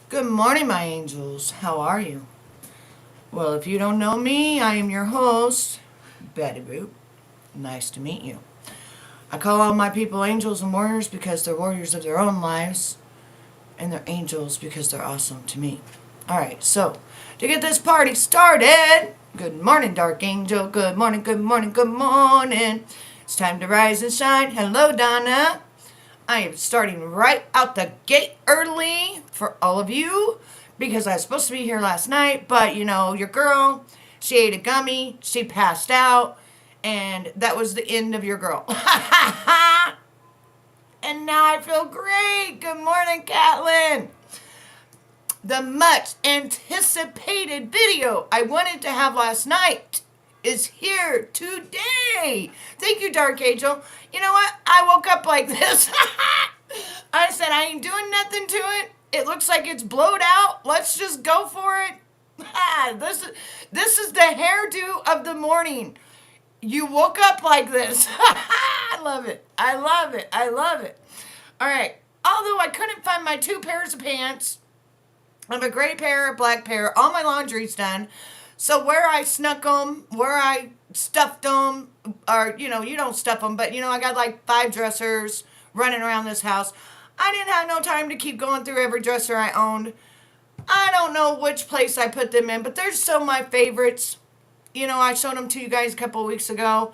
Good morning, my angels. How are you? Well, if you don't know me, I am your host, Betty Boop. Nice to meet you. I call all my people angels and warriors because they're warriors of their own lives, and they're angels because they're awesome to me. Alright, so to get this party started, good morning, Dark Angel. Good morning, good morning, good morning. It's time to rise and shine. Hello, Donna. I am starting right out the gate early for all of you because I was supposed to be here last night, but your girl, she ate a gummy, she passed out, and that was the end of your girl. And now I feel great. Good morning, Catlin. The much anticipated video I wanted to have last night is here today. Thank you, Dark Angel. You know what? I woke up like this. I said, I ain't doing nothing to it. It looks like it's blowed out. Let's just go for it. This is the hairdo of the morning. You woke up like this. I love it. I love it. I love it. All right. Although I couldn't find my two pairs of pants, I have a gray pair, a black pair. All my laundry's done. So where I snuck them, where I stuffed them, or, you don't stuff them, but, I got like 5 dressers running around this house. I didn't have no time to keep going through every dresser I owned. I don't know which place I put them in, but they're still my favorites. I showed them to you guys a couple of weeks ago,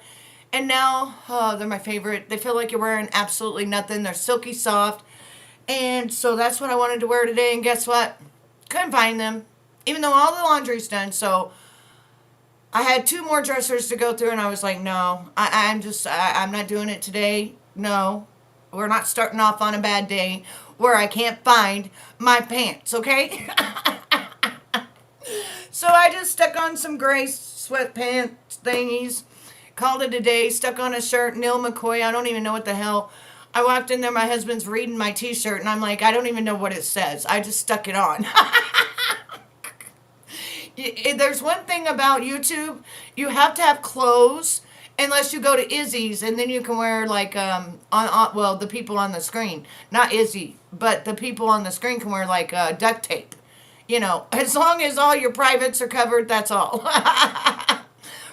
and now, they're my favorite. They feel like you're wearing absolutely nothing. They're silky soft, and so that's what I wanted to wear today, and guess what? Couldn't find them, even though all the laundry's done. So I had 2 more dressers to go through, and I was like, no, I'm not doing it today. No, we're not starting off on a bad day where I can't find my pants, okay? So I just stuck on some gray sweatpants thingies, called it a day, stuck on a shirt, Neil McCoy, I don't even know what the hell. I walked in there, my husband's reading my t-shirt, and I'm like, I don't even know what it says. I just stuck it on. There's one thing about YouTube, you have to have clothes unless you go to Izzy's, and then you can wear like well, the people on the screen, not Izzy, but the people on the screen can wear like duct tape. As long as all your privates are covered, that's all.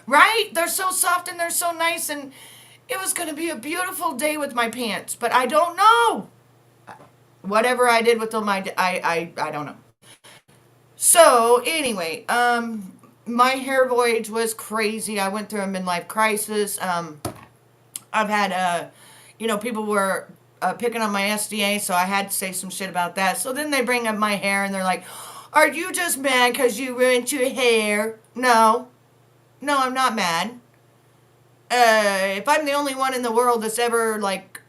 Right? They're so soft and they're so nice, and it was going to be a beautiful day with my pants, but I don't know. Whatever I did with them, I don't know. So anyway, my hair voyage was crazy. I went through a midlife crisis. I've had, people were picking on my SDA, so I had to say some shit about that. So then they bring up my hair, and they're like, are you just mad because you ruined your hair? No. No, I'm not mad. If I'm the only one in the world that's ever,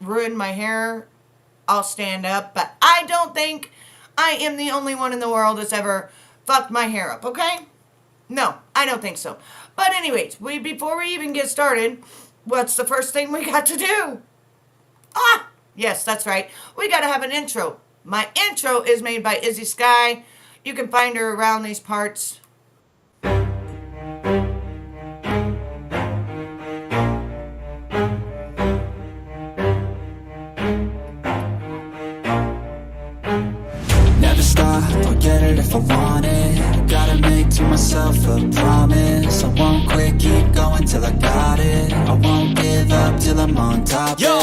ruined my hair, I'll stand up. But I don't think I am the only one in the world that's ever fucked my hair up, okay? No, I don't think so. But anyways, before we even get started, what's the first thing we got to do? Yes, that's right. We got to have an intro. My intro is made by Izzy Sky. You can find her around these parts. Never stop, I'll get it if I want it. Gotta make to myself a promise. I won't quit, keep going till I got it. I won't give up till I'm on top. Yo,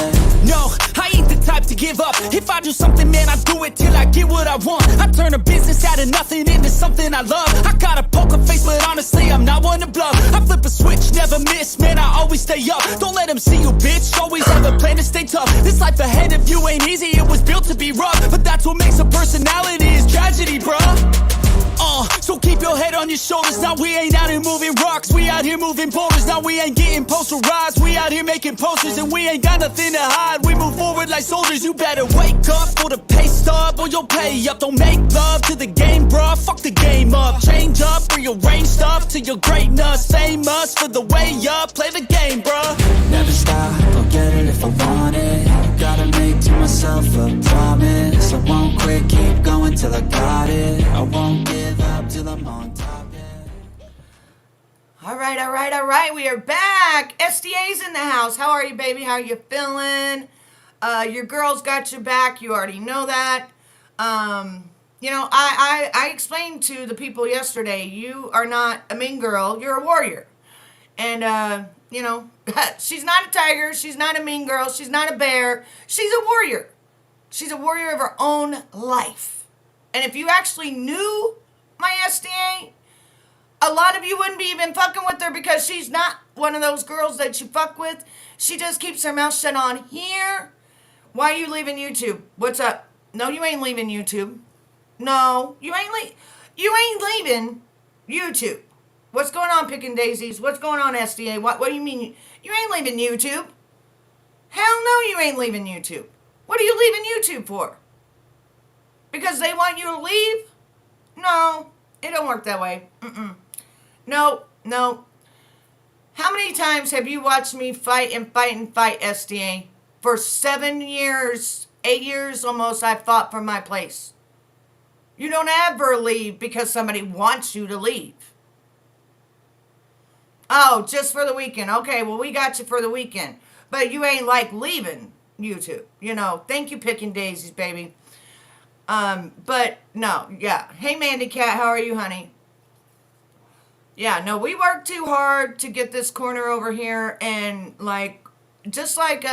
no, I ain't the type to give up. If I do something, man, I do it till I get what I want. I turn a business out of nothing into something I love. I got a poker face, but honestly, I'm not one to bluff. I flip a switch, never miss, man, I always stay up. Don't let them see you, bitch, always have a plan to stay tough. This life ahead of you ain't easy, it was built to be rough. But that's what makes a personality, is tragedy, bruh. So keep your head on your shoulders. Now we ain't out here moving rocks, we out here moving boulders. Now we ain't getting posterized, we out here making posters. And we ain't got nothing to hide, we move forward like soldiers. You better wake up for the pay stub, or you'll pay up. Don't make love to the game, bruh, fuck the game up. Change up, rearrange stuff to your greatness. Famous for the way up, play the game, bruh. Never stop, I'll get it if I want it. Gotta make to myself a promise. I won't quit, keep going till I got it. I won't give up till I'm on top, yeah. All right. We are back. SDA's in the house. How are you, baby? How are you feeling? Your girl's got your back. You already know that. I explained to the people yesterday, you are not a mean girl, you're a warrior. And, she's not a tiger, she's not a mean girl, she's not a bear, she's a warrior. She's a warrior of her own life. And if you actually knew my SDA, a lot of you wouldn't be even fucking with her because she's not one of those girls that you fuck with. She just keeps her mouth shut on here. Why are you leaving YouTube? What's up? No, you ain't leaving YouTube. No, you ain't leaving YouTube. What's going on, Picking Daisies? What's going on, SDA? What do you mean? You ain't leaving YouTube. Hell no, you ain't leaving YouTube. What are you leaving YouTube for? Because they want you to leave? No, it don't work that way. No. How many times have you watched me fight, SDA? For 7 years, 8 years almost, I fought for my place. You don't ever leave because somebody wants you to leave. Oh, just for the weekend. Okay, well, we got you for the weekend. But you ain't like leaving YouTube. Thank you, Picking Daisies, baby. But no, yeah. Hey, Mandy Cat, how are you, honey? Yeah, no, we worked too hard to get this corner over here. And just like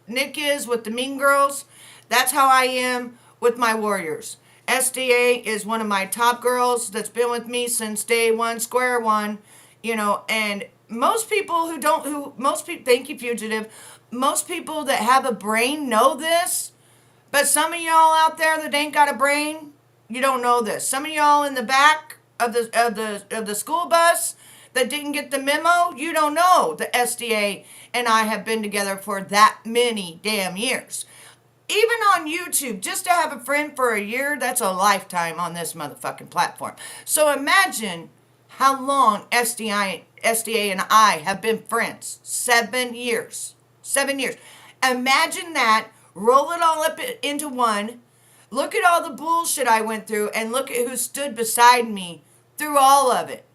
Nick is with the Mean Girls, that's how I am with my warriors. SDA is one of my top girls that's been with me since day one, square one, and most people thank you, Fugitive, most people that have a brain know this, but some of y'all out there that ain't got a brain, you don't know this. Some of y'all in the back of the school bus that didn't get the memo, you don't know the SDA and I have been together for that many damn years. Even on YouTube, just to have a friend for a year, that's a lifetime on this motherfucking platform. So imagine how long SDA and I have been friends. 7 years. 7 years. Imagine that. Roll it all up into one. Look at all the bullshit I went through and look at who stood beside me through all of it.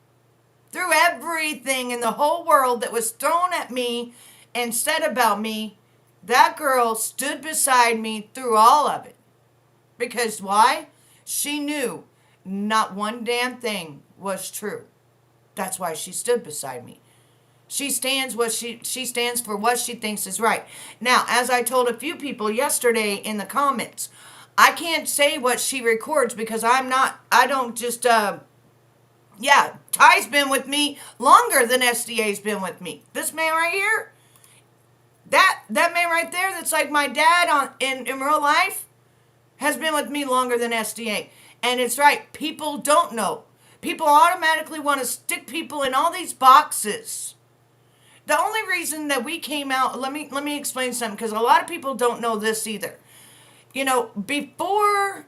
Through everything in the whole world that was thrown at me and said about me. That girl stood beside me through all of it. Because why? She knew not one damn thing was true. That's why she stood beside me. She stands for what she thinks is right. Now, as I told a few people yesterday in the comments, I can't say what she records because Ty's been with me longer than SDA's been with me. This man right here, that man right there that's like my dad in real life has been with me longer than SDA. And it's right, people don't know. People automatically want to stick people in all these boxes. The only reason that we came out, let me explain something, because a lot of people don't know this either. Before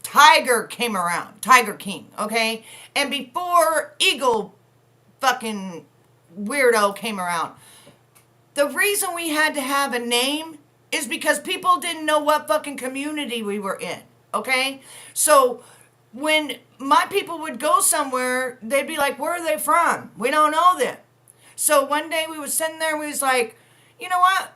Tiger came around, Tiger King, okay? And before Eagle fucking weirdo came around, the reason we had to have a name is because people didn't know what fucking community we were in, okay? So when my people would go somewhere, they'd be like, where are they from? We don't know them. So one day we was sitting there and we was like, you know what?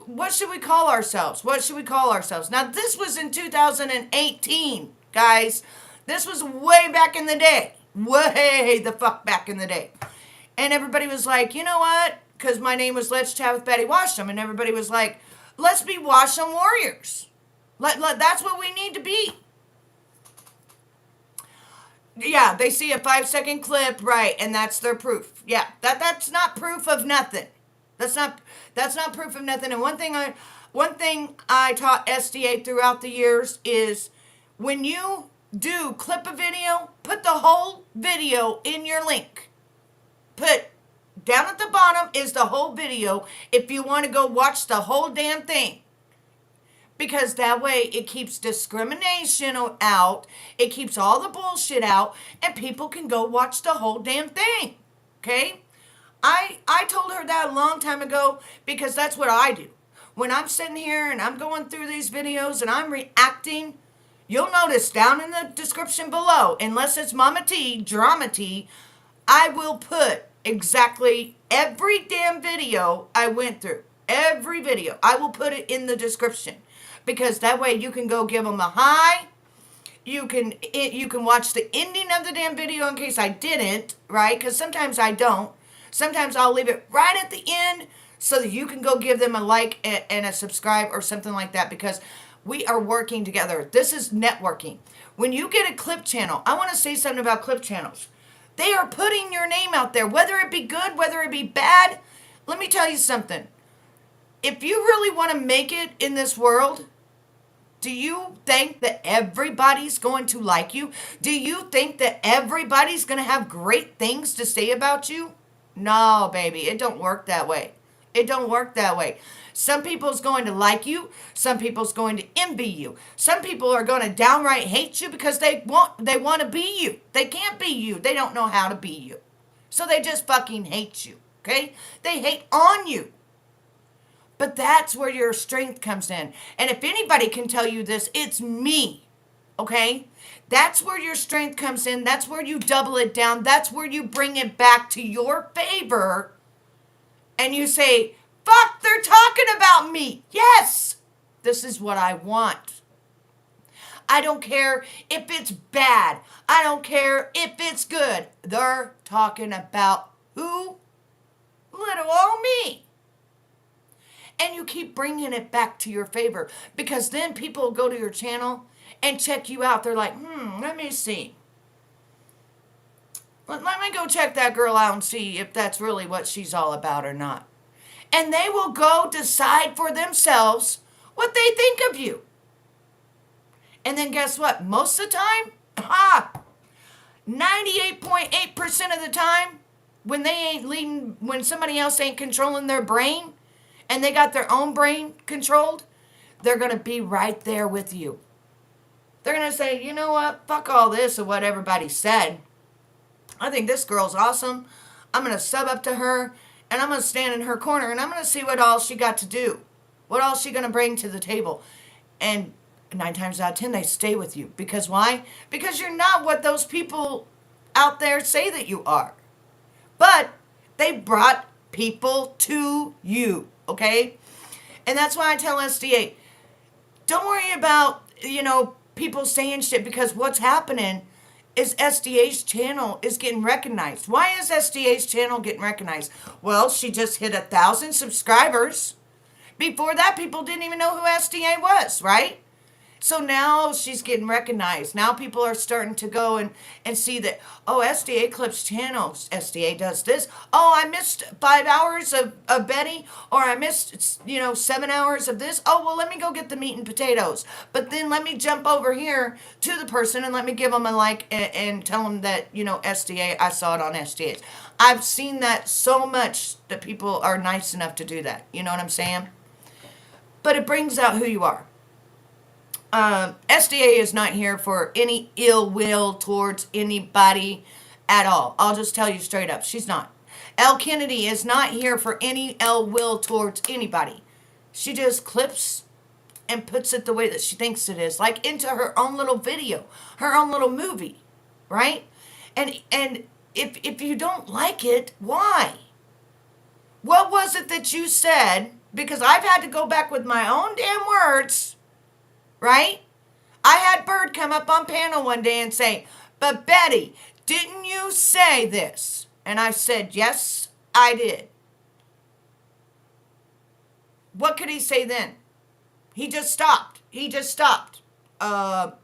What should we call ourselves? What should we call ourselves? Now, this was in 2018, guys. This was way back in the day. Way the fuck back in the day. And everybody was like, you know what? Because my name was Let's Chat with Betty Washam. And everybody was like, let's be Washam Warriors. That's what we need to be. Yeah, they see a 5-second clip, right, and that's their proof. Yeah, that's not proof of nothing. That's not proof of nothing. And one thing I taught SDA throughout the years is when you do clip a video, put the whole video in your link. Put down at the bottom is the whole video if you want to go watch the whole damn thing. Because that way it keeps discrimination out, it keeps all the bullshit out, and people can go watch the whole damn thing. Okay? I told her that a long time ago because that's what I do. When I'm sitting here and I'm going through these videos and I'm reacting, you'll notice down in the description below, unless it's Mama T, Drama T, I will put exactly every damn video I went through. Every video. I will put it in the description. Because that way you can go give them a hi. You can watch the ending of the damn video in case I didn't, right? Because sometimes I don't. Sometimes I'll leave it right at the end so that you can go give them a like and a subscribe or something like that, because we are working together. This is networking. When you get a clip channel, I want to say something about clip channels. They are putting your name out there, whether it be good, whether it be bad. Let me tell you something. If you really want to make it in this world, do you think that everybody's going to like you? Do you think that everybody's going to have great things to say about you? No, baby, it don't work that way. It don't work that way. Some people's going to like you. Some people's going to envy you. Some people are going to downright hate you because they want to be you. They can't be you. They don't know how to be you. So they just fucking hate you, okay? They hate on you. But that's where your strength comes in. And if anybody can tell you this, it's me, okay? That's where your strength comes in. That's where you double it down. That's where you bring it back to your favor. And you say, fuck, they're talking about me. Yes, this is what I want. I don't care if it's bad. I don't care if it's good. They're talking about who? Little old me. And you keep bringing it back to your favor, because then people go to your channel and check you out. They're like, let me see. Let me go check that girl out and see if that's really what she's all about or not. And they will go decide for themselves what they think of you. And then guess what? Most of the time, 98.8% of the time, when they ain't leading, when somebody else ain't controlling their brain, and they got their own brain controlled, they're going to be right there with you. They're going to say, you know what? Fuck all this of what everybody said. I think this girl's awesome. I'm going to sub up to her, and I'm going to stand in her corner, and I'm going to see what all she got to do. What all she going to bring to the table. And 9 times out of 10, they stay with you. Because why? Because you're not what those people out there say that you are. But they brought people to you. Okay? And that's why I tell SDA, don't worry about, people saying shit, because what's happening is SDA's channel is getting recognized. Why is SDA's channel getting recognized? Well, she just hit 1,000 subscribers. Before that, people didn't even know who SDA was, right? So now she's getting recognized. Now people are starting to go and see that, oh, SDA clips channels. SDA does this. Oh, I missed 5 hours of Betty, or I missed, 7 hours of this. Oh, well, let me go get the meat and potatoes. But then let me jump over here to the person and let me give them a like and tell them that, SDA, I saw it on SDA's. I've seen that so much that people are nice enough to do that. You know what I'm saying? But it brings out who you are. SDA is not here for any ill will towards anybody at all. I'll just tell you straight up, she's not. Elle Kennedy is not here for any ill will towards anybody. She just clips and puts it the way that she thinks it is, like into her own little video, her own little movie, right? And if you don't like it, why? What was it that you said? Because I've had to go back with my own damn words. Right? I had Bird come up on panel one day and say, but Betty, didn't you say this? And I said, yes, I did. What could he say then? He just stopped. That's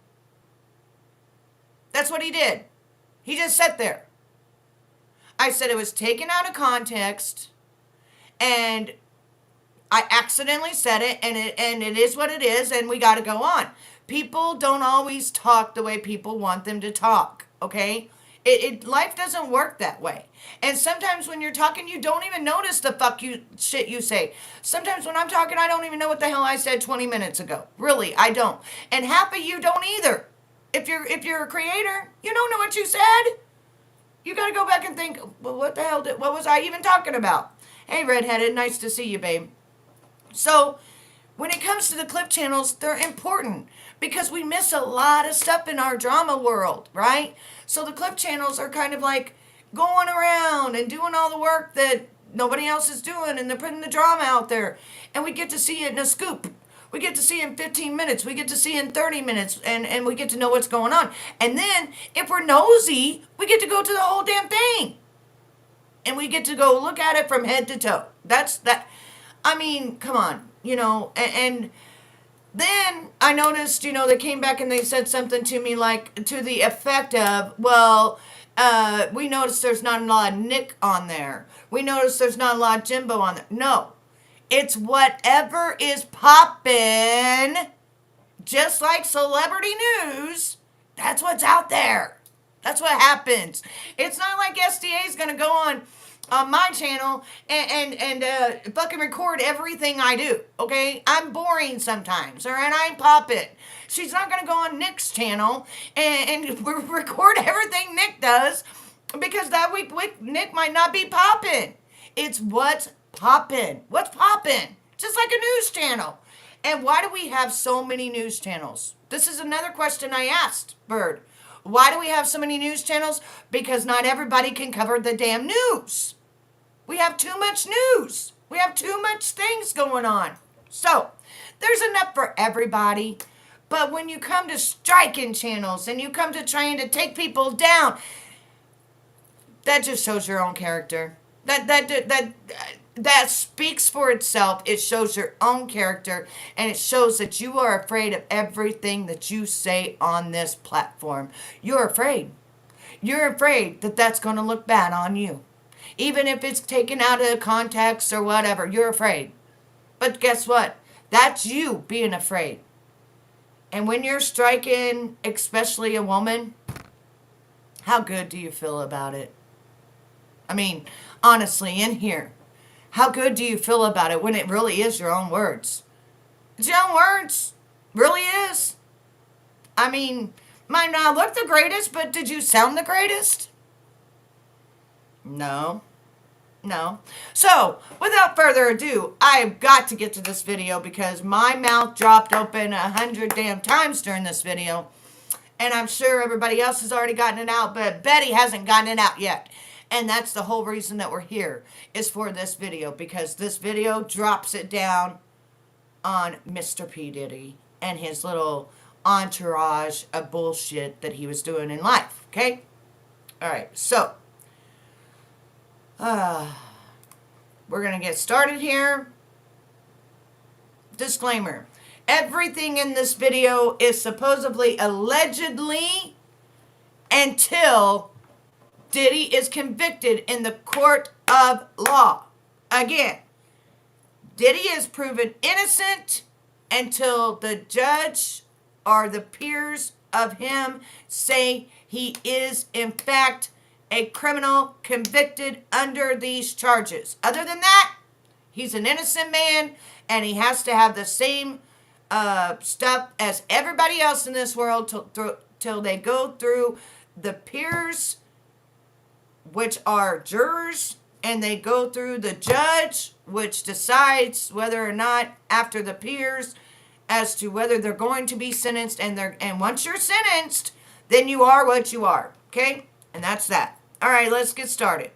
what he did. He just sat there. I said it was taken out of context, and I accidentally said it, and it is what it is, and we got to go on. People don't always talk the way people want them to talk, okay? Life doesn't work that way. And sometimes when you're talking, you don't even notice the shit you say. Sometimes when I'm talking, I don't even know what the hell I said 20 minutes ago. Really, I don't. And half of you don't either. If you're a creator, you don't know what you said. You got to go back and think, well, what the hell what was I even talking about? Hey, redheaded, nice to see you, babe. So, when it comes to the clip channels, they're important because we miss a lot of stuff in our drama world, right? So the clip channels are kind of like going around and doing all the work that nobody else is doing, and they're putting the drama out there, and we get to see it in a scoop. We get to see in 15 minutes. We get to see in 30 minutes, and we get to know what's going on. And then, if we're nosy, we get to go to the whole damn thing. And we get to go look at it from head to toe. That's that. I mean, come on, you know. And then I noticed, you know, they came back and they said something to me like to the effect of, well, we noticed there's not a lot of Nick on there. We noticed there's not a lot of Jimbo on there. No. It's whatever is poppin', just like celebrity news, that's what's out there. That's what happens. It's not like SDA is going to go on my channel and fucking record everything I do, okay? I'm boring sometimes, all right? I'm poppin'. She's not going to go on Nick's channel and record everything Nick does because that week Nick might not be poppin'. It's what's poppin'. What's poppin'? Just like a news channel. And why do we have so many news channels? This is another question I asked Bird. Why do we have so many news channels? Because not everybody can cover the damn news. We have too much news. We have too much things going on. So, there's enough for everybody. But when you come to striking channels and you come to trying to take people down, that just shows your own character. That speaks for itself. It shows your own character, and it shows that you are afraid of everything that you say on this platform. You're afraid. You're afraid that that's going to look bad on you. Even if it's taken out of context or whatever, you're afraid. But guess what? That's you being afraid. And when you're striking, especially a woman, how good do you feel about it? I mean, honestly, in here, how good do you feel about it when it really is your own words? It's your own words. Really is. I mean, might not look the greatest, but did you sound the greatest? No. No. So, without further ado, I've got to get to this video because my mouth dropped open 100 damn times during this video. And I'm sure everybody else has already gotten it out, but Betty hasn't gotten it out yet. And that's the whole reason that we're here, is for this video, because this video drops it down on Mr. P. Diddy and his little entourage of bullshit that he was doing in life, okay? All right, so, we're going to get started here. Disclaimer. Everything in this video is supposedly allegedly until Diddy is convicted in the court of law. Again, Diddy is proven innocent until the judge or the peers of him say he is in fact a criminal convicted under these charges. Other than that, he's an innocent man and he has to have the same stuff as everybody else in this world till they go through the peers, which are jurors, and they go through the judge, which decides whether or not, after the peers, as to whether they're going to be sentenced. And once you're sentenced, then you are what you are, okay? And that's that. All right, let's get started.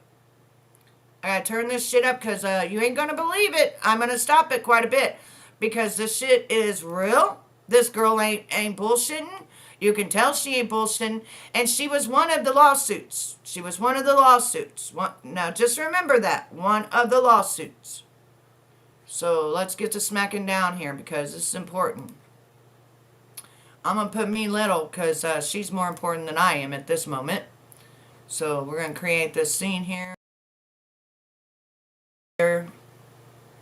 I gotta turn this shit up because you ain't gonna believe it. I'm gonna stop it quite a bit because this shit is real. This girl ain't bullshitting. You can tell she ain't bullshitting. And she was one of the lawsuits. She was one of the lawsuits. Now, just remember that. One of the lawsuits. So, let's get to smacking down here because this is important. I'm going to put me little because she's more important than I am at this moment. So, we're going to create this scene here. Where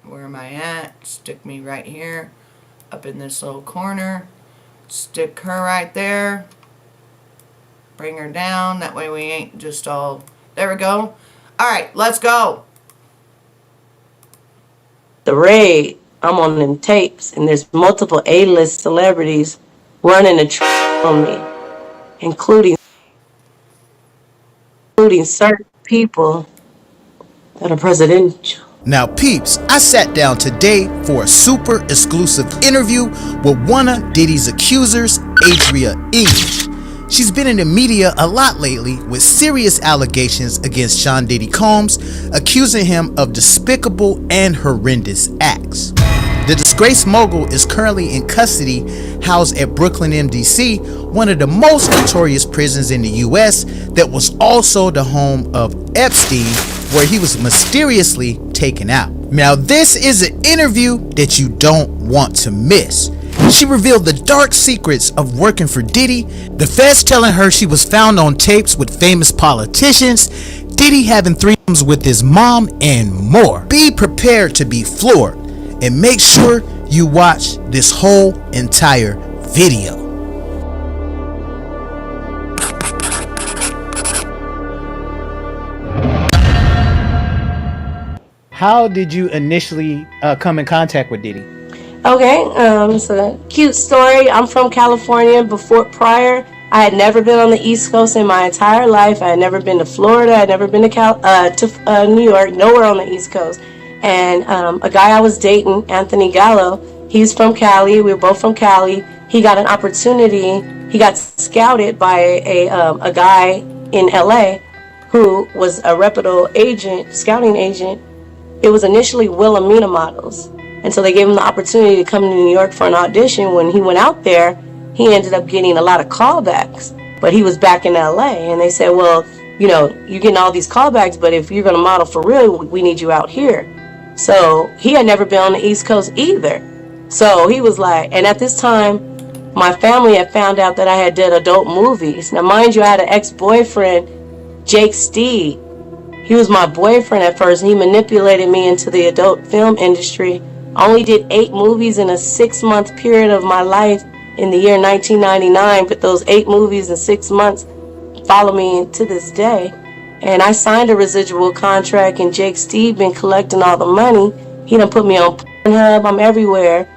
am I at? Stick me right here. Up in this little corner. Stick her right there. Bring her down. That way we ain't just all... There we go. Alright, let's go. The raid, I'm on them tapes, and there's multiple A-list celebrities running a on me, including certain people that are presidential. Now peeps, I sat down today for a super exclusive interview with one of Diddy's accusers, Adria English. She's been in the media a lot lately with serious allegations against Sean Diddy Combs, accusing him of despicable and horrendous acts. The disgraced mogul is currently in custody, housed at Brooklyn MDC, one of the most notorious prisons in the US, that was also the home of Epstein, where he was mysteriously taken out. Now, this is an interview that you don't want to miss. She revealed the dark secrets of working for Diddy, the feds telling her she was found on tapes with famous politicians, Diddy having threesomes with his mom, and more. Be prepared to be floored, and make sure you watch this whole entire video. How did you initially come in contact with Diddy? Okay, it's a cute story. I'm from California. Prior, I had never been on the East Coast in my entire life. I had never been to Florida. I had never been to New York, nowhere on the East Coast. And a guy I was dating, Anthony Gallo, he's from Cali. We were both from Cali. He got an opportunity. He got scouted by a guy in LA who was a reputable scouting agent. It was initially Wilhelmina Models. And so they gave him the opportunity to come to New York for an audition. When he went out there, he ended up getting a lot of callbacks. But he was back in LA, and they said, well, you know, you're getting all these callbacks, but if you're going to model for real, we need you out here. So he had never been on the East Coast either. So he was like, and at this time, my family had found out that I had did adult movies. Now, mind you, I had an ex-boyfriend, Jake Steed. He was my boyfriend at first, and he manipulated me into the adult film industry. I only did 8 movies in a 6-month period of my life in the year 1999, but those 8 movies in 6 months follow me to this day. And I signed a residual contract, and Jake Steve been collecting all the money. He done put me on Pornhub. I'm everywhere.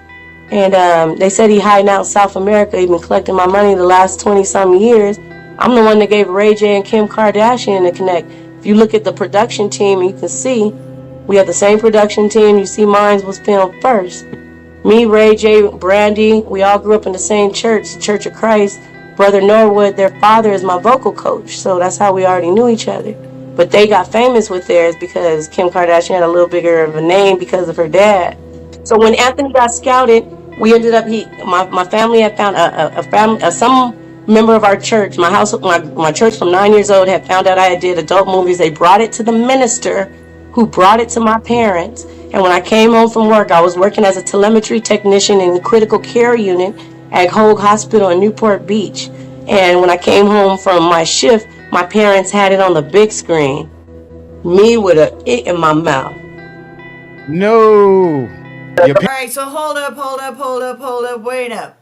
And they said he hiding out in South America. He been collecting my money the last 20-some years. I'm the one that gave Ray J and Kim Kardashian to connect. If you look at the production team, you can see we have the same production team. You see mine was filmed first. Me, Ray J, Brandy, we all grew up in the same church, the Church of Christ. Brother Norwood, their father is my vocal coach, so that's how we already knew each other. But they got famous with theirs because Kim Kardashian had a little bigger of a name because of her dad. So when Anthony got scouted, we ended up, my family had found some member of our church, my church from 9 years old had found out I did adult movies. They brought it to the minister, who brought it to my parents. And when I came home from work, I was working as a telemetry technician in the critical care unit at Hoag Hospital in Newport Beach. And when I came home from my shift, my parents had it on the big screen. Me with a it in my mouth. No. All right, so hold up, wait up.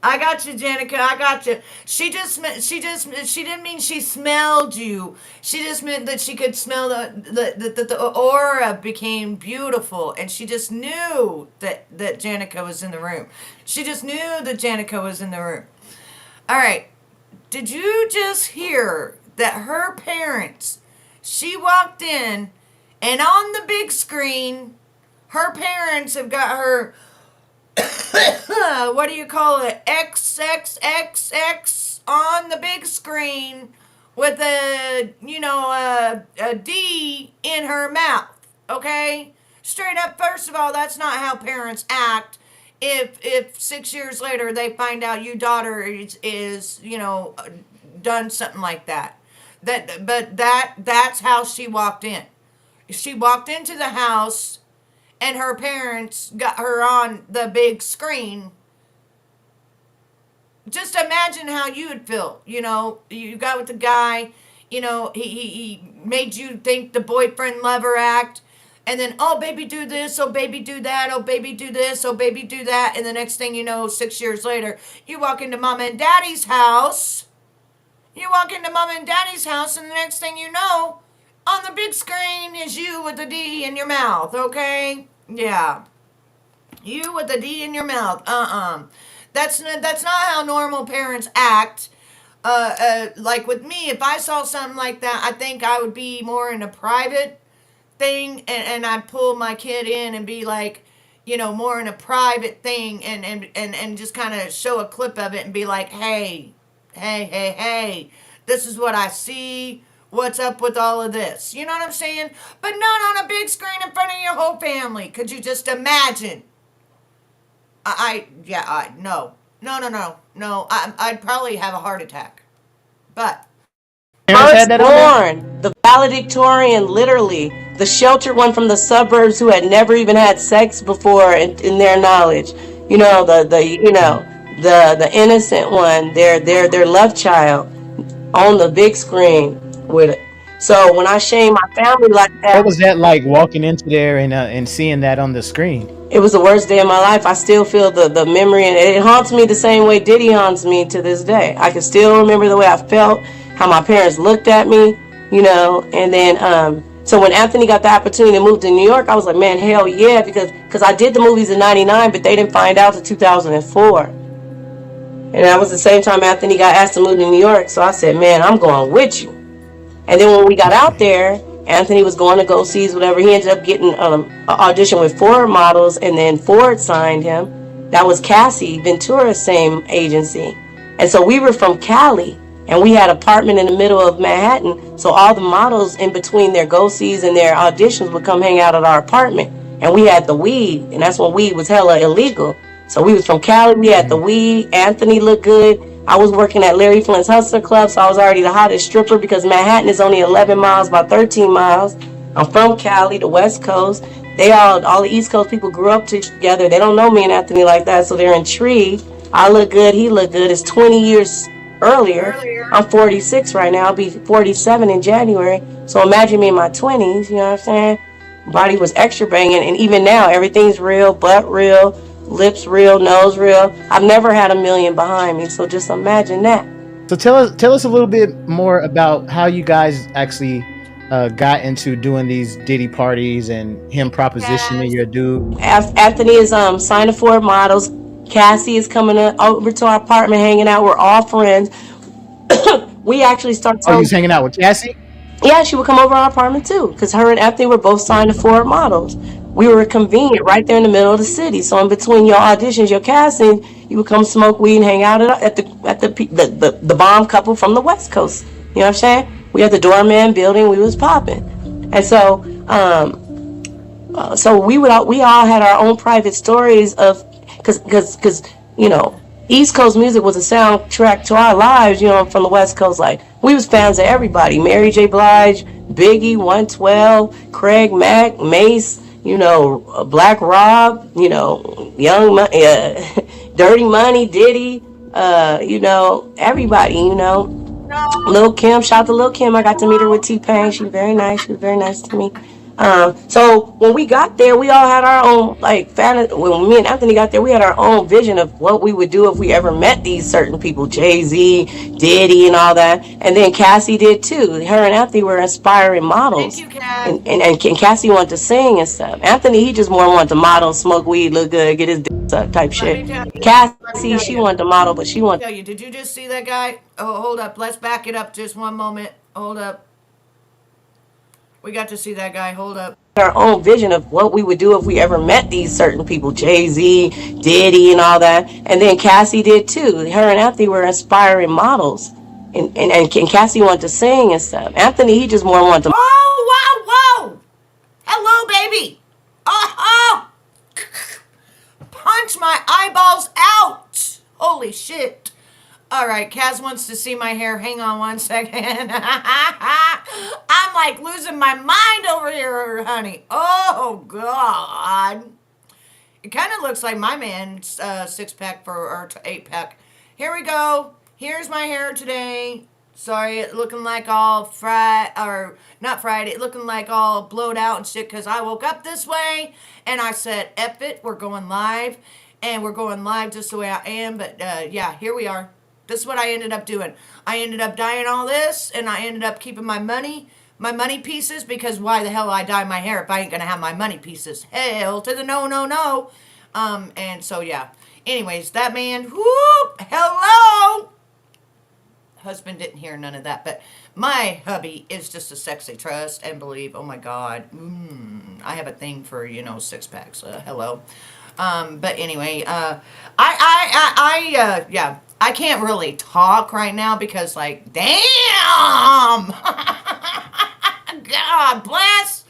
I got you, Janica. I got you. She didn't mean she smelled you. She just meant that she could smell the aura became beautiful, and she just knew that Janica was in the room. She just knew that Janica was in the room. All right. Did you just hear that her parents, she walked in, and on the big screen, her parents have got her, what do you call it, XXXX on the big screen with a D in her mouth, okay? Straight up, first of all, that's not how parents act. If 6 years later they find out your daughter is done something like that. That's how she walked in. She walked into the house, and her parents got her on the big screen. Just imagine how you would feel. You got with the guy, he made you think the boyfriend lover act. And then, oh, baby, do this. Oh, baby, do that. Oh, baby, do this. Oh, baby, do that. And the next thing you know, 6 years later, you walk into mom and daddy's house. And the next thing you know, on the big screen is you with the D in your mouth, okay? Yeah. You with the D in your mouth. That's not how normal parents act. Like with me, if I saw something like that, I think I would be more in a private thing, and I'd pull my kid in and be like, more in a private thing, and just kind of show a clip of it and be like, hey, this is what I see. what's up with all of this. You know what I'm saying? But not on a big screen in front of your whole family. Could you just imagine? No. No. I'd probably have a heart attack. But Firstborn, the valedictorian, literally, the sheltered one from the suburbs who had never even had sex before in their knowledge. You know, the innocent one, their love child on the big screen with it. So when I shame my family like What that, was that like walking into there and seeing that on the screen? it was the worst day of my life. I still feel the memory, and it haunts me the same way Diddy haunts me to this day. I can still remember the way I felt, how my parents looked at me, and then so when Anthony got the opportunity to move to New York, I was like, man, hell yeah, because I did the movies in '99, but they didn't find out until 2004. And that was the same time Anthony got asked to move to New York. So I said, man, I'm going with you. And then when we got out there, Anthony was going to go see whatever. He ended up getting an audition with Ford Models, and then Ford signed him. That was Cassie Ventura's same agency. And so we were from Cali, and we had an apartment in the middle of Manhattan. So all the models in between their go-sees and their auditions would come hang out at our apartment. And we had the weed, and that's when weed was hella illegal. So we was from Cali, we had the weed. Anthony looked good. I was working at Larry Flint's Hustler Club, so I was already the hottest stripper because Manhattan is only 11 miles, about 13 miles. I'm from Cali, the West Coast. They all the East Coast people grew up together. They don't know me and Anthony like that, so they're intrigued. I look good, he look good. It's 20 years earlier. I'm 46 right now. I'll be 47 in January. So imagine me in my 20s, you know what I'm saying? Body was extra banging, and even now, everything's real, butt real, lips real, nose real. I've never had a million behind me, so just imagine that. So tell us a little bit more about how you guys actually got into doing these Diddy parties and him propositioning your dude. Anthony is signed to Ford Models. Cassie is coming over to our apartment, hanging out. We're all friends. We actually started. Oh, you was hanging out with Cassie? Yeah, she would come over our apartment too, because her and Anthony were both signed to Ford Models. We were convenient right there in the middle of the city. So in between your auditions, your casting, you would come smoke weed and hang out at the bomb couple from the West Coast. You know what I'm saying? We had the doorman building. We was popping, and so we all had our own private stories of because East Coast music was a soundtrack to our lives, from the West Coast. Like, we was fans of everybody. Mary J. Blige, Biggie, 112, Craig Mack, Mace, Black Rob, Young Dirty Money, Diddy, everybody, Lil Kim, shout out to Lil Kim. I got to meet her with T-Pain. She was very nice. She was very nice to me. So when we got there, we all had our own when me and Anthony got there, we had our own vision of what we would do if we ever met these certain people, Jay-Z, Diddy, and all that. And then Cassie did too. Her and Anthony were inspiring models. Thank you, Cass. And Cassie wanted to sing and stuff. Anthony, he just more wanted to model, smoke weed, look good, get his dick sucked type shit. Cassie, she wanted to model, but she wanted. Tell you, did you just see that guy? Oh, hold up. Let's back it up just one moment. Hold up. We got to see that guy. Hold up. Our own vision of what we would do if we ever met these certain people, Jay-Z, Diddy, and all that. And then Cassie did too. Her and Anthony were inspiring models. And Cassie wanted to sing and stuff. Anthony, he just more wanted to. Whoa! Hello, baby. Oh! Punch my eyeballs out. Holy shit. All right, Kaz wants to see my hair. Hang on one second. I'm like losing my mind over here, honey. Oh, God. It kind of looks like my man's six-pack or eight-pack. Here we go. Here's my hair today. Sorry, it looking like all fried, or not fried, it looking like all blowed out and shit because I woke up this way and I said, F it, we're going live. And we're going live just the way I am. But yeah, here we are. This is what I ended up doing. I ended up dyeing all this, and I ended up keeping my money pieces, because why the hell I dye my hair if I ain't going to have my money pieces? Hell to the no. And so, yeah. Anyways, that man, whoop, hello. Husband didn't hear none of that, but my hubby is just a sexy trust and believe. Oh, my God. I have a thing for, six-packs. Hello. But anyway, I can't really talk right now because, like, damn! God bless.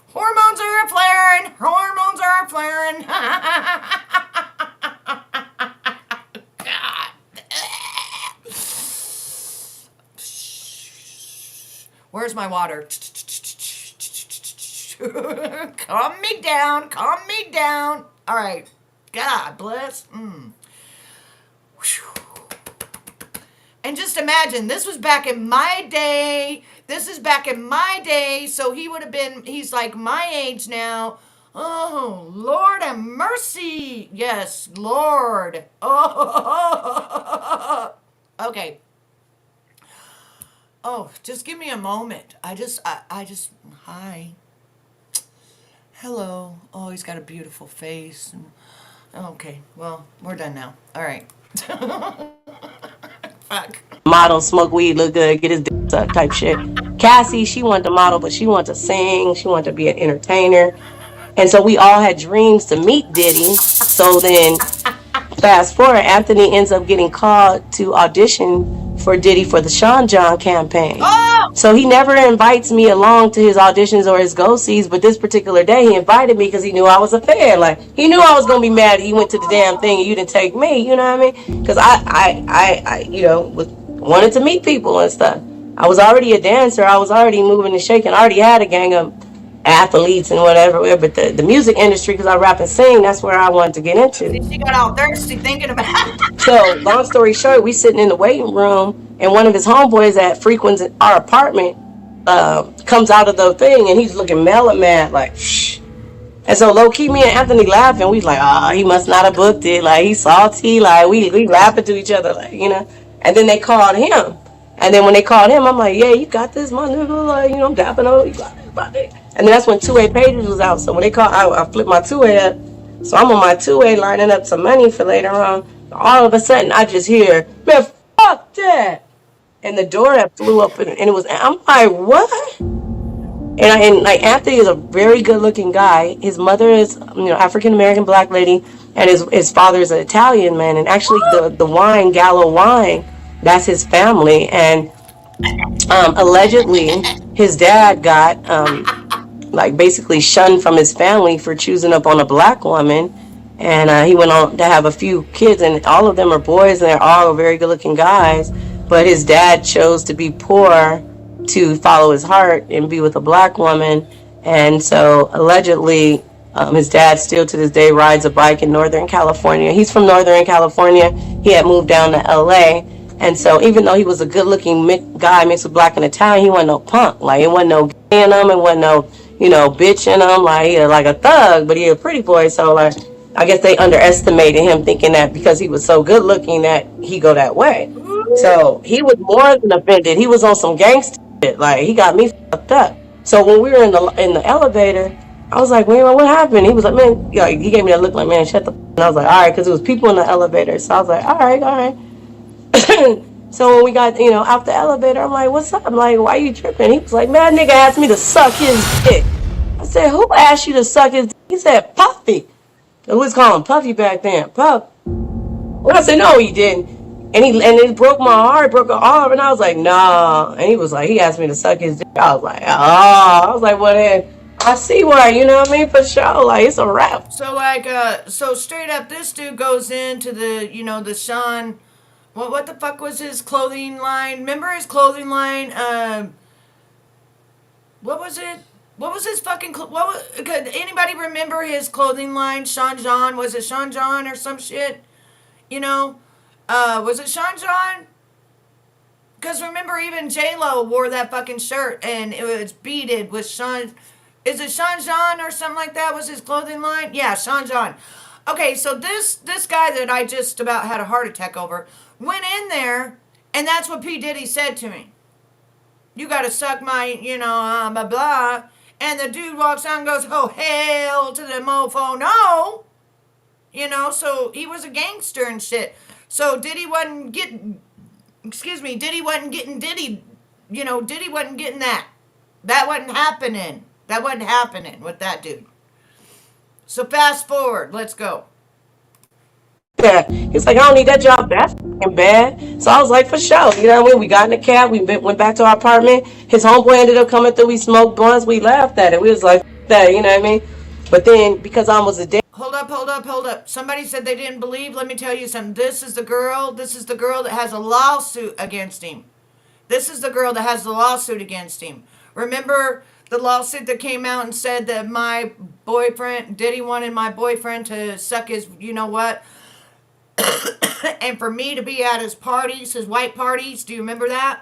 Hormones are flaring. Hormones are flaring. God. Where's my water? Calm me down. Calm me down. All right. God bless. And just imagine, this was back in my day. This is back in my day. So he would have been, he's like my age now. Oh, Lord have mercy. Yes, Lord. Oh, okay. Oh, just give me a moment. I just, hi. Hello. Oh, he's got a beautiful face. Okay, well, we're done now. All right. Fuck. Model, smoke weed, look good, get his dick sucked type shit. Cassie, she wanted to model, but she wanted to sing. She wanted to be an entertainer. And so we all had dreams to meet Diddy. So then, fast forward, Anthony ends up getting called to audition for Diddy for the Sean John campaign. Oh! So he never invites me along to his auditions or his go-sees, but this particular day he invited me because he knew I was a fan. Like, he knew I was going to be mad that he went to the damn thing and you didn't take me, you know what I mean? Because I wanted to meet people and stuff. I was already a dancer. I was already moving and shaking. I already had a gang of athletes and whatever, but the music industry, because I rap and sing, that's where I wanted to get into. She got all thirsty thinking about it. So, long story short, we sitting in the waiting room, and one of his homeboys that frequents our apartment comes out of the thing, and he's looking mellow mad, like, shh. And so, low-key, me and Anthony laughing, we was like, he must not have booked it, like, he's salty, like, we laughing to each other, like, you know. And then they called him. And then when they called him, I'm like, yeah, you got this, my nigga, like, you know, I'm dapping on you, got this. And then that's when two-way pages was out. So when they called, I flipped my two-way up. So I'm on my two-way lining up some money for later on. All of a sudden, I just hear, man, fuck that. And the door that flew up, and it was, I'm like, what? And like, Anthony is a very good-looking guy. His mother is, African-American black lady, and his father is an Italian man. And actually, the wine, Gallo wine, that's his family. And allegedly, his dad got basically shunned from his family for choosing up on a black woman, and he went on to have a few kids, and all of them are boys, and they're all very good-looking guys. But his dad chose to be poor to follow his heart and be with a black woman, and so allegedly, his dad still to this day rides a bike in Northern California. He's from Northern California. He had moved down to LA. And so even though he was a good-looking guy mixed with black and Italian, he wasn't no punk. Like, it wasn't no gay in him. It wasn't no, bitch in him. Like, he was like a thug, but he a pretty boy. So, like, I guess they underestimated him, thinking that because he was so good-looking that he go that way. So he was more than offended. He was on some gangster shit. Like, he got me fucked up. So when we were in the elevator, I was like, man, what happened? He was like, man, he gave me that look like, man, shut the f-. And I was like, all right, because it was people in the elevator. So I was like, all right. So when we got, out the elevator, I'm like, what's up? I'm like, why you tripping? He was like, man, nigga asked me to suck his dick. I said, who asked you to suck his dick? He said, Puffy. We was calling Puffy back then. Puff. Well, I said, no, he didn't. And it broke my heart, broke her arm. And I was like, nah. And he was like, he asked me to suck his dick. I was like, well, then I see why, you know what I mean? For sure. Like, it's a wrap. So, so straight up, this dude goes into the, the Sean. What the fuck was his clothing line? Remember his clothing line? What was it? What was his fucking... could anybody remember his clothing line? Sean John? Was it Sean John or some shit? Was it Sean John? Because remember, even J-Lo wore that fucking shirt and it was beaded with Sean... Is it Sean John or something like that? Was his clothing line? Yeah, Sean John. Okay, so this guy that I just about had a heart attack over went in there, and that's what P. Diddy said to me. You gotta suck my, blah, blah. And the dude walks out and goes, oh, hell to the mofo, no. So he was a gangster and shit. So Diddy wasn't getting Diddy. Diddy wasn't getting that. That wasn't happening. That wasn't happening with that dude. So fast forward, let's go. that. He's like, I don't need that job. That's fucking bad. So I was like, for sure. You know what I mean? We got in the cab. We went back to our apartment. His homeboy ended up coming through. We smoked blunts. We laughed at it. We was like, that. You know what I mean? But then because I was a day. Hold up. Somebody said they didn't believe. Let me tell you something. This is the girl that has a lawsuit against him. Remember the lawsuit that came out and said that my boyfriend, Diddy, wanted my boyfriend to suck his, you know what? And for me to be at his parties, his white parties. Do you remember that?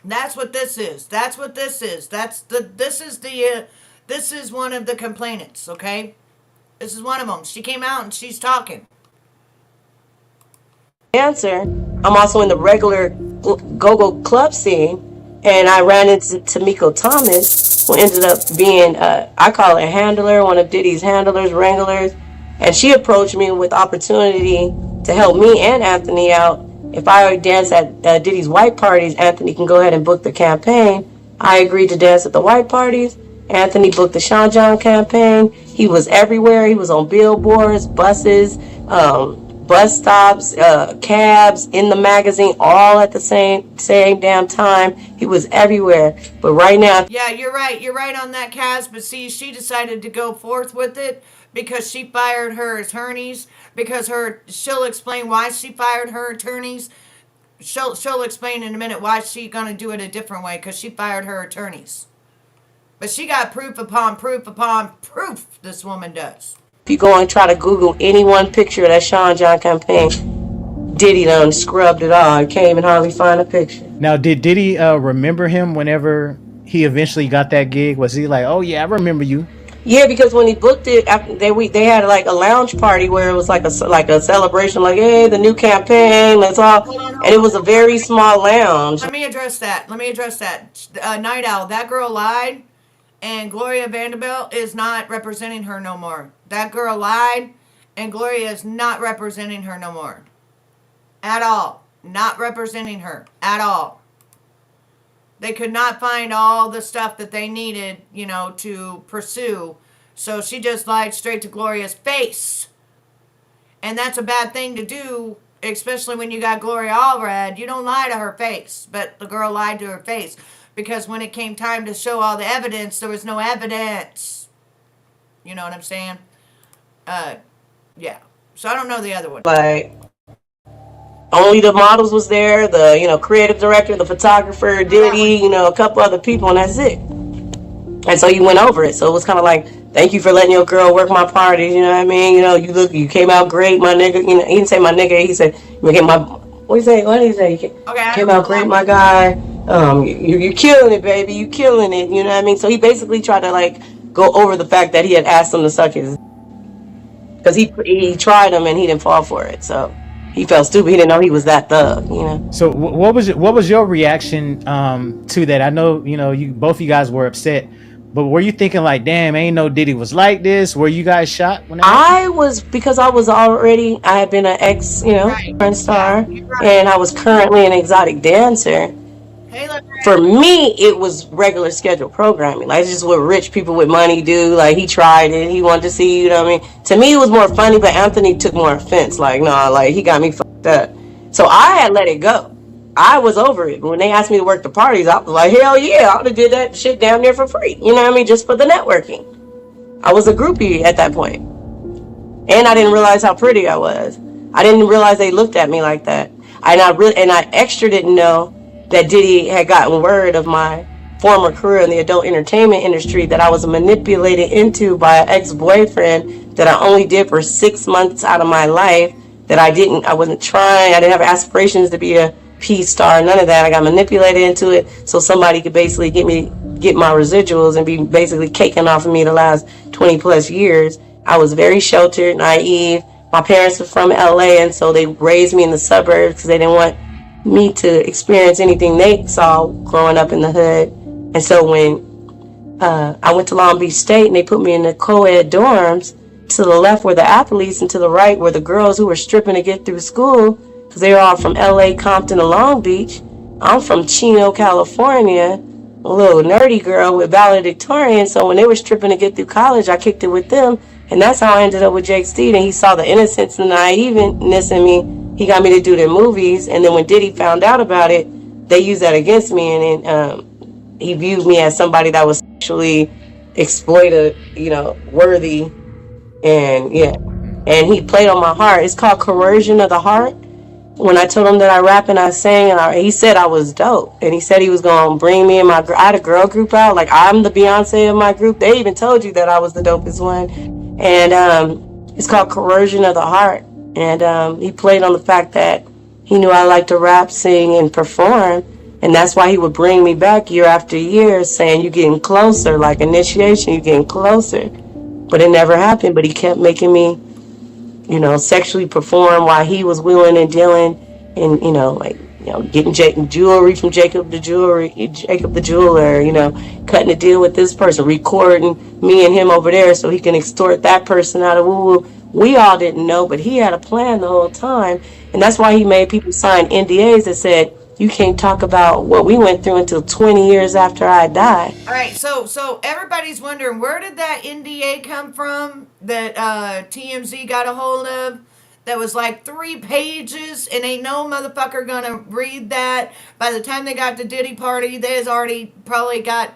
That's what this is. This is one of the complainants, okay? This is one of them. She came out and she's talking. Dancer. I'm also in the regular go-go club scene. And I ran into Tamiko Thomas, who ended up being, I call her a handler, one of Diddy's handlers, wranglers. And she approached me with opportunity to help me and Anthony out. If I dance at Diddy's white parties, Anthony can go ahead and book the campaign. I agreed to dance at the white parties. Anthony booked the Sean John campaign. He was everywhere. He was on billboards, buses, bus stops, cabs, in the magazine, all at the same damn time. He was everywhere. But right now... Yeah, you're right on that, Kaz. But see, she decided to go forth with it because she fired her attorneys. Because she'll explain why she fired her attorneys. She'll explain in a minute why she's going to do it a different way. Because she fired her attorneys. But she got proof upon proof, this woman does. If you go and try to Google any one picture of that Sean John campaign, Diddy done scrubbed it all. You can't even hardly find a picture. Now, did Diddy remember him whenever he eventually got that gig? Was he like, oh yeah, I remember you? Yeah, because when he booked it, after they had like a lounge party where it was like a celebration, like, hey, the new campaign, let's all, and it was a very small lounge. Let me address that. Night Owl, that girl lied, and Gloria Vanderbilt is not representing her no more. That girl lied, and Gloria is not representing her no more. At all. Not representing her. At all. They could not find all the stuff that they needed, to pursue. So she just lied straight to Gloria's face. And that's a bad thing to do, especially when you got Gloria Allred. You don't lie to her face. But the girl lied to her face. Because when it came time to show all the evidence, there was no evidence. You know what I'm saying? Yeah. So I don't know the other one. Like, only the models was there, the, creative director, the photographer, Diddy, a couple other people, and that's it. And so you went over it. So it was kind of like, thank you for letting your girl work my parties, you know what I mean? You came out great, my nigga. He didn't say my nigga, he said, what did he say? You came out great, my guy. You're killing it, baby. You killing it, you know what I mean? So he basically tried to, go over the fact that he had asked him to suck his... Because he tried him and he didn't fall for it, so... He felt stupid. He didn't know he was that thug, So what was your reaction to that? I know, both of you guys were upset, but were you thinking like, damn, ain't no Diddy was like this? Were you guys shocked? I was, because I had been an ex, porn star, and I was currently an exotic dancer. For me, it was regular scheduled programming. Like, it's just what rich people with money do. Like, he tried it. He wanted to see, you know what I mean? To me, it was more funny, but Anthony took more offense. Like, nah, like, he got me fucked up. So I had let it go. I was over it. When they asked me to work the parties, I was like, hell yeah, I would have did that shit damn near for free. You know what I mean? Just for the networking. I was a groupie at that point. And I didn't realize how pretty I was. I didn't realize they looked at me like that. And I extra didn't know that Diddy had gotten word of my former career in the adult entertainment industry that I was manipulated into by an ex-boyfriend that I only did for 6 months out of my life, that I wasn't trying, I didn't have aspirations to be a P star, none of that. I got manipulated into it so somebody could basically get my residuals and be basically caking off of me the last 20 plus years. I was very sheltered, naive. My parents were from LA, and so they raised me in the suburbs because they didn't want me to experience anything they saw growing up in the hood. And so when I went to Long Beach State and they put me in the co-ed dorms, to the left were the athletes and to the right were the girls who were stripping to get through school, because they were all from LA, Compton, and Long Beach. I'm from Chino, California, a little nerdy girl with valedictorian. So when they were stripping to get through college, I kicked it with them. And that's how I ended up with Jake Steed. And he saw the innocence and the naiveness in me. He got me to do their movies. And then when Diddy found out about it, they used that against me. And then he viewed me as somebody that was sexually exploited, worthy. And yeah. And he played on my heart. It's called Coercion of the Heart. When I told him that I rap and I sang, and he said I was dope. And he said he was going to bring me and I had a girl group out. Like, I'm the Beyonce of my group. They even told you that I was the dopest one. And it's called Coercion of the Heart. And he played on the fact that he knew I liked to rap, sing, and perform. And that's why he would bring me back year after year saying, you're getting closer, like initiation, you're getting closer. But it never happened. But he kept making me, sexually perform while he was wheeling and dealing and, getting jewelry from Jacob the jeweler, cutting a deal with this person, recording me and him over there so he can extort that person out of woo-woo. We all didn't know, but he had a plan the whole time. And that's why he made people sign NDAs that said, you can't talk about what we went through until 20 years after I died. All right, so everybody's wondering, where did that NDA come from that TMZ got a hold of? That was like 3 pages, and ain't no motherfucker gonna read that. By the time they got to Diddy party, they's already probably got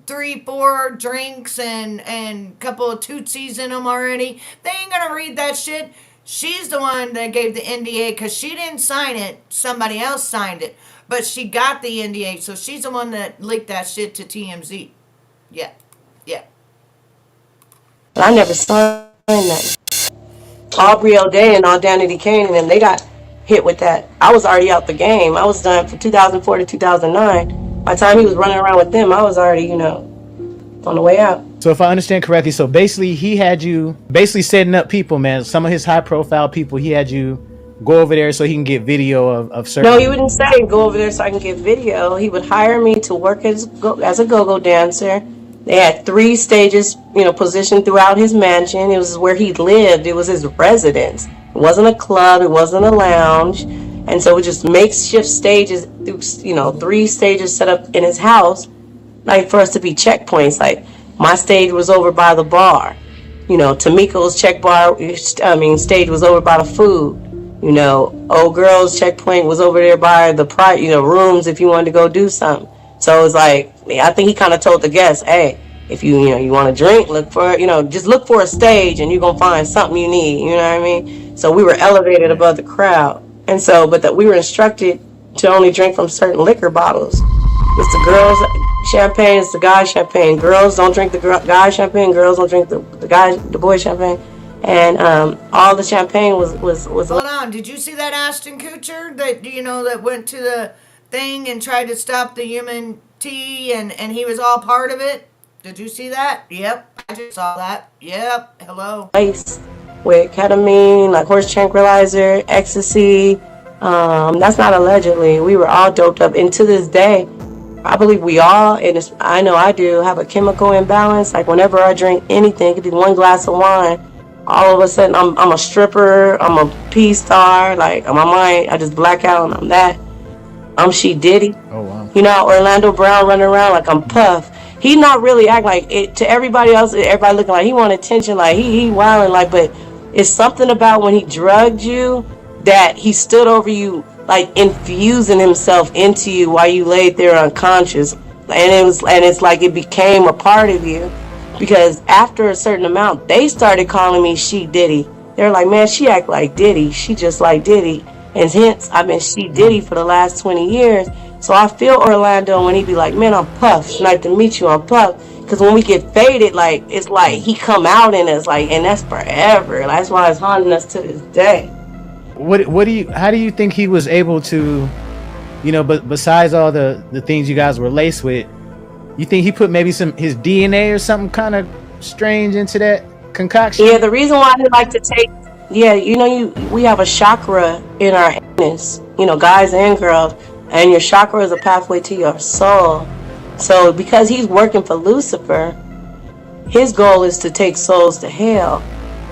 3-4 drinks and a couple of tootsies in them already. They ain't gonna read that shit. She's the one that gave the NDA because she didn't sign it. Somebody else signed it. But she got the NDA, so she's the one that leaked that shit to TMZ. Yeah. But I never signed that. Aubrey O'Day and All Danity Kane and them, they got hit with that. I was already out the game. I was done from 2004 to 2009. By the time he was running around with them, I was already, on the way out. So if I understand correctly, so basically he had you setting up people, man. Some of his high profile people, he had you go over there so he can get video of certain. No, he wouldn't say go over there so I can get video. He would hire me to work as a go-go dancer. They had 3 stages, positioned throughout his mansion. It was where he lived. It was his residence. It wasn't a club. It wasn't a lounge. And so it just makeshift stages, 3 stages set up in his house, like for us to be checkpoints. Like my stage was over by the bar. Tamiko's stage was over by the food. Old girl's checkpoint was over there by the rooms if you wanted to go do something. So it was like, I think he kind of told the guests, hey, if you want to drink, look for, just look for a stage and you're going to find something you need. You know what I mean? So we were elevated above the crowd. And so, but we were instructed to only drink from certain liquor bottles. It's the girls' champagne, it's the guys' champagne. Girls don't drink the guys' champagne, girls don't drink the boys' champagne. And all the champagne was. Hold on, did you see that Ashton Kutcher that went to the thing and tried to stop the human tea and he was all part of it? Did you see that? Yep, I just saw that. Yep, hello. Ice with ketamine, like horse tranquilizer, ecstasy. That's not allegedly. We were all doped up. And to this day, I believe we all, and I know I do, have a chemical imbalance. Like whenever I drink anything, it could be 1 glass of wine, all of a sudden I'm a stripper, I'm a P-star, like on my mind, I just black out and I'm that. I'm She Diddy. Oh, wow. Orlando Brown running around like I'm Puff. He not really act like it to everybody else. Everybody looking like he want attention, like he wilding, like. But it's something about when he drugged you that he stood over you, like infusing himself into you while you laid there unconscious, and it's like it became a part of you. Because after a certain amount, they started calling me She Diddy. They're like, man, she act like Diddy. She just like Diddy. And hence, I've been She Diddy for the last 20 years. So I feel Orlando when he be like, man, I'm Puff. It's nice to meet you, I'm Puff. Because when we get faded, like, it's like he come out in us, like, and that's forever. That's why it's haunting us to this day. How do you think he was able to, but besides all the things you guys were laced with, you think he put maybe his DNA or something kind of strange into that concoction? Yeah, the reason why I like to take, we have a chakra in our anus, guys and girls, and your chakra is a pathway to your soul. So because he's working for Lucifer, his goal is to take souls to hell.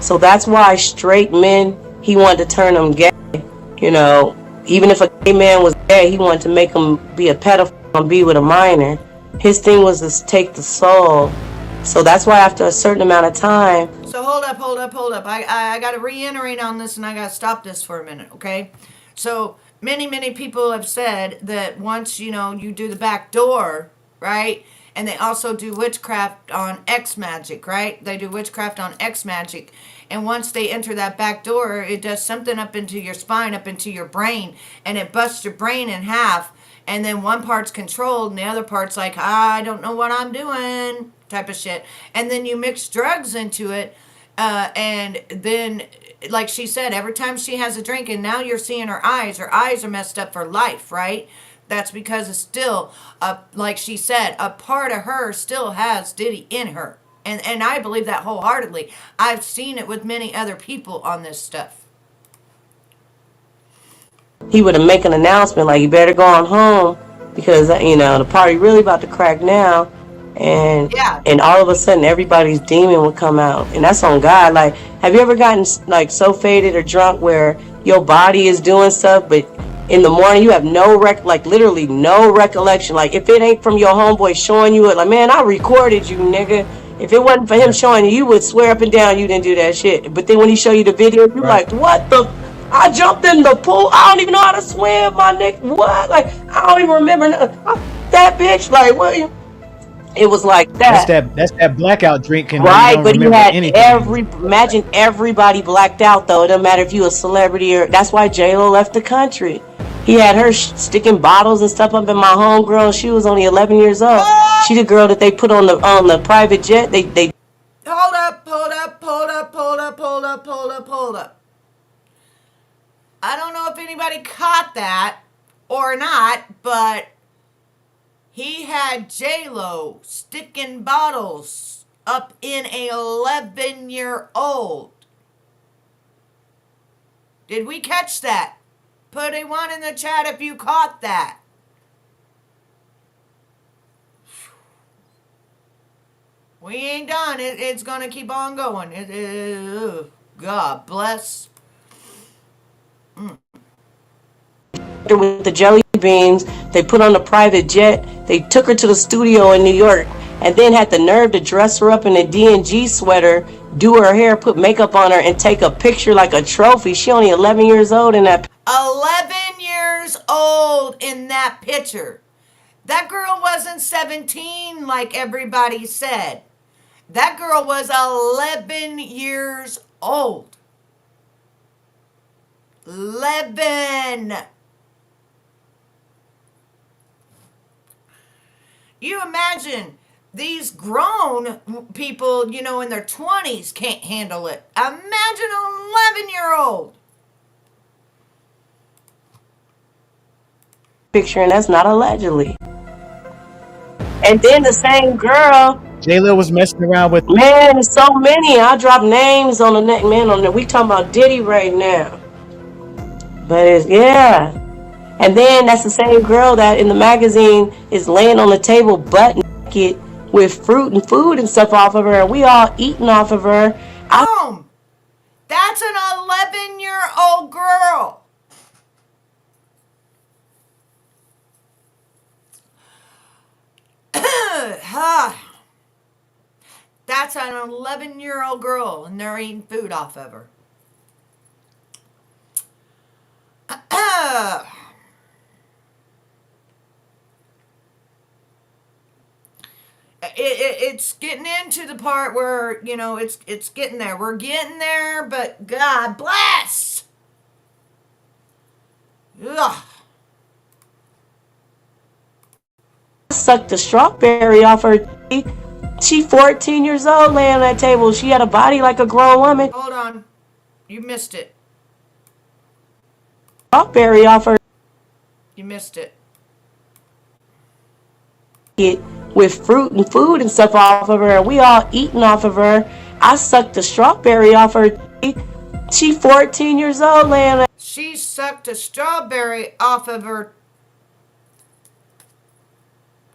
So that's why straight men, he wanted to turn them gay. Even if a gay man was gay, he wanted to make him be a pedophile and be with a minor. His thing was to take the soul. So that's why after a certain amount of time, So hold up. I got to reiterate on this, and I got to stop this for a minute, okay? So many people have said that once, you do the back door, right? And they also do witchcraft on X magic, right? They do witchcraft on X magic. And once they enter that back door, it does something up into your spine, up into your brain, and it busts your brain in half. And then one part's controlled and the other part's like, I don't know what I'm doing, type of shit. And then you mix drugs into it. And then, like she said, every time she has a drink, and now you're seeing her eyes are messed up for life, right? That's because it's still, like she said, a part of her still has Diddy in her. And I believe that wholeheartedly. I've seen it with many other people on this stuff. He would have make an announcement like, you better go on home because, the party really about to crack now. And Yeah. and all of a sudden everybody's demon would come out. And that's on God. Like, have you ever gotten like so faded or drunk where your body is doing stuff, but in the morning you have literally no recollection? Like, if it ain't from your homeboy showing you it, like, man, I recorded you, nigga. If it wasn't for him showing you, you would swear up and down you didn't do that shit. But then when he show you the video, you like, what the? I jumped in the pool. I don't even know how to swim, my nigga. What? Like, I don't even remember that bitch. Like, what? It was like that. That's that blackout drink. Right, but he had imagine everybody blacked out though. It doesn't matter if you a celebrity or. That's why J-Lo left the country. He had her sticking bottles and stuff up in my homegirl. She was only 11 years old. She the girl that they put on the private jet. They Hold up. I don't know if anybody caught that or not, but he had J-Lo sticking bottles up in a 11-year-old. Did we catch that? Put a 1 in the chat if you caught that. We ain't done. It's going to keep on going. God bless. With the jelly beans, they put on the private jet. They took her to the studio in New York, and then had the nerve to dress her up in a D&G sweater, do her hair, put makeup on her, and take a picture like a trophy. She only 11 years old in that. 11 years old in that picture. That girl wasn't 17 like everybody said. That girl was 11 years old. 11. You imagine these grown people, in their 20s can't handle it. Imagine an 11-year-old. Picture, and that's not allegedly. And then the same girl, J-Lo was messing around with. Man, there's so many. I drop names on the neck, man. We talking about Diddy right now. But yeah. And then that's the same girl that in the magazine is laying on the table butt naked with fruit and food and stuff off of her. And we all eating off of her. Boom! That's an 11-year-old girl. That's an 11-year-old girl, and they're eating food off of her. It's getting into the part where, it's getting there. We're getting there, but God bless. Ugh. Sucked the strawberry off her. She 14 years old laying on that table. She had a body like a grown woman. Hold on. You missed it. Strawberry off her. You missed it. With fruit and food and stuff off of her. And we all eating off of her. I sucked the strawberry off her. She 14 years old laying on that. She sucked a strawberry off of her.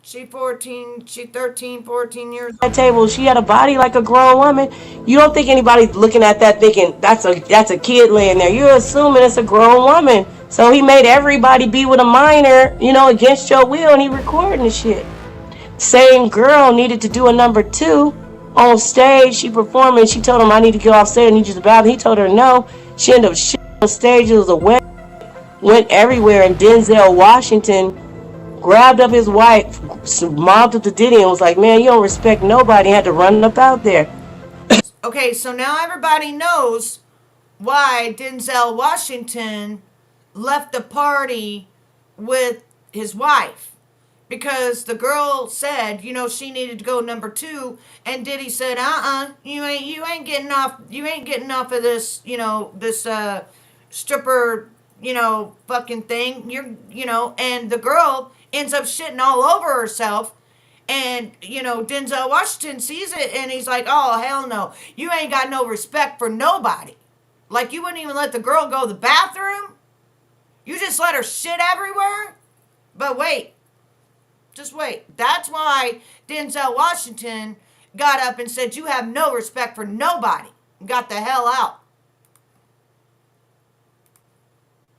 She 13, 14 years old. That table, she had a body like a grown woman. You don't think anybody's looking at that thinking that's a kid laying there. You're assuming it's a grown woman. So he made everybody be with a minor, against your will, and he recording the shit. Same girl needed to do a number 2 on stage. She performing. She told him, I need to go off stage. I need you to bow. He told her no. She ended up shitting on stage. It was a wet, went everywhere. And Denzel Washington grabbed up his wife, mobbed up to Diddy, and was like, man, you don't respect nobody. Had to run up out there. Okay, so now everybody knows why Denzel Washington left the party with his wife. Because the girl said, she needed to go number 2, and Diddy said, you ain't getting off of this, this stripper, fucking thing. And the girl ends up shitting all over herself. And, Denzel Washington sees it, and he's like, oh, hell no. You ain't got no respect for nobody. Like, you wouldn't even let the girl go to the bathroom? You just let her shit everywhere? But wait. Just wait. That's why Denzel Washington got up and said, you have no respect for nobody. And got the hell out.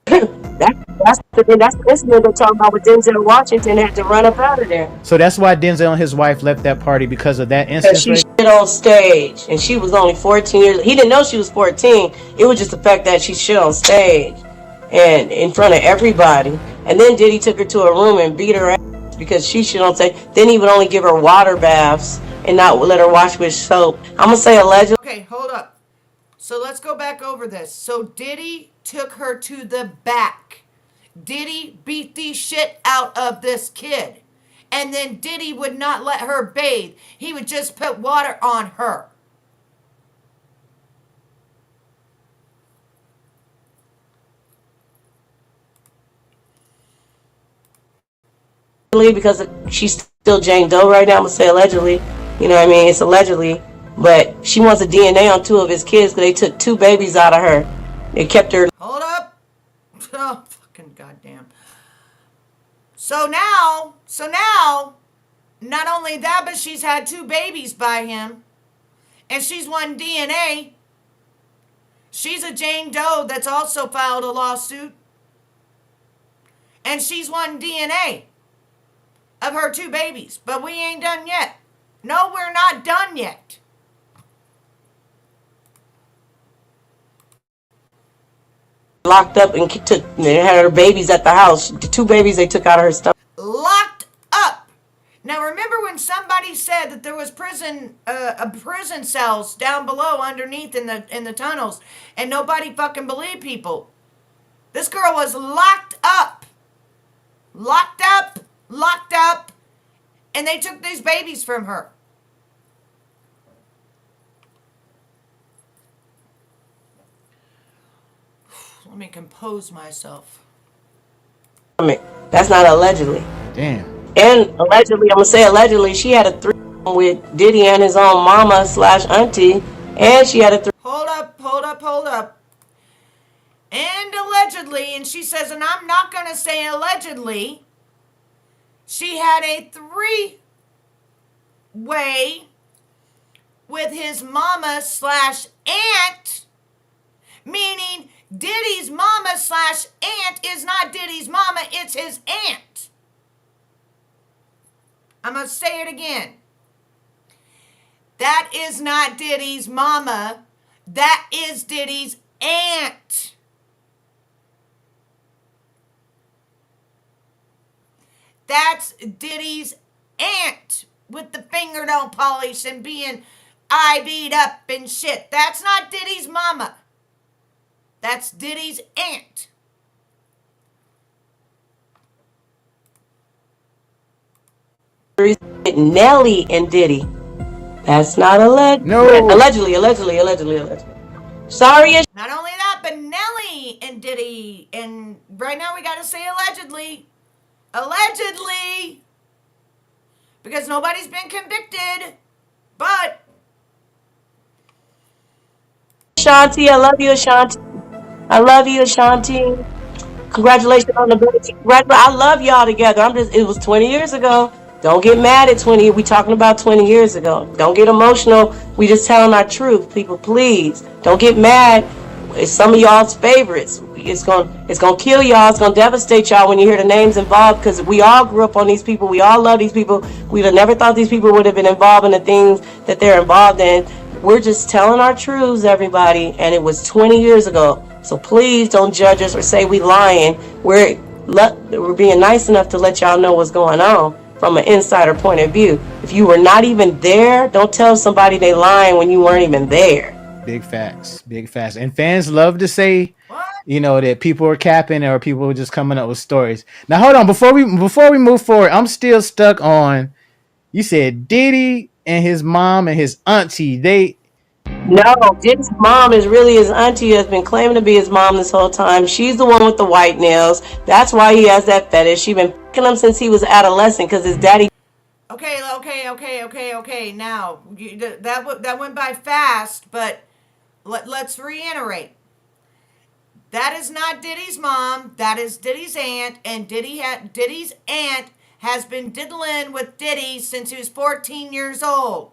That's the incident they're talking about with Denzel Washington had to run up out of there. So that's why Denzel and his wife left that party, because of that incident. She shit on stage, and she was only 14 years. He didn't know she was 14. It was just the fact that she shit on stage and in front of everybody. And then Diddy took her to a room and beat her ass because she shit on stage. Then he would only give her water baths and not let her wash with soap. I'm gonna say allegedly. Okay, hold up. So let's go back over this. So Diddy took her to the back. Diddy beat the shit out of this kid. And then Diddy would not let her bathe. He would just put water on her. Because she's still Jane Doe right now. I'm gonna say allegedly. You know what I mean? It's allegedly. But she wants a DNA on 2 of his kids because they took 2 babies out of her. They kept her. Hold up. Oh, fucking goddamn. So now, not only that, but she's had 2 babies by him. And she's won DNA. She's a Jane Doe that's also filed a lawsuit. And she's won DNA of her 2 babies. But we ain't done yet. No, we're not done yet. Locked up and they had her babies at the house. The 2 babies they took out of her stomach. Locked up. Now remember when somebody said that there was prison cells down below underneath in the tunnels, and nobody fucking believed people. This girl was locked up, and they took these babies from her. Let me compose myself. That's not allegedly. Damn. And allegedly, I'm gonna say allegedly, she had a 3 with Diddy and his own mama / auntie, and she had a 3. Hold up. And allegedly, and she says, and I'm not gonna say allegedly, she had a 3-way with his mama / aunt, meaning Diddy's mama / aunt is not Diddy's mama, it's his aunt. I'm going to say it again. That is not Diddy's mama. That is Diddy's aunt. That's Diddy's aunt with the fingernail polish and being IV'd up and shit. That's not Diddy's mama. That's Diddy's aunt. Nelly and Diddy. That's not alleged. No. Allegedly. Sorry. Not only that, but Nelly and Diddy. And right now we got to say allegedly. Allegedly. Because nobody's been convicted. But Ashanti, I love you, Ashanti. Congratulations on the baby. I love y'all together. It was 20 years ago. Don't get mad at 20. We talking about 20 years ago. Don't get emotional. We just telling our truth, people. Please don't get mad. It's some of y'all's favorites. it's gonna kill y'all. It's gonna devastate y'all when you hear the names involved, because we all grew up on these people. We all love these people. We'd have never thought these people would have been involved in the things that they're involved in. We're just telling our truths, everybody, and it was 20 years ago. So please don't judge us or say we lying. We're being nice enough to let y'all know what's going on from an insider point of view. If you were not even there, don't tell somebody they lying when you weren't even there. Big facts, big facts. And fans love to say, What? that people are capping or people are just coming up with stories. Now hold on, before we move forward, I'm still stuck on. You said Diddy and his mom and his auntie. No, Diddy's mom is really his auntie, has been claiming to be his mom this whole time. She's the one with the white nails. That's why he has that fetish. She's been picking him since he was adolescent because his daddy. Okay. Now that went by fast, but let's reiterate. That is not Diddy's mom. That is Diddy's aunt, and Diddy's aunt has been diddling with Diddy since he was 14 years old.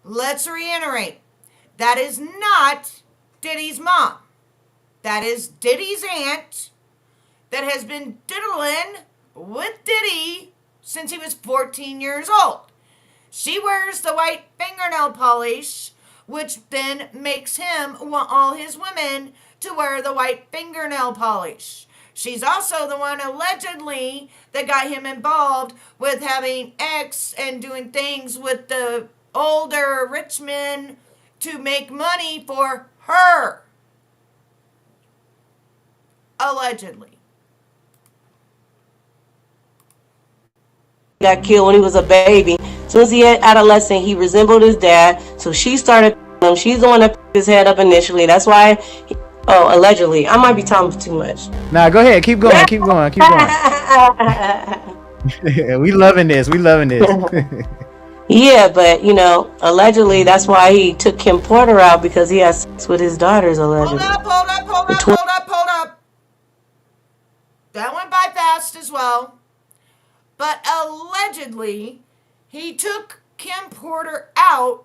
Let's reiterate. That is not Diddy's mom. That is Diddy's aunt that has been diddling with Diddy since he was 14 years old. She wears the white fingernail polish, which then makes him want all his women to wear the white fingernail polish. She's also the one allegedly that got him involved with having X and doing things with the older rich men to make money for her. Allegedly. Got killed when he was a baby. As soon as he had adolescent, he resembled his dad. So she started him. She's the one that picked his head up initially. That's why. Allegedly. I might be talking too much. Nah, go ahead. Keep going. We loving this. Yeah, but allegedly that's why he took Kim Porter out, because he has sex with his daughters, allegedly. Hold up. That went by fast as well. But allegedly, he took Kim Porter out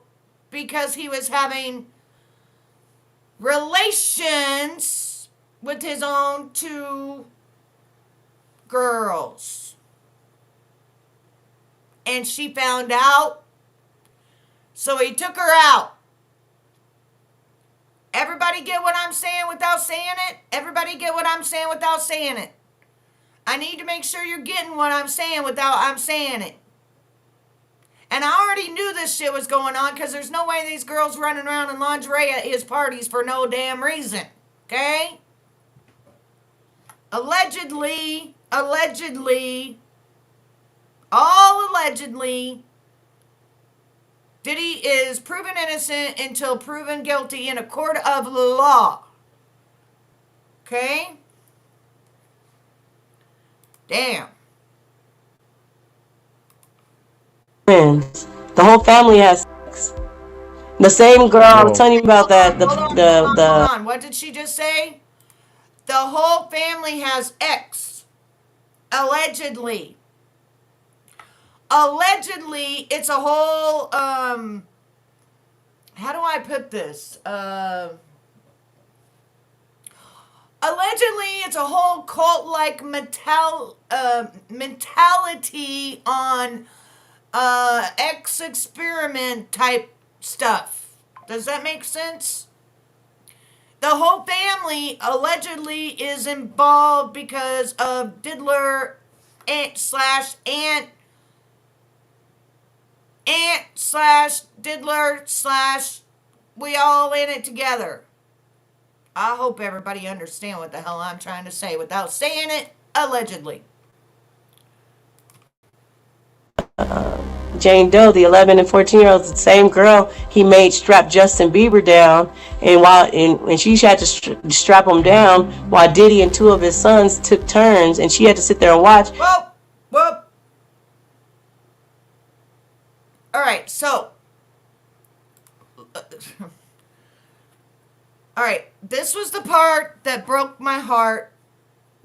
because he was having relations with his own two girls. And she found out, so he took her out. Everybody get what I'm saying without saying it? Everybody get what I'm saying without saying it? I need to make sure you're getting what I'm saying without I'm saying it. And I already knew this shit was going on, because there's no way these girls running around in lingerie at his parties for no damn reason. Okay? Allegedly, all allegedly, Diddy is proven innocent until proven guilty in a court of law. Okay? Damn. Friends. The whole family has sex. The same girl I was telling you about that. Hold on. What did she just say? The whole family has X. Allegedly. Allegedly, it's a whole, how do I put this? Allegedly, it's a whole cult-like mentality on X experiment type stuff. Does that make sense? The whole family allegedly is involved because of diddler aunt slash diddler slash we all in it together. I hope everybody understand what the hell I'm trying to say without saying it. Allegedly. Jane Doe, the 11 and 14-year-olds, the same girl he made strap Justin Bieber down, and she had to strap him down while Diddy and two of his sons took turns, and she had to sit there and watch. Whoa. All right, so. All right, this was the part that broke my heart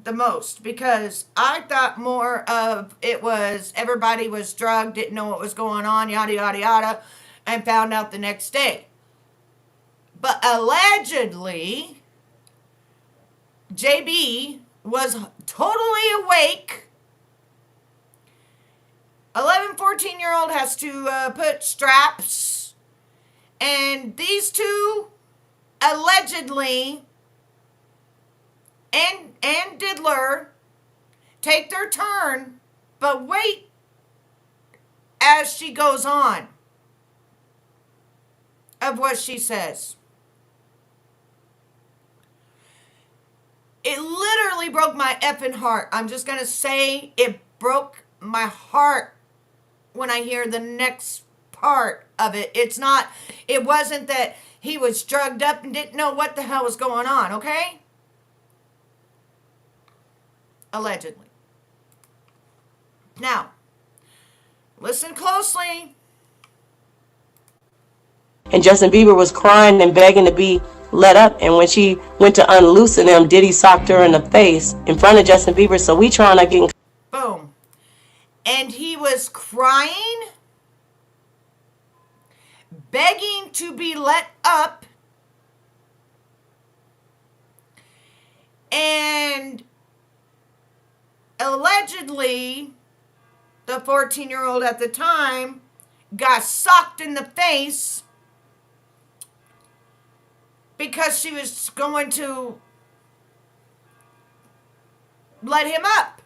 the most, because I thought more of it was everybody was drugged, didn't know what was going on, yada, yada, yada, and found out the next day. But allegedly, JB was totally awake. 11, 14-year-old has to put straps. And these two allegedly and Diddler take their turn, but wait as she goes on of what she says. It literally broke my effing heart. I'm just going to say it broke my heart when I hear the next part of it. It wasn't that he was drugged up and didn't know what the hell was going on, okay? Allegedly. Now, listen closely. And Justin Bieber was crying and begging to be let up. And when she went to unloosen him, Diddy socked her in the face in front of Justin Bieber. So we trying to get... Boom. And he was crying, begging to be let up. And allegedly, the 14-year-old at the time got socked in the face because she was going to let him up.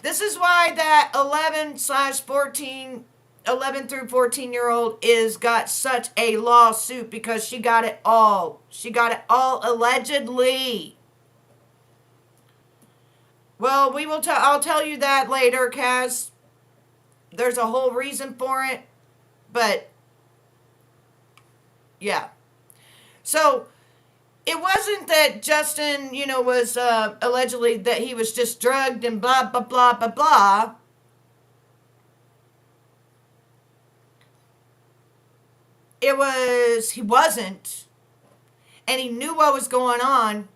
This is why that 11 through 14-year-old is got such a lawsuit, because she got it all. She got it all allegedly. Well, I'll tell you that later, Kaz. There's a whole reason for it, but yeah. So it wasn't that Justin, was allegedly that he was just drugged and blah, blah, blah, blah, blah. He wasn't. And he knew what was going on.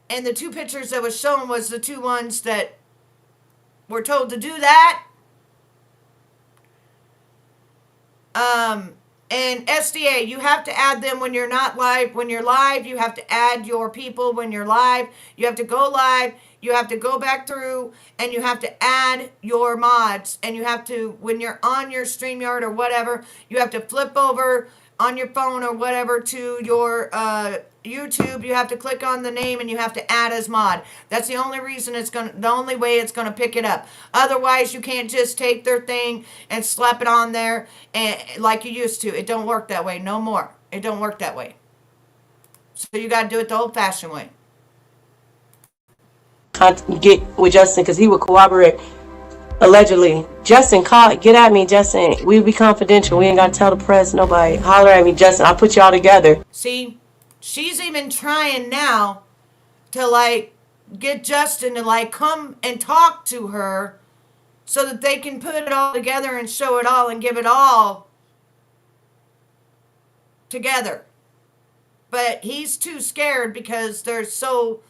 And the two pictures that was shown was the two ones that were told to do that. And SDA, you have to add them when you're not live. When you're live, you have to add your people when you're live. You have to go live. You have to go back through, and you have to add your mods. And you have to, when you're on your StreamYard or whatever, you have to flip over on your phone or whatever to your YouTube. You have to click on the name and you have to add as mod. That's the only reason the only way it's gonna pick it up. Otherwise, you can't just take their thing and slap it on there and like you used to. It don't work that way no more. It don't work that way. So you gotta do it the old-fashioned way. Get with Justin because he would corroborate. Allegedly, Justin, get at me, Justin. We be confidential. We ain't gotta tell the press, nobody. Holler at me, Justin. I'll put y'all together. See, she's even trying now to get Justin to come and talk to her so that they can put it all together and show it all and give it all together. But he's too scared because there's so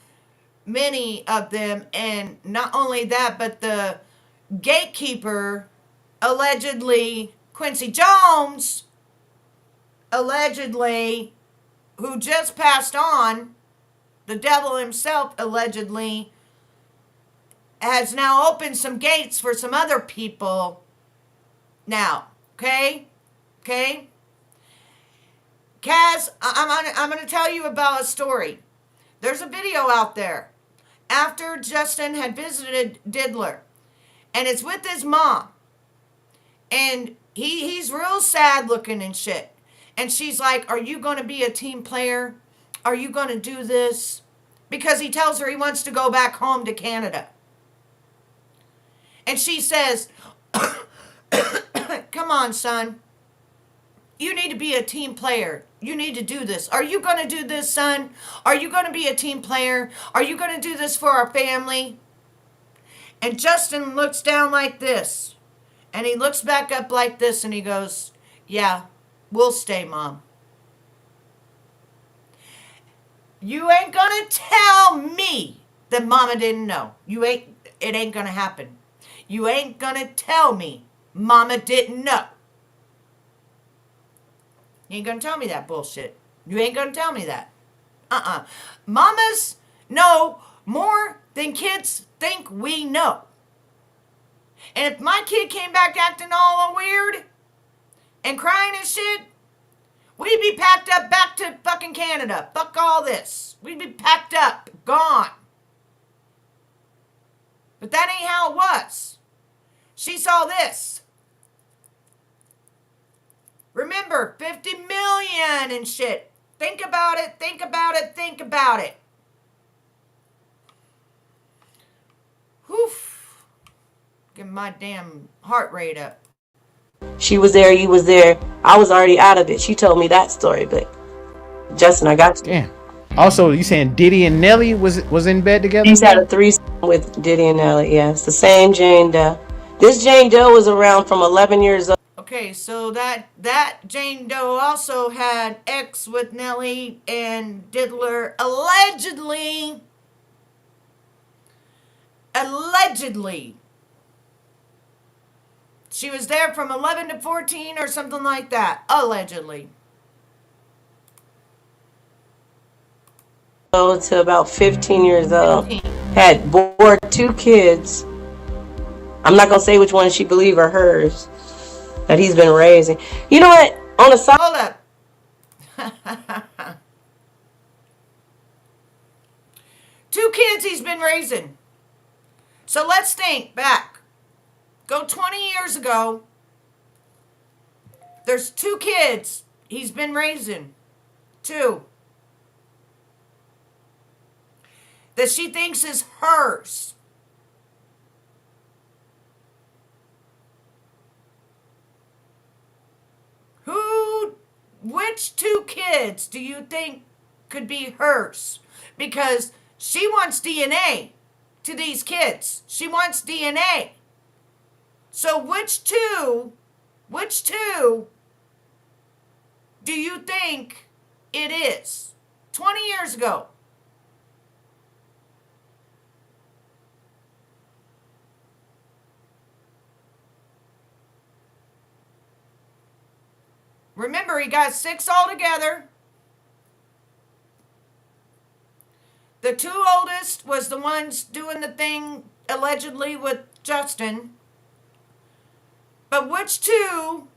many of them, and not only that, but the gatekeeper, allegedly Quincy Jones, allegedly, who just passed on, the devil himself allegedly, has now opened some gates for some other people now. Okay? Kaz, I'm going to tell you about a story. There's a video out there after Justin had visited Diddler, and it's with his mom. And he's real sad looking and shit. And she's like, are you going to be a team player? Are you going to do this? Because he tells her he wants to go back home to Canada. And she says, come on, son. You need to be a team player. You need to do this. Are you going to do this, son? Are you going to be a team player? Are you going to do this for our family? And Justin looks down like this. And he looks back up like this and he goes, yeah, we'll stay, Mom. You ain't going to tell me that Mama didn't know. It ain't going to happen. You ain't going to tell me Mama didn't know. You ain't gonna tell me that bullshit. You ain't gonna tell me that. Mamas know more than kids think we know. And if my kid came back acting all weird and crying and shit, we'd be packed up back to fucking Canada. Fuck all this. We'd be packed up, gone. But that ain't how it was. She saw this. Remember, 50 million and shit. Think about it, think about it, think about it. Whew. Get my damn heart rate up. She was there, you was there. I was already out of it. She told me that story, but Justin, I got you. Damn. Also, you saying Diddy and Nelly was in bed together? He's had a threesome with Diddy and Nelly. Yes, the same Jane Doe. This Jane Doe was around from 11 years old. Okay, so that Jane Doe also had X with Nelly and Diddler allegedly. She was there from 11 to 14 or something like that. Allegedly. To about 15 years old. Had bore 2 kids. I'm not going to say which one she believe are hers. That he's been raising. You know what? On the side. Hold up. 2 kids he's been raising. So let's think back. Go 20 years ago. There's 2 kids he's been raising. 2. That she thinks is hers. Which 2 kids do you think could be hers? Because she wants DNA to these kids. She wants DNA. So which two do you think it is? 20 years ago. Remember, he got 6 altogether. The 2 oldest was the ones doing the thing allegedly with Justin. But which two?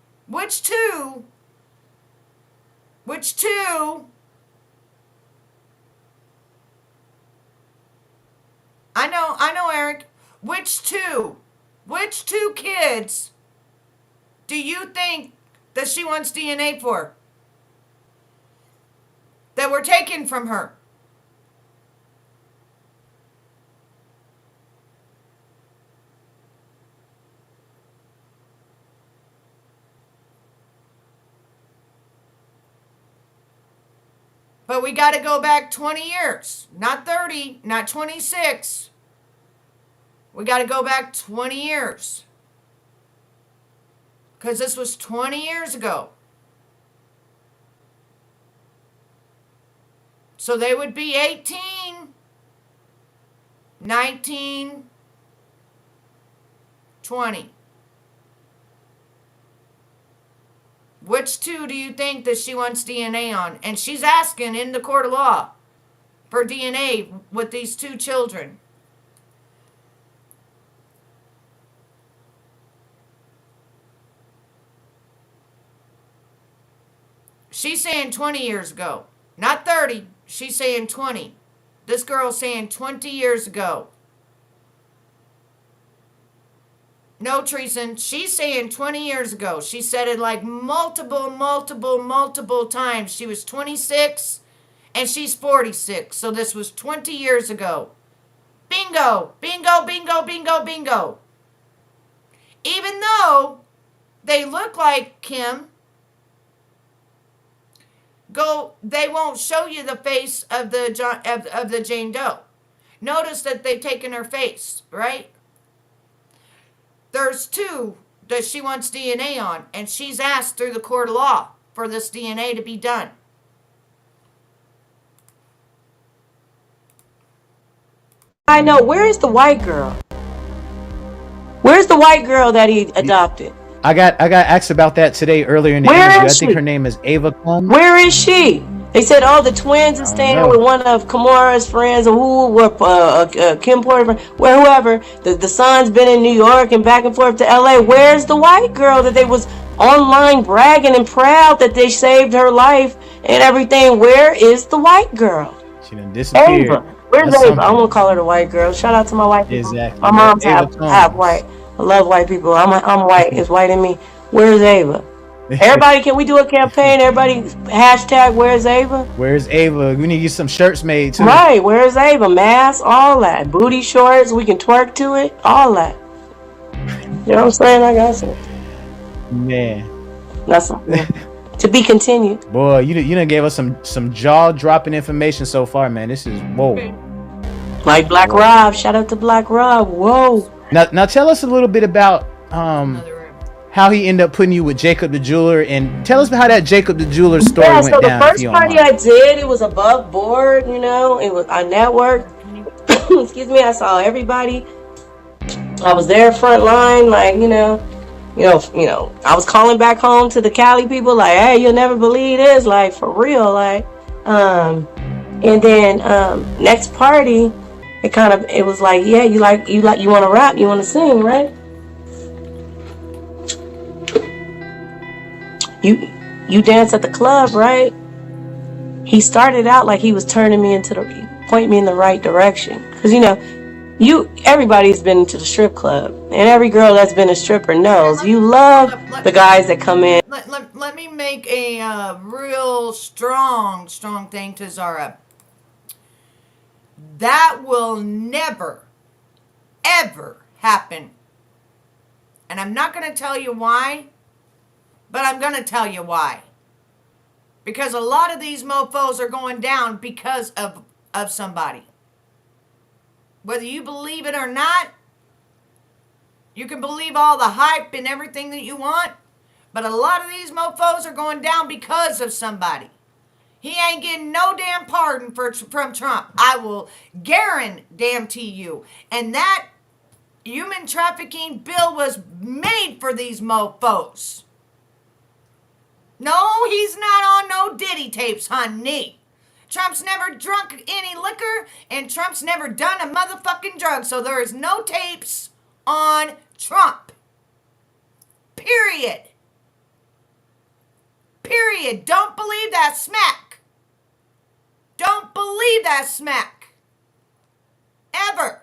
I know, Eric. Which two kids do you think that she wants DNA for? That were taken from her? But we got to go back 20 years, not 30, not 26. We got to go back 20 years. Because this was 20 years ago. So they would be 18, 19, 20. Which 2 do you think that she wants DNA on? And she's asking in the court of law for DNA with these 2 children. She's saying 20 years ago. Not 30. She's saying 20. This girl's saying 20 years ago. No, treason. She's saying 20 years ago. She said it like multiple times. She was 26 and she's 46. So this was 20 years ago. Bingo, bingo, bingo, bingo, bingo. Even though they look like Kim, they won't show you the face of the Jane Doe. Notice that they've taken her face, right? There's 2 that she wants DNA on, and she's asked through the court of law for this DNA to be done. I know. Where is the white girl? Where's the white girl that he adopted? I got asked about that today earlier in the Where interview. I is think she? her name is Ava Combs. Where is she? They said, oh, the twins are I don't staying know. with one of Kamara's friends, or Kim Porter, whoever. The son's been in New York and back and forth to LA. Where's the white girl that they was online bragging and proud that they saved her life and everything? Where is the white girl? She done disappeared. Ava. Where's That's Ava? something. I'm gonna call her the white girl. Shout out to my white people. Exactly. My mom's Ava half Combs. white. I love white people. I'm white. It's white in me. Where's Ava? Everybody, can we do a campaign? Everybody, hashtag Where's Ava? Where's Ava? We need to get some shirts made too. Right, where's Ava? Mask, all that. Booty shorts, we can twerk to it, all that. You know what I'm saying? I got some. Man, That's something. To be continued. boy, you done gave us some jaw dropping information so far, man. This is whoa. Like Black Rob, shout out to Black Rob. Whoa. Now tell us a little bit about Another room. how he ended up putting you with Jacob the Jeweler, and tell us how that Jacob the Jeweler story Yeah, went so the down. If first you don't party mind. I did, it was above board, you know, it was I networked. Excuse me, I saw everybody. I was there front line, like, you know, I was calling back home to the Cali people, like, hey, you'll never believe this, like, for real, like, and then next party, it was like, yeah, you want to rap, you want to sing, right? You dance at the club, right? He started out like he was pointing me in the right direction, because everybody's been to the strip club, and every girl that's been a stripper knows you love the guys that come in. Let me make a real strong thing to Zara. That will never, ever happen. And I'm not going to tell you why, but I'm going to tell you why. Because a lot of these mofos are going down because of somebody. Whether you believe it or not, you can believe all the hype and everything that you want, but a lot of these mofos are going down because of somebody. He ain't getting no damn pardon from Trump. I will guarantee you. And that human trafficking bill was made for these mofos. No, he's not on no Diddy tapes, honey. Trump's never drunk any liquor, and Trump's never done a motherfucking drug, so there is no tapes on Trump. Period. Don't believe that smack. Don't believe that smack. Ever.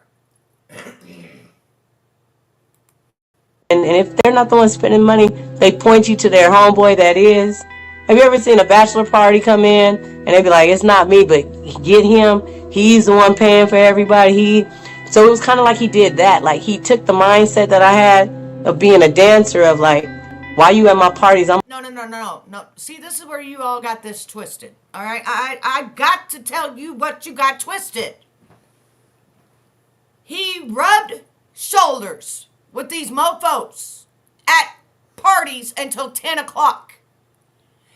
And if they're not the ones spending money, they point you to their homeboy that is. Have you ever seen a bachelor party come in and they be like, it's not me, but get him. He's the one paying for everybody. So it was kind of like he did that. Like he took the mindset that I had of being a dancer of like, why you at my parties? No. See, this is where you all got this twisted. All right? I got to tell you what you got twisted. He rubbed shoulders with these mofos at parties until 10 o'clock.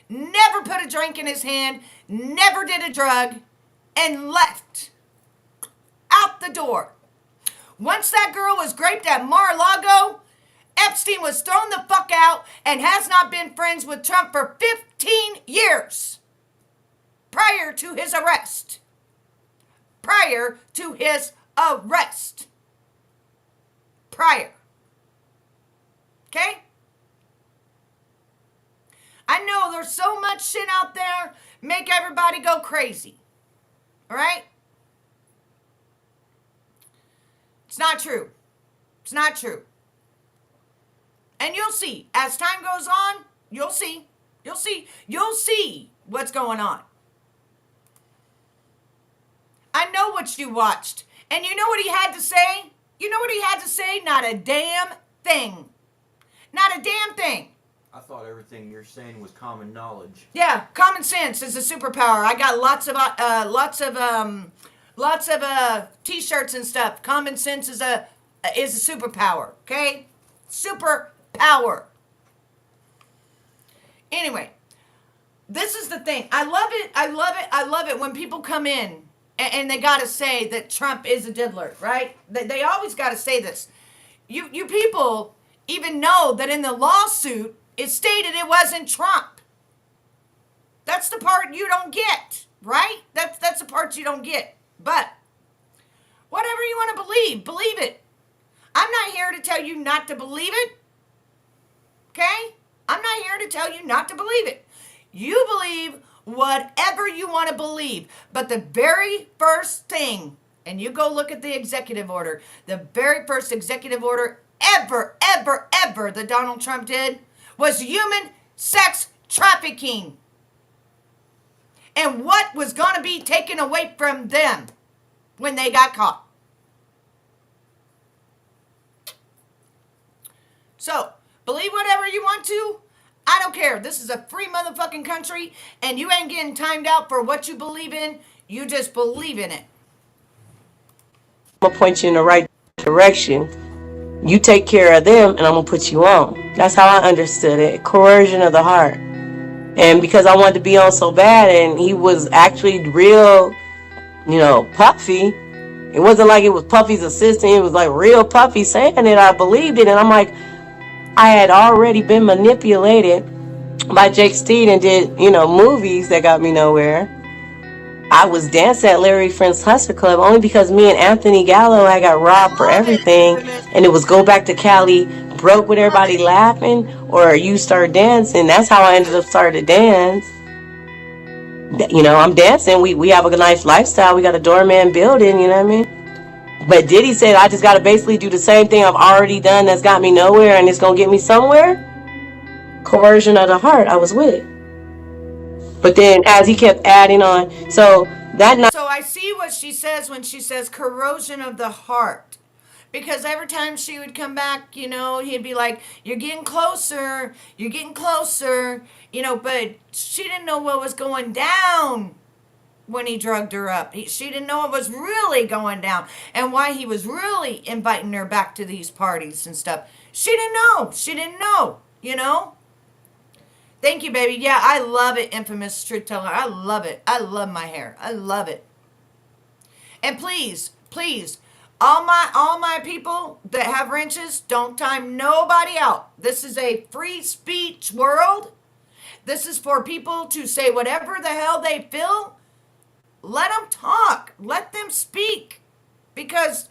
Never put a drink in his hand, never did a drug, and left out the door. Once that girl was raped at Mar-a-Lago, Epstein was thrown the fuck out and has not been friends with Trump for 15 years prior to his arrest. Prior. Okay? I know there's so much shit out there, make everybody go crazy. All right? It's not true. It's not true. And you'll see. As time goes on, you'll see. You'll see what's going on. I know what you watched. And you know what he had to say? Not a damn thing. Not a damn thing. I thought everything you're saying was common knowledge. Yeah, common sense is a superpower. I got lots of t-shirts and stuff. Common sense is a superpower, okay? Superpower. Anyway, this is the thing. I love it when people come in and they got to say that Trump is a diddler, right? They always got to say this. You people, even know that in the lawsuit, it stated it wasn't Trump. That's the part you don't get, right? That's the part you don't get. But whatever you want to believe it. I'm not here to tell you not to believe it. Okay? I'm not here to tell you not to believe it. You believe whatever you want to believe. But the very first thing, and you go look at the executive order, the very first executive order ever that Donald Trump did was human sex trafficking. And what was going to be taken away from them when they got caught. So, believe whatever you want to. I don't care. This is a free motherfucking country, and you ain't getting timed out for what you believe in. You just believe in it. I'm going to point you in the right direction. You take care of them, and I'm going to put you on. That's how I understood it. Coercion of the heart. And because I wanted to be on so bad, and he was actually real, Puffy. It wasn't like it was Puffy's assistant. It was like real Puffy saying it. I believed it, and I'm like, I had already been manipulated by Jake Steed and did, movies that got me nowhere. I was dancing at Larry Friend's Hustler Club only because me and Anthony Gallo had got robbed for everything. And it was go back to Cali, broke with everybody laughing, or you start dancing. That's how I ended up starting to dance. I'm dancing. We have a nice lifestyle. We got a doorman building, you know what I mean? But Diddy said, I just got to basically do the same thing I've already done that's got me nowhere and it's going to get me somewhere. Coercion of the heart. I was with it. But then as he kept adding on, so that night. So I see what she says when she says corrosion of the heart. Because every time she would come back, he'd be like, you're getting closer, but she didn't know what was going down when he drugged her up. She didn't know what was really going down and why he was really inviting her back to these parties and stuff. She didn't know, Thank you, baby. Yeah, I love it, infamous truth teller. I love it. I love my hair. I love it. And please, all my people that have wrenches, don't time nobody out. This is a free speech world. This is for people to say whatever the hell they feel. Let them talk. Let them speak. Because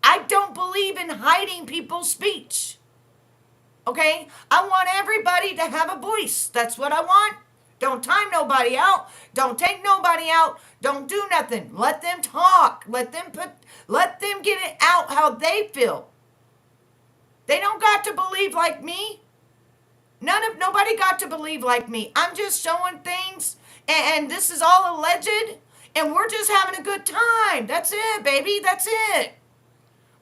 I don't believe in hiding people's speech. Okay? I want everybody to have a voice. That's what I want. Don't time nobody out. Don't take nobody out. Don't do nothing. Let them talk. Let them get it out how they feel. They don't got to believe like me. Nobody got to believe like me. I'm just showing things, and this is all alleged, and we're just having a good time. That's it, baby. That's it.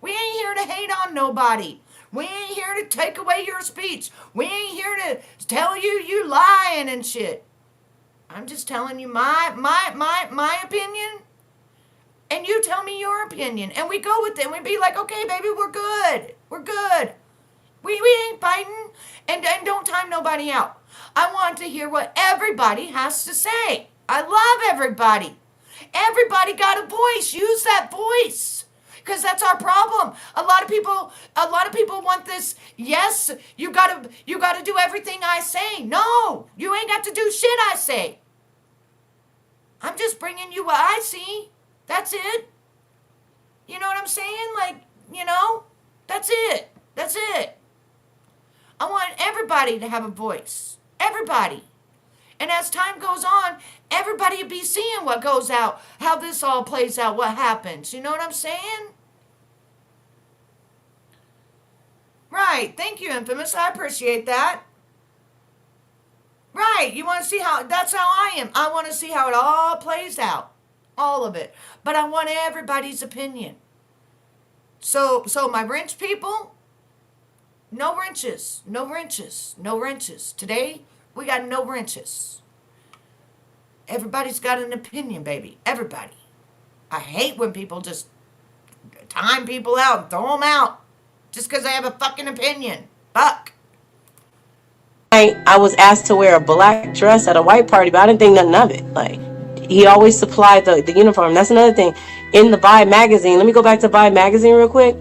We ain't here to hate on nobody. We ain't here to take away your speech. We ain't here to tell you lying and shit. I'm just telling you my opinion, and you tell me your opinion, and we go with it. And we be like, okay, baby, we're good. We're good. We ain't fighting, and don't time nobody out. I want to hear what everybody has to say. I love everybody. Everybody got a voice. Use that voice. Because that's our problem. A lot of people want this. Yes, you gotta do everything I say. No, you ain't got to do shit I say. I'm just bringing you what I see. That's it. You know what I'm saying? That's it. That's it. I want everybody to have a voice. Everybody. And as time goes on, everybody will be seeing what goes out, how this all plays out, what happens. You know what I'm saying? Right. Thank you, Infamous. I appreciate that. Right. You want to see that's how I am. I want to see how it all plays out. All of it. But I want everybody's opinion. So my wrench people, no wrenches. No wrenches. No wrenches. Today, we got no wrenches. Everybody's got an opinion, baby. Everybody. I hate when people just time people out and throw them out just because they have a fucking opinion. Fuck. I was asked to wear a black dress at a white party, but I didn't think nothing of it. He always supplied the uniform. That's another thing. In the Vibe magazine, let me go back to Vibe magazine real quick.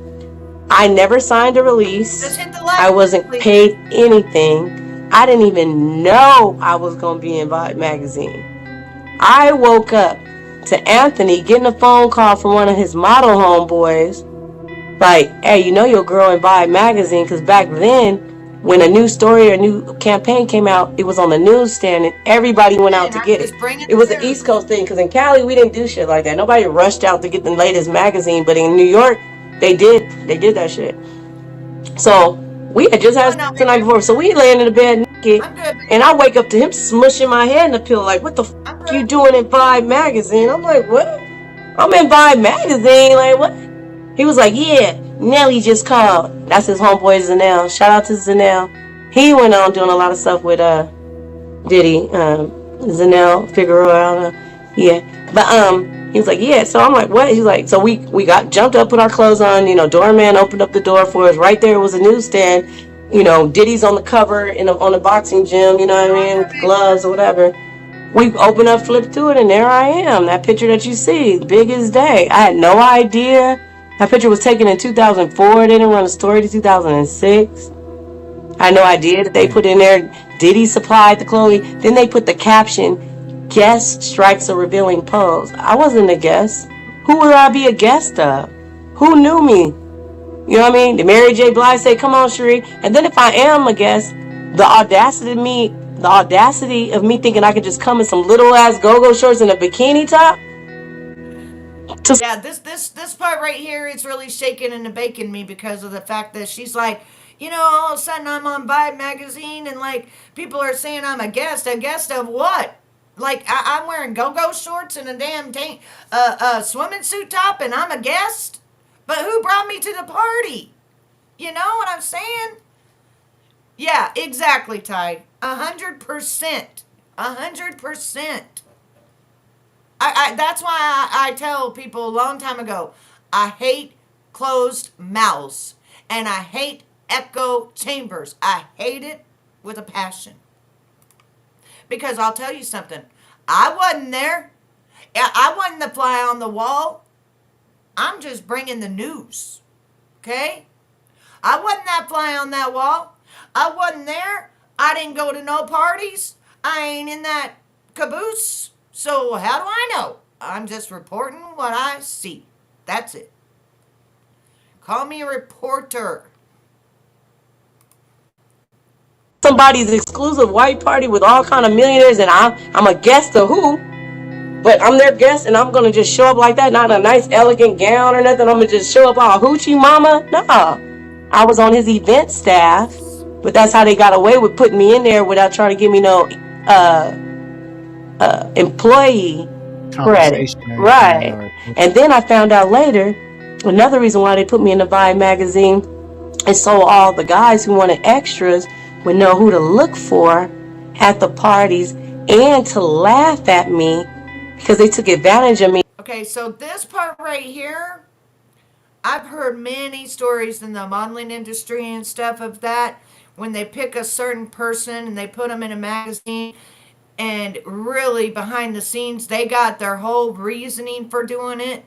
I never signed a release. Just hit the like. I wasn't please. paid anything. I didn't even know I was going to be in Vibe magazine. I woke up to Anthony getting a phone call from one of his model homeboys. Like, hey, you know your girl in Vibe magazine, because back then, when a new story or a new campaign came out, it was on the newsstand and everybody went out to get it. It was an East Coast thing, because in Cali, we didn't do shit like that. Nobody rushed out to get the latest magazine, but in New York, they did that shit. So we had just had the night before, so we laying in the bed naked, and I wake up to him smushing my head in the pillow, like, what the fuck you doing in Vibe magazine? I'm like, what? I'm in Vibe magazine, like, what? He was like, yeah, Nelly just called. That's his homeboy Zanell. Shout out to Zanell. He went on doing a lot of stuff with Diddy, Zanell, Figueroa, yeah. But he was like, yeah. So I'm like, what? He's like, so we got jumped up, put our clothes on. You know, doorman opened up the door for us. Right there was a newsstand. You know, Diddy's on the cover on the boxing gym. You know what I mean, with gloves or whatever. We open up, flip through it, and there I am. That picture that you see, big as day. I had no idea. That picture was taken in 2004. They didn't run a story to 2006. I had no idea that they put in there, Diddy supplied the clothing. Then they put the caption, guest strikes a revealing pose. I wasn't a guest. Who would I be a guest of? Who knew me? You know what I mean? Did Mary J. Blige say, come on, Cherie? And then if I am a guest, the audacity of me thinking I could just come in some little ass go-go shorts and a bikini top. Yeah, this part right here is really shaking and baking me because of the fact that she's like, you know, all of a sudden I'm on Vibe magazine and like people are saying I'm a guest. A guest of what? Like I'm wearing go-go shorts and a damn swimming suit top and I'm a guest? But who brought me to the party? You know what I'm saying? Yeah, exactly, Ty. 100%. 100%. That's why I tell people a long time ago, I hate closed mouths and I hate echo chambers. I hate it with a passion. Because I'll tell you something. I wasn't there. I wasn't the fly on the wall. I'm just bringing the news. Okay? I wasn't that fly on that wall. I wasn't there. I didn't go to no parties. I ain't in that caboose. So how do I know? I'm just reporting what I see. That's it. Call me a reporter. Somebody's exclusive white party with all kind of millionaires and I'm a guest of who? But I'm their guest and I'm going to just show up like that. Not a nice elegant gown or nothing. I'm going to just show up all hoochie mama. Nah. I was on his event staff. But that's how they got away with putting me in there without trying to give me no employee credit. Right. And then I found out later, another reason why they put me in the Vibe magazine is so all the guys who wanted extras would know who to look for at the parties and to laugh at me because they took advantage of me. Okay, so this part right here, I've heard many stories in the modeling industry and stuff of that when they pick a certain person and they put them in a magazine and really behind the scenes they got their whole reasoning for doing it.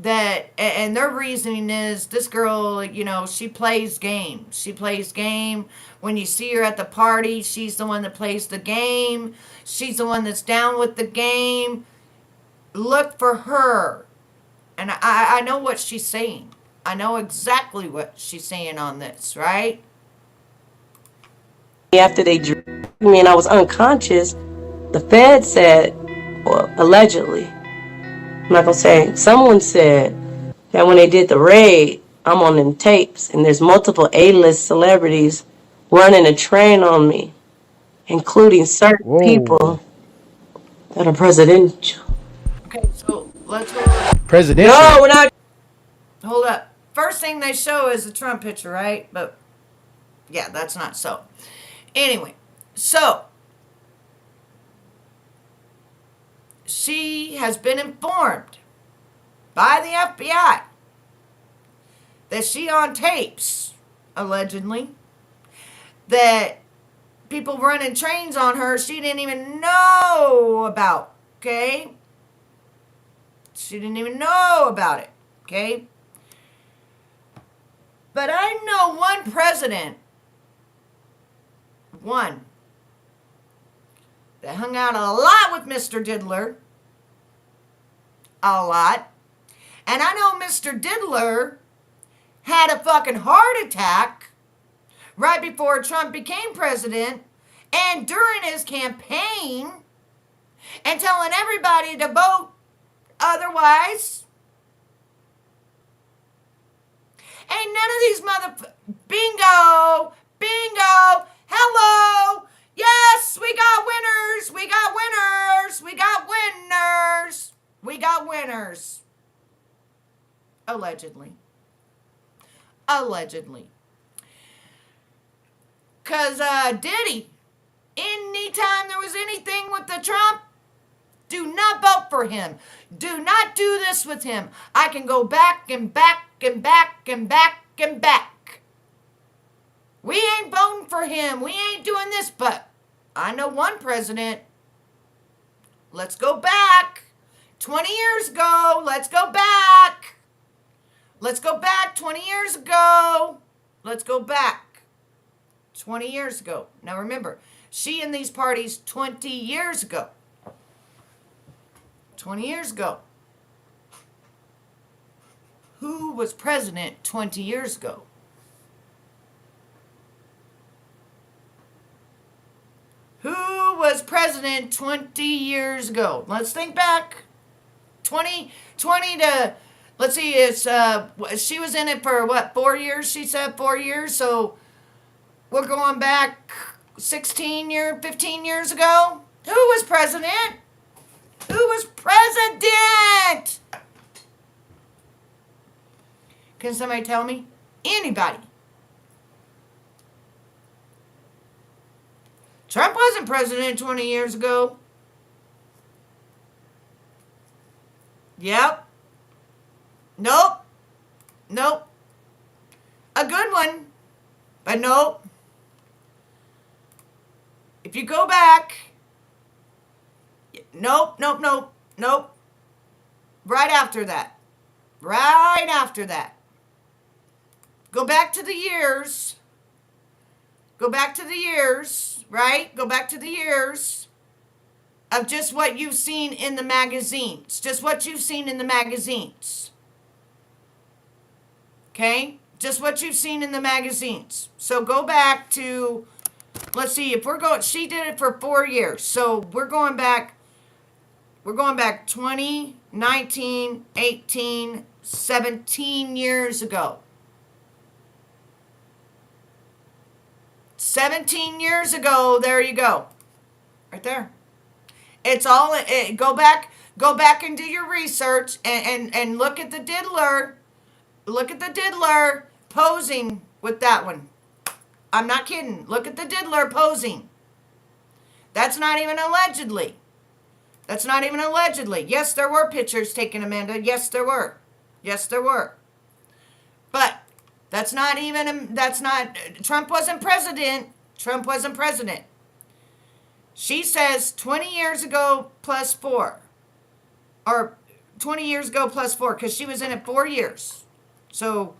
And their reasoning is this girl, you know, she plays game. She plays game. When you see her at the party, she's the one that plays the game. She's the one that's down with the game. Look for her. And I know what she's saying. I know exactly what she's saying on this, right? After they drew me and I was unconscious, the Fed said, well, allegedly, I'm not going to say, someone said that when they did the raid, I'm on them tapes and there's multiple A-list celebrities running a train on me, including certain people that are presidential. Okay, so let's go. Presidential? No, we're not. Hold up. First thing they show is the Trump picture, right? But yeah, that's not so. Anyway, so she has been informed by the FBI that she on tapes, allegedly, that people running trains on her she didn't even know about, okay? She didn't even know about it, okay? But I know one president, one, that hung out a lot with Mr. Diddler. A lot. And I know Mr. Diddler had a fucking heart attack right before Trump became president and during his campaign and telling everybody to vote otherwise. Ain't none of these bingo, hello, yes, we got winners, we got winners, we got winners, we got winners. Allegedly. Because Diddy, anytime there was anything with the Trump, do not vote for him. Do not do this with him. I can go back and back and back and back and back. We ain't voting for him. We ain't doing this. But I know one president. Let's go back. 20 years ago. Let's go back. Let's go back 20 years ago. Let's go back 20 years ago. Now remember, she in these parties 20 years ago. 20 years ago. Who was president 20 years ago? Who was president 20 years ago? Let's think back. 20 to, let's see, it's she was in it for what, 4 years? She said 4 years. So we're going back 15 years ago. Who was president? Who was president? Can somebody tell me? Anybody? Trump wasn't president 20 years ago. Yep. Nope. A good one, but nope. If you go back, nope. Right after that. Go back to the years. Right? Go back to the years of just what you've seen in the magazines. Okay? Just what you've seen in the magazines. So go back to, let's see, she did it for 4 years. So we're going back 20, 19, 18, 17 years ago. 17 years ago, there you go. Right there. It's all, go back and do your research and look at the diddler. Look at the diddler posing with that one. I'm not kidding. Look at the diddler posing. That's not even allegedly. Yes, there were pictures taken, Amanda. Yes, there were. But Trump wasn't president. She says 20 years ago plus 4. Or 20 years ago plus 4, because she was in it 4 years. So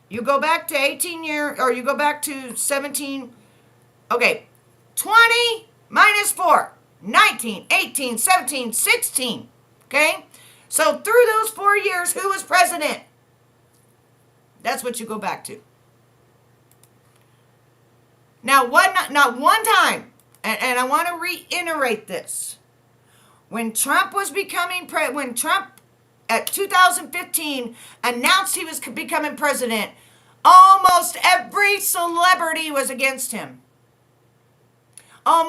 you go back to 18 years, or you go back to 17. Okay, 20 minus 4. 19, 18, 17, 16. Okay? So through those 4 years, who was president? That's what you go back to. Now, not one time, and I want to reiterate this. When Trump at 2015 announced he was becoming president, almost every celebrity was against him. I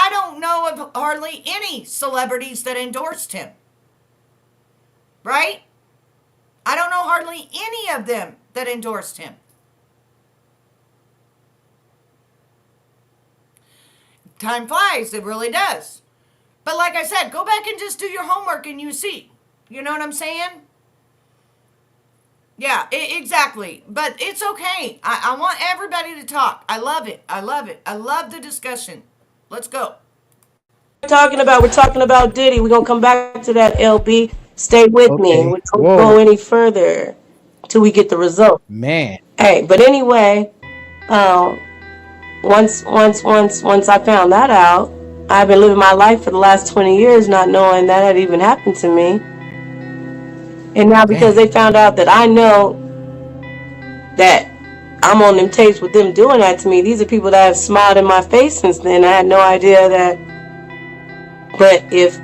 don't know of hardly any celebrities that endorsed him. Right? I don't know hardly any of them that endorsed him. Time flies, it really does. But like I said, go back and just do your homework and you see. You know what I'm saying? Yeah, exactly. But it's okay. I want everybody to talk. I love it. I love the discussion. Let's go. We're talking about Diddy. We're going to come back to that, LB. Stay with me. Okay. We don't Whoa, go any further till we get the result. man. Hey, but anyway, um, once I found that out, I've been living my life for the last 20 years not knowing that had even happened to me. And now because Dang. they found out that I know that I'm on them tapes with them doing that to me, these are people that have smiled in my face since then. I had no idea that. But if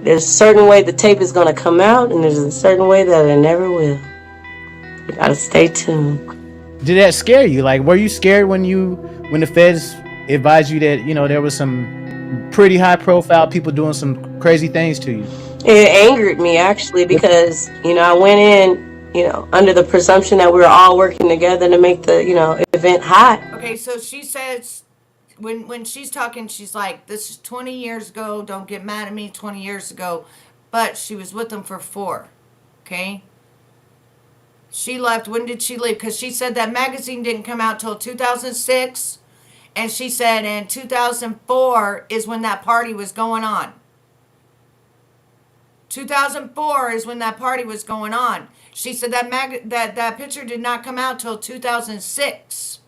there's a certain way the tape is going to come out, and there's a certain way that it never will. You gotta stay tuned. Did that scare you? Like, were you scared when the feds advised you that, there was some pretty high profile people doing some crazy things to you? It angered me actually because, I went in, under the presumption that we were all working together to make the, event hot. Okay, so she says, when she's talking, she's like, this is 20 years ago. Don't get mad at me, 20 years ago. But she was with them for 4. Okay? She left. When did she leave? Because she said that magazine didn't come out till 2006. And she said in 2004 is when that party was going on. 2004 is when that party was going on. She said that picture did not come out till 2006.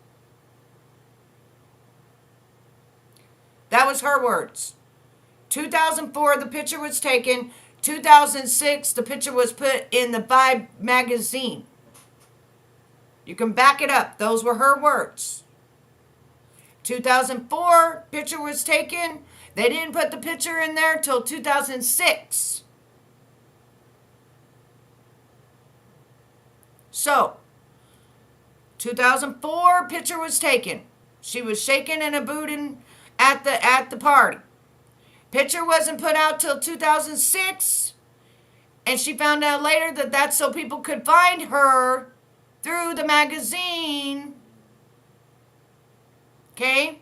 That was her words. 2004, the picture was taken. 2006, the picture was put in the Vibe magazine. You can back it up. Those were her words. 2004, picture was taken. They didn't put the picture in there till 2006. So, 2004, picture was taken. She was shaking and a booting at the party. Picture wasn't put out till 2006, and she found out later that that's so people could find her through the magazine. Okay?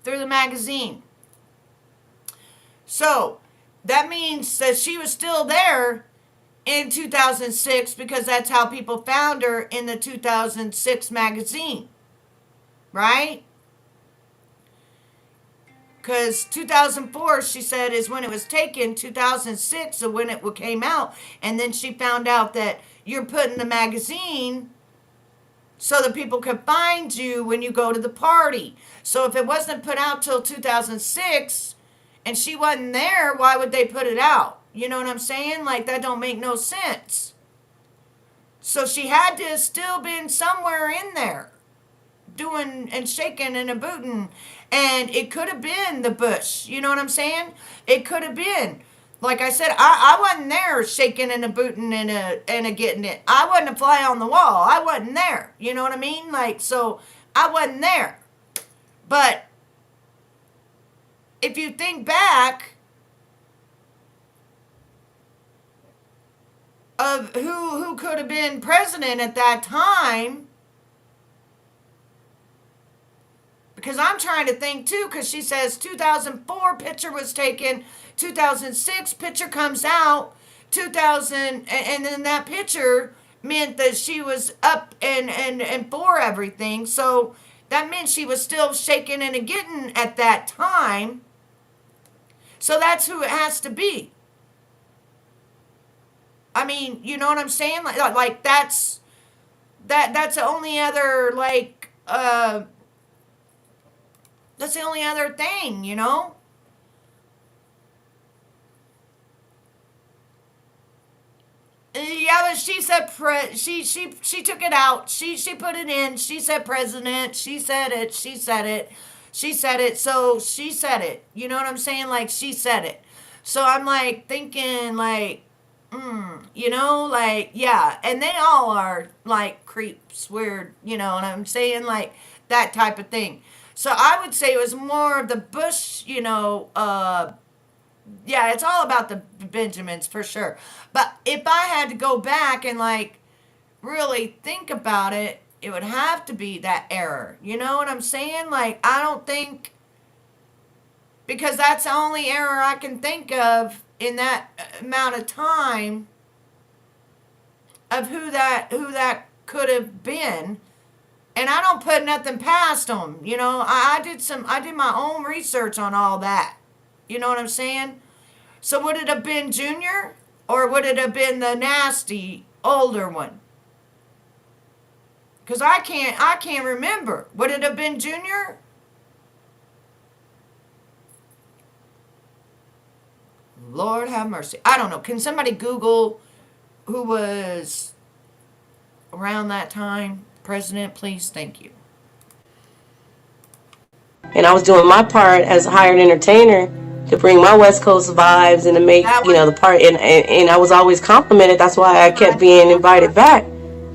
Through the magazine. So, that means that she was still there in 2006 because that's how people found her in the 2006 magazine. Right? Because 2004, she said, is when it was taken. 2006 is when it came out. And then she found out that you're put in the magazine so that people could find you when you go to the party. So if it wasn't put out till 2006 and she wasn't there, why would they put it out? You know what I'm saying? Like, that don't make no sense. So she had to have still been somewhere in there doing and shaking and a booting. And it could have been the bush. You know what I'm saying? It could have been. Like I said, I wasn't there shaking and a booting and a getting it. I wasn't a fly on the wall. I wasn't there. You know what I mean? Like, so I wasn't there. But if you think back of who could have been president at that time, because I'm trying to think too, because she says 2004 picture was taken, 2006 picture comes out, 2000, and then that picture meant that she was up and for everything. So that meant she was still shaking and a getting at that time. So that's who it has to be. I mean, you know what I'm saying? Like that's the only other that's the only other thing, you know? Yeah, but she said she took it out. She put it in. She said president. She said it. She said it. She said it. So she said it. You know what I'm saying? Like, she said it. So I'm like thinking like, yeah. And they all are like creeps, weird, you know what I'm saying? Like that type of thing. So I would say it was more of the Bush, yeah, it's all about the Benjamins for sure. But if I had to go back and like really think about it, it would have to be that error. You know what I'm saying? Like, I don't think, because that's the only error I can think of in that amount of time of who that could have been. And I don't put nothing past them. I did my own research on all that. You know what I'm saying? So would it have been Junior? Or would it have been the nasty older one? Because I can't remember. Would it have been Junior? Lord have mercy. I don't know. Can somebody Google who was around that time president, please? Thank you. And I was doing my part as a hired entertainer to bring my West Coast vibes and to make, the part. And I was always complimented. That's why I kept being invited back.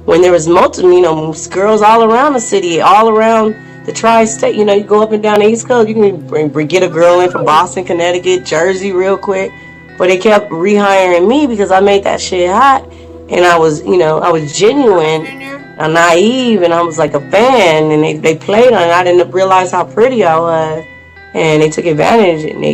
When there was multiple, girls all around the city, all around the tri-state. You go up and down the East Coast. You can get a girl in from Boston, Connecticut, Jersey real quick. But they kept rehiring me because I made that shit hot. And I was genuine, naive, and I was like a fan. And they played on it. I didn't realize how pretty I was. And they took advantage. And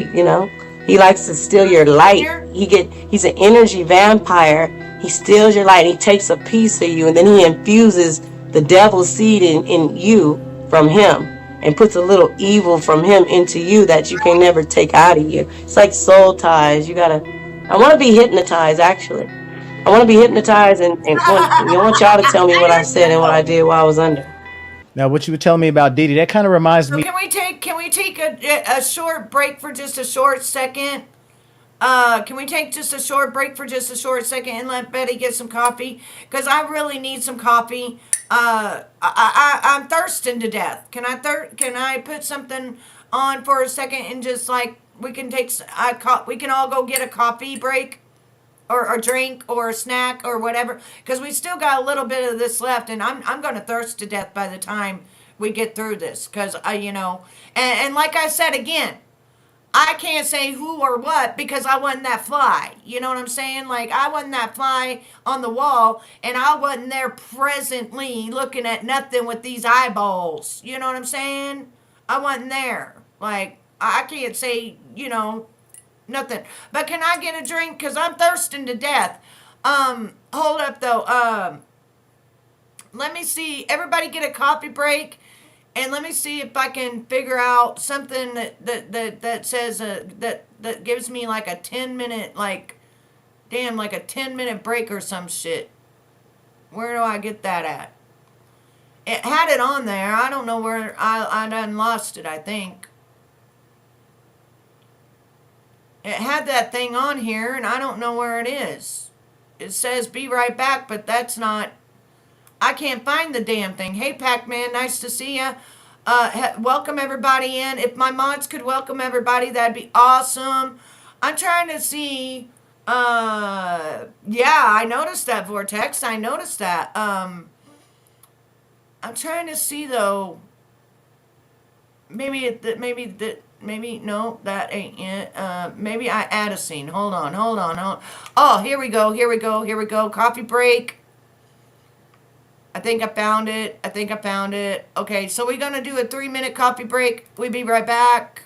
he likes to steal your light. He's an energy vampire. He steals your light. And he takes a piece of you. And then he infuses the devil's seed in you from him. And puts a little evil from him into you that you can never take out of you. It's like soul ties. I want to be hypnotized, actually. I want to be hypnotized and want y'all to tell me what I said and what I did while I was under. Now, what you were telling me about Diddy, that kind of reminds me. Can we take a short break for just a short second? Can we take just a short break for just a short second and let Betty get some coffee? Because I really need some coffee. I'm thirsting to death. Can I put something on for a second and just we can we can all go get a coffee break or a drink or a snack or whatever, because we still got a little bit of this left, and I'm going to thirst to death by the time we get through this, because and like I said again, I can't say who or what because I wasn't that fly. You know what I'm saying? Like, I wasn't that fly on the wall, and I wasn't there presently looking at nothing with these eyeballs. You know what I'm saying? I wasn't there. Like, I can't say, nothing. But can I get a drink? Because I'm thirsting to death. Hold up, though. Let me see. Everybody get a coffee break. And let me see if I can figure out something that says that gives me like a 10-minute like a 10-minute break or some shit. Where do I get that at? It had it on there. I don't know where I done lost it. I think it had that thing on here, and I don't know where it is. It says be right back, but that's not. I can't find the damn thing. Hey, Pac-Man, nice to see ya. Welcome everybody in. If my mods could welcome everybody, that'd be awesome. I'm trying to see. Yeah, I noticed that, Vortex. I noticed that. I'm trying to see though. Maybe no, that ain't it. Maybe I add a scene. Hold on. Oh, here we go. Coffee break. I think I found it. Okay, so we're going to do a 3-minute coffee break. We'll be right back.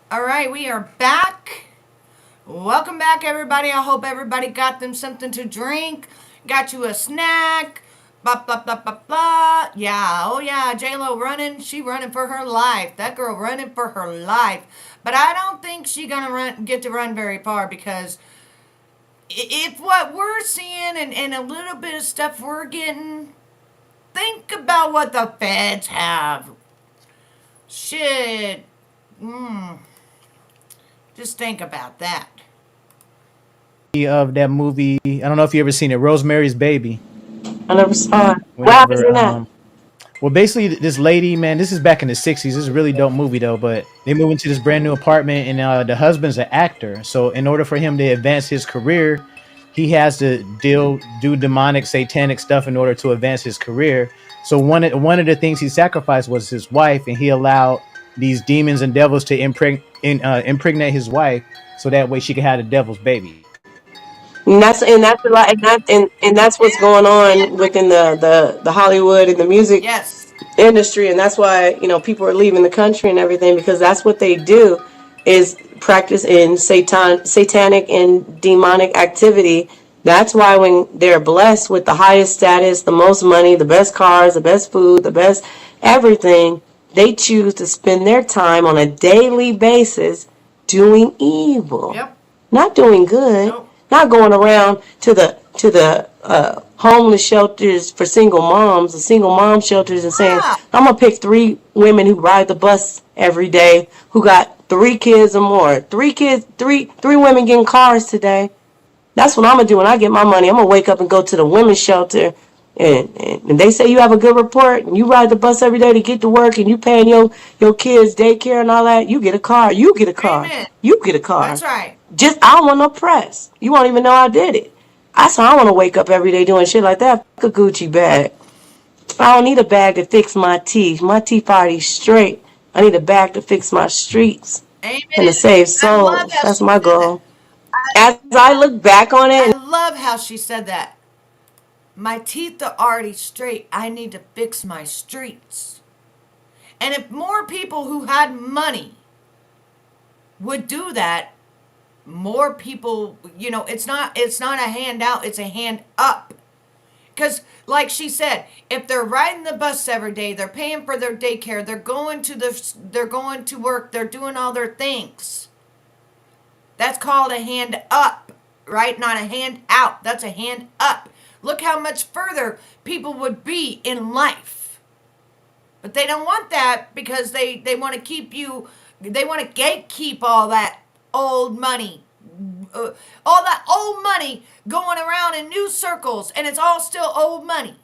All right, we are back. Welcome back, everybody. I hope everybody got them something to drink, got you a snack. Blah, blah, blah, blah, blah. Yeah, oh yeah, J-Lo running. She running for her life. That girl running for her life. But I don't think she gonna get to run very far, because if what we're seeing and a little bit of stuff we're getting, think about what the feds have. Shit. Just think about that. Of that movie, I don't know if you ever seen it, Rosemary's Baby. I never saw it. What happens Whenever in that? well, basically, this lady, man, this is back in the '60s. This is a really dope movie though. But they move into this brand new apartment, and the husband's an actor. So in order for him to advance his career, he has to do demonic, satanic stuff in order to advance his career. So one of the things he sacrificed was his wife, and he allowed these demons and devils to impregnate his wife, so that way she could have the devil's baby. And that's a lot, and that's what's going on within the Hollywood and the music Yes. industry, and that's why people are leaving the country and everything, because that's what they do, is practice in satanic and demonic activity. That's why when they're blessed with the highest status, the most money, the best cars, the best food, the best everything, they choose to spend their time on a daily basis doing evil. Yep. Not doing good. Nope. Not going around to the homeless shelters for single moms, the single mom shelters, and saying, I'm gonna pick 3 women who ride the bus every day, who got 3 kids or more. 3 kids, three women getting cars today. That's what I'm gonna do when I get my money. I'm gonna wake up and go to the women's shelter, and they say you have a good report, and you ride the bus every day to get to work, and you paying your kids daycare and all that. You get a car. You get a car. Amen. You get a car. That's right. Just, I don't want no press. You won't even know I did it. I want to wake up every day doing shit like that. Fuck a Gucci bag. I don't need a bag to fix my teeth. My teeth already straight. I need a bag to fix my streets Amen. and to save I souls. love how That's she my said goal. that. As I look back on I it, love how she said that. My teeth are already straight. I need to fix my streets. And if more people who had money would do that, more people, it's not a handout, it's a hand up. Because like she said, if they're riding the bus every day, they're paying for their daycare, they're going to work, they're doing all their things. That's called a hand up, right? Not a hand out. That's a hand up. Look how much further people would be in life. But they don't want that, because they want to keep you, they want to gatekeep all that old money. All that old money going around in new circles, and it's all still old money.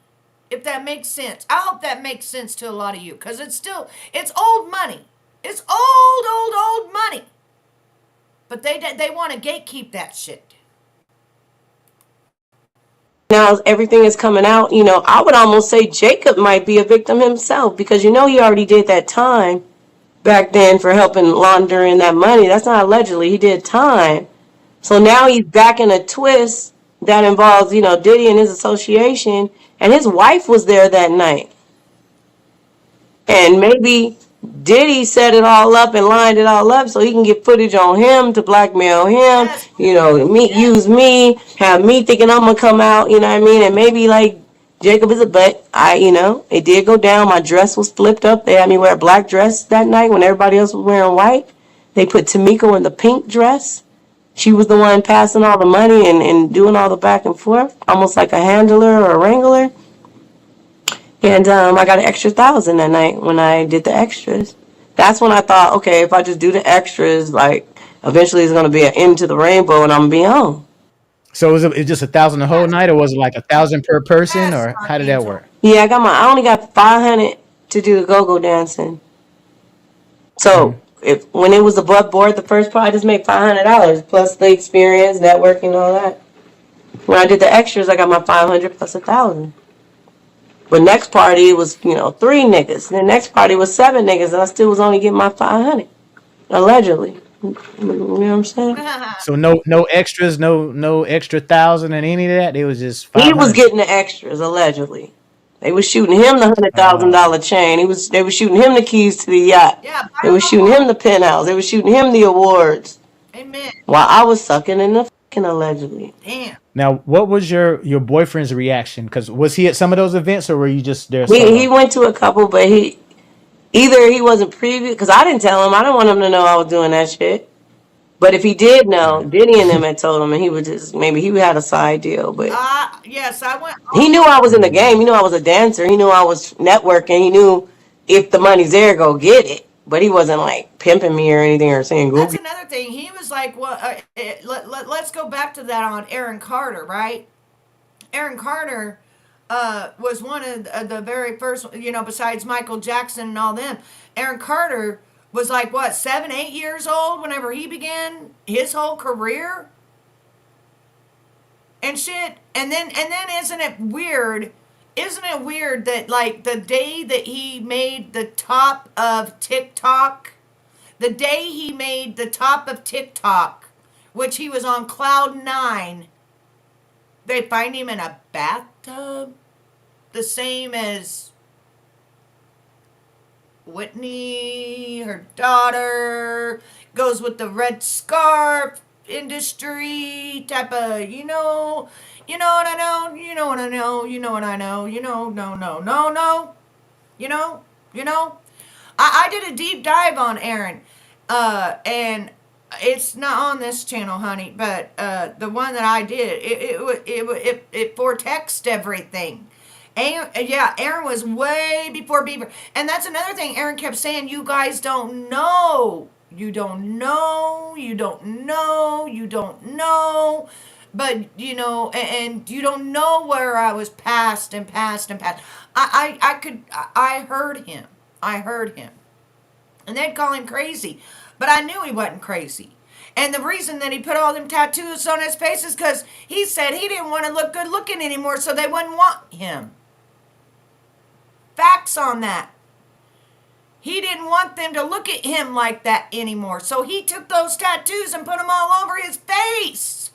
If that makes sense. I hope that makes sense to a lot of you, because it's old money. It's old money. But they want to gatekeep that shit. now everything is coming out, I would almost say Jacob might be a victim himself, because he already did that time back then for helping laundering that money. That's not allegedly. He did time. So now he's back in a twist that involves, Diddy and his association, and his wife was there that night. And maybe Diddy set it all up and lined it all up so he can get footage on him to blackmail him, use me, have me thinking I'm going to come out, you know what I mean? And maybe like Jacob is but it did go down. My dress was flipped up. They had me wear a black dress that night when everybody else was wearing white. They put Tamiko in the pink dress. She was the one passing all the money and doing all the back and forth, almost like a handler or a wrangler. And I got an extra 1,000 that night when I did the extras. That's when I thought, okay, if I just do the extras, like eventually it's going to be an end to the rainbow and I'm going to be on. So was it just 1,000 the whole night, or was it like 1,000 per person, or how did that work? Yeah, I only got 500 to do the go-go dancing. So when it was above board, the first part, I just made $500 plus the experience, networking, all that. When I did the extras, I got my 500 plus 1,000. But next party was, 3 niggas. The next party was 7 niggas, and I still was only getting my 500, allegedly. You know what I'm saying? So no extras, no extra 1,000 and any of that. It was just 500. He was getting the extras, allegedly. They was shooting him the $100,000 chain. They was shooting him the keys to the yacht. Yeah, They was shooting him the penthouse. They was shooting him the awards. Amen. While I was sucking in the fucking allegedly. Damn. Now, what was your boyfriend's reaction? Because was he at some of those events, or were you just there He solo? went to a couple, but either he wasn't privy, because I didn't tell him. I didn't want him to know I was doing that shit. But if he did know, Diddy and them had told him, and he would just, maybe he had a side deal. But Yes, I went. he knew I was in the game. He knew I was a dancer. He knew I was networking. He knew if the money's there, go get it. But he wasn't like pimping me or anything or saying go That's get another thing. He was like, well, let's go back to that on Aaron Carter, right? Aaron Carter was one of the very first, besides Michael Jackson and all them. Aaron Carter was like, what, 7, 8 years old whenever he began his whole career? And shit. And then isn't it weird that like the day that he made the top of TikTok, which he was on cloud 9, they find him in a bathtub, the same as Whitney, her daughter, goes with the red scarf industry type of, you know what I know, you know what I know, you know what I know, I did a deep dive on Aaron, and it's not on this channel, honey, but the one that I did, it foretexted everything. Aaron was way before Bieber. And that's another thing. Aaron kept saying, you guys don't know. You don't know. But, and you don't know where I was past. I heard him. And they'd call him crazy. But I knew he wasn't crazy. And the reason that he put all them tattoos on his face is because he said he didn't want to look good looking anymore, so they wouldn't want him. Facts on that. He didn't want them to look at him like that anymore, so he took those tattoos and put them all over his face.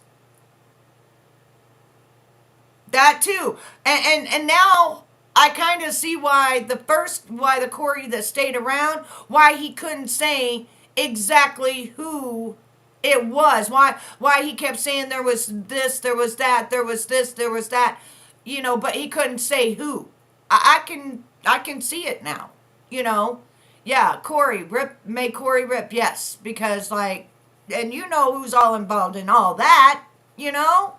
That too. And now I kind of see why the Corey that stayed around, why he couldn't say exactly who it was. Why he kept saying there was this, there was that, there was this, there was that, but he couldn't say who. I can see it now, Yeah, Corey, make Corey rip, yes. Because, and who's all involved in all that, Yeah,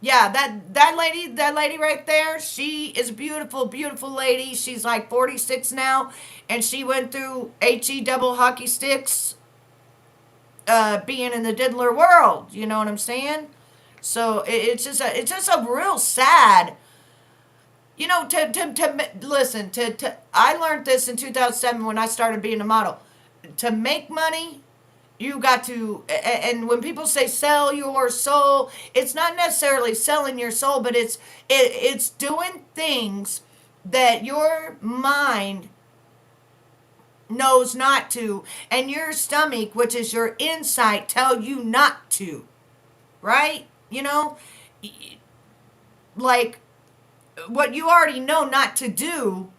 that lady right there, she is a beautiful, beautiful lady. She's like 46 now, and she went through HE double hockey sticks, being in the diddler world, you know what I'm saying? So it's just a real sad, listen, I learned this in 2007 when I started being a model. To make money, you got to, and when people say sell your soul, it's not necessarily selling your soul, but it's doing things that your mind knows not to, and your stomach, which is your insight, tell you not to, right? Like what you already know not to do,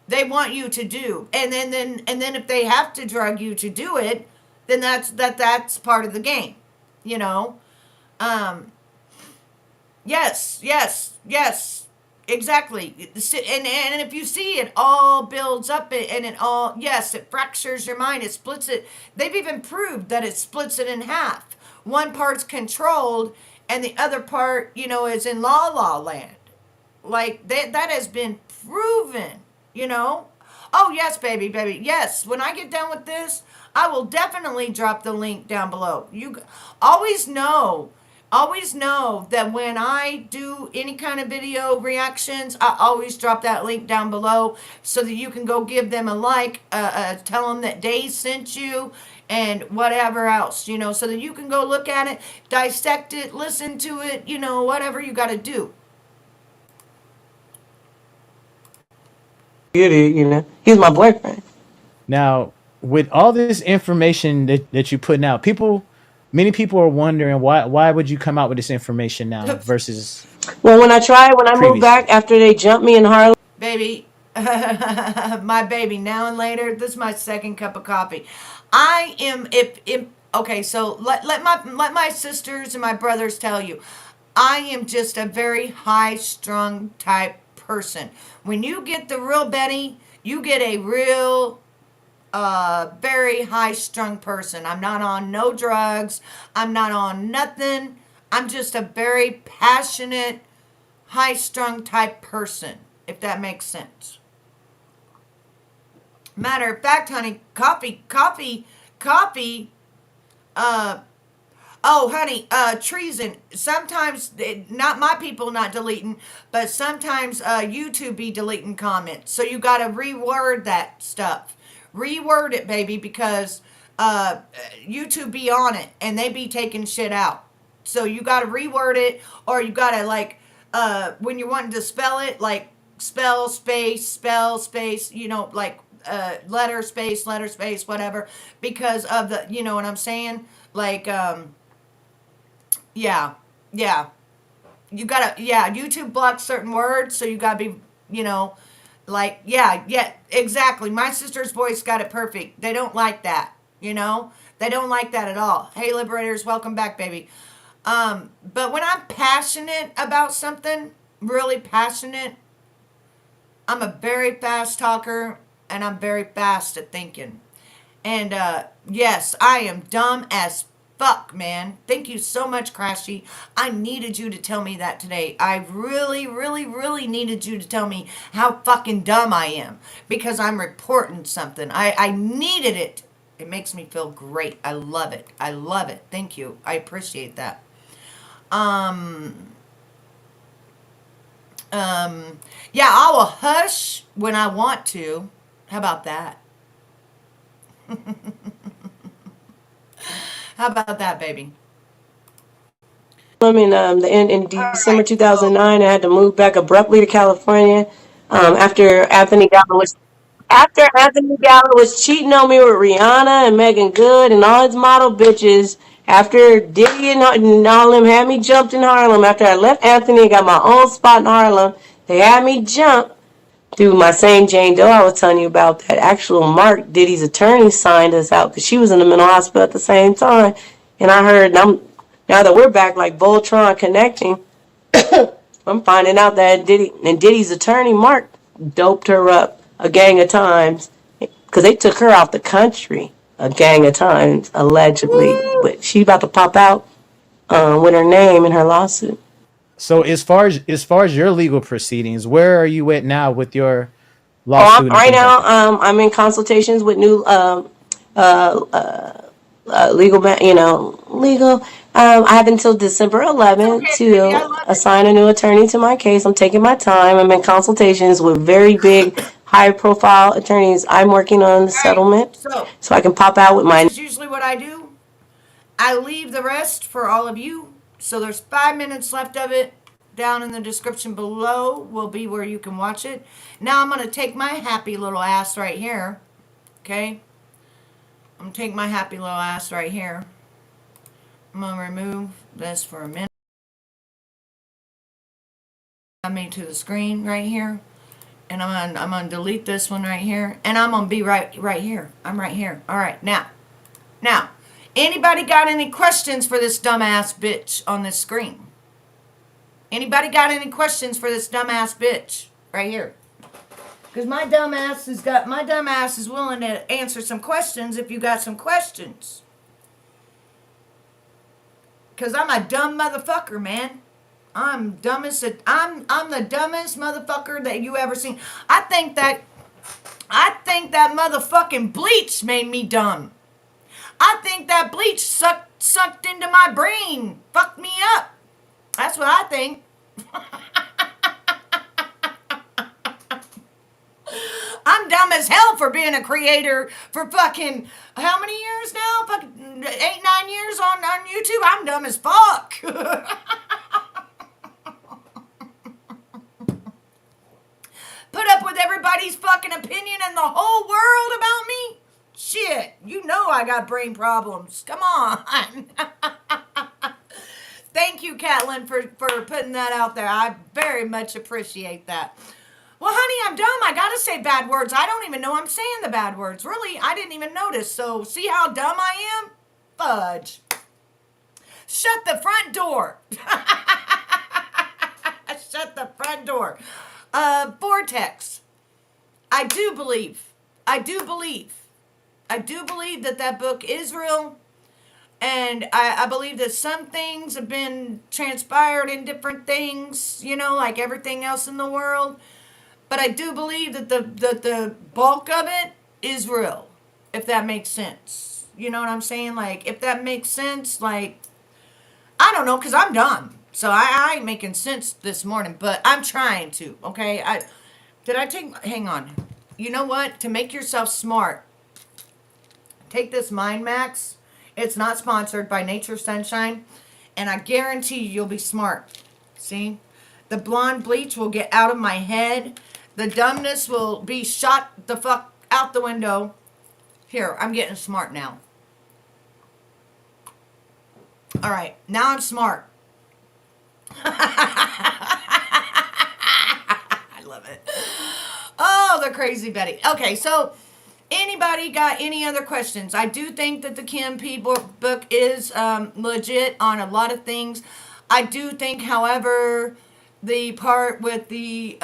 they want you to do, and then if they have to drug you to do it, then that's part of the game, Yes, exactly. And if you see it all builds up, and it fractures your mind, it splits it. They've even proved that it splits it in half. One part's controlled, and the other part, is in la land. Like that has been proven, Oh yes, baby. Yes, when I get done with this, I will definitely drop the link down below. You always know that when I do any kind of video reactions, I always drop that link down below so that you can go give them a like, tell them that Daze sent you, and whatever else, so that you can go look at it, dissect it, listen to it, whatever you got to do. He's my boyfriend. Now, with all this information that you're putting out, many people are wondering why would you come out with this information now versus Well, when I moved back previously? after they jumped me in Harlem. Baby, my baby, now and later, this is my second cup of coffee. I am, if okay, so let my sisters and my brothers tell you, I am just a very high strung type person. When you get the real Betty, you get a real very high strung person. I'm not on no drugs. I'm not on nothing. I'm just a very passionate, high strung type person, if that makes sense. Matter of fact, honey, coffee, uh, oh, honey, treason. Sometimes, not my people not deleting, but sometimes YouTube be deleting comments. So you got to reword that stuff. Reword it, baby, because YouTube be on it and they be taking shit out. So you got to reword it, or you got to, like, when you're wanting to spell it, like, spell space, you know, like, letter space, whatever, because of the, you know what I'm saying? Like, yeah, yeah. You gotta, yeah, YouTube blocks certain words, so you gotta be, you know, like, yeah, exactly. My sister's voice got it perfect. They don't like that, you know? They don't like that at all. Hey, Liberators, welcome back, baby. But when I'm passionate about something, really passionate, I'm a very fast talker, and I'm very fast at thinking. And yes, I am dumb as fuck, man. Thank you so much, Crashy. I needed you to tell me that today. I really needed you to tell me how fucking dumb I am, because I'm reporting something. I needed it. It makes me feel great. I love it. I love it. Thank you. I appreciate that. Yeah, I will hush when I want to. How about that? How about that, baby? In December 2009, I had to move back abruptly to California after Anthony Gallo was cheating on me with Rihanna and Megan Good and all his model bitches. After Diddy and all them had me jumped in Harlem. After I left Anthony and got my own spot in Harlem, they had me jump through my same Jane Doe I was telling you about. That actual Mark, Diddy's attorney, signed us out because she was in the mental hospital at the same time. And I heard, now that we're back like Voltron connecting, I'm finding out that Diddy's attorney, Mark, doped her up a gang of times because they took her out the country a gang of times, allegedly. But she about to pop out with her name in her lawsuit. So as far as your legal proceedings, where are you at now with your Oh, lawsuit and right things like now, that? I'm in consultations with new legal, legal. I have until December It's 11th okay, baby. I to love it. assign a new attorney to my case. I'm taking my time. I'm in consultations with very big, high-profile attorneys. I'm working on the All right. settlement, So so I can pop out with this my. is usually what I do. I leave the rest for all of you. So there's 5 minutes left of it. Down in the description below will be where you can watch it. Now I'm gonna take my happy little ass right here. Okay. I'm gonna take my happy little ass right here. I'm gonna remove this for a minute. Me to the screen right here, and I'm gonna delete this one right here, and I'm gonna be right here. I'm right here. All right, now, anybody got any questions for this dumbass bitch on this screen? Anybody got any questions for this dumbass bitch right here? Because my dumbass is willing to answer some questions if you got some questions. Because I'm a dumb motherfucker, man. I'm the dumbest motherfucker that you ever seen. I think that motherfucking bleach made me dumb. I think that bleach sucked into my brain, fucked me up. That's what I think. I'm dumb as hell for being a creator for fucking how many years now? Fucking 8-9 years on YouTube. I'm dumb as fuck. Put up with everybody's fucking opinion in the whole world about me? Shit, you know I got brain problems. Come on. Thank you, Catlin, for putting that out there. I very much appreciate that. Well, honey, I'm dumb. I gotta say bad words. I don't even know I'm saying the bad words. Really, I didn't even notice. So, see how dumb I am? Fudge. Shut the front door. Shut the front door. Vortex. I do believe that book is real. And I believe that some things have been transpired in different things, you know, like everything else in the world. But I do believe that the bulk of it is real, if that makes sense. You know what I'm saying? Like, if that makes sense, like, I don't know, because I'm dumb. So I ain't making sense this morning, but I'm trying to, okay? Hang on. You know what? To make yourself smart, take this Mind Max. It's not sponsored by Nature Sunshine, and I guarantee you'll be smart. See? The blonde bleach will get out of my head. The dumbness will be shot the fuck out the window. Here, I'm getting smart now. All right, now I'm smart. I love it. Oh, the crazy Betty. Okay, so anybody got any other questions? I do think that the Kim P book is legit on a lot of things. I do think, however, the part with the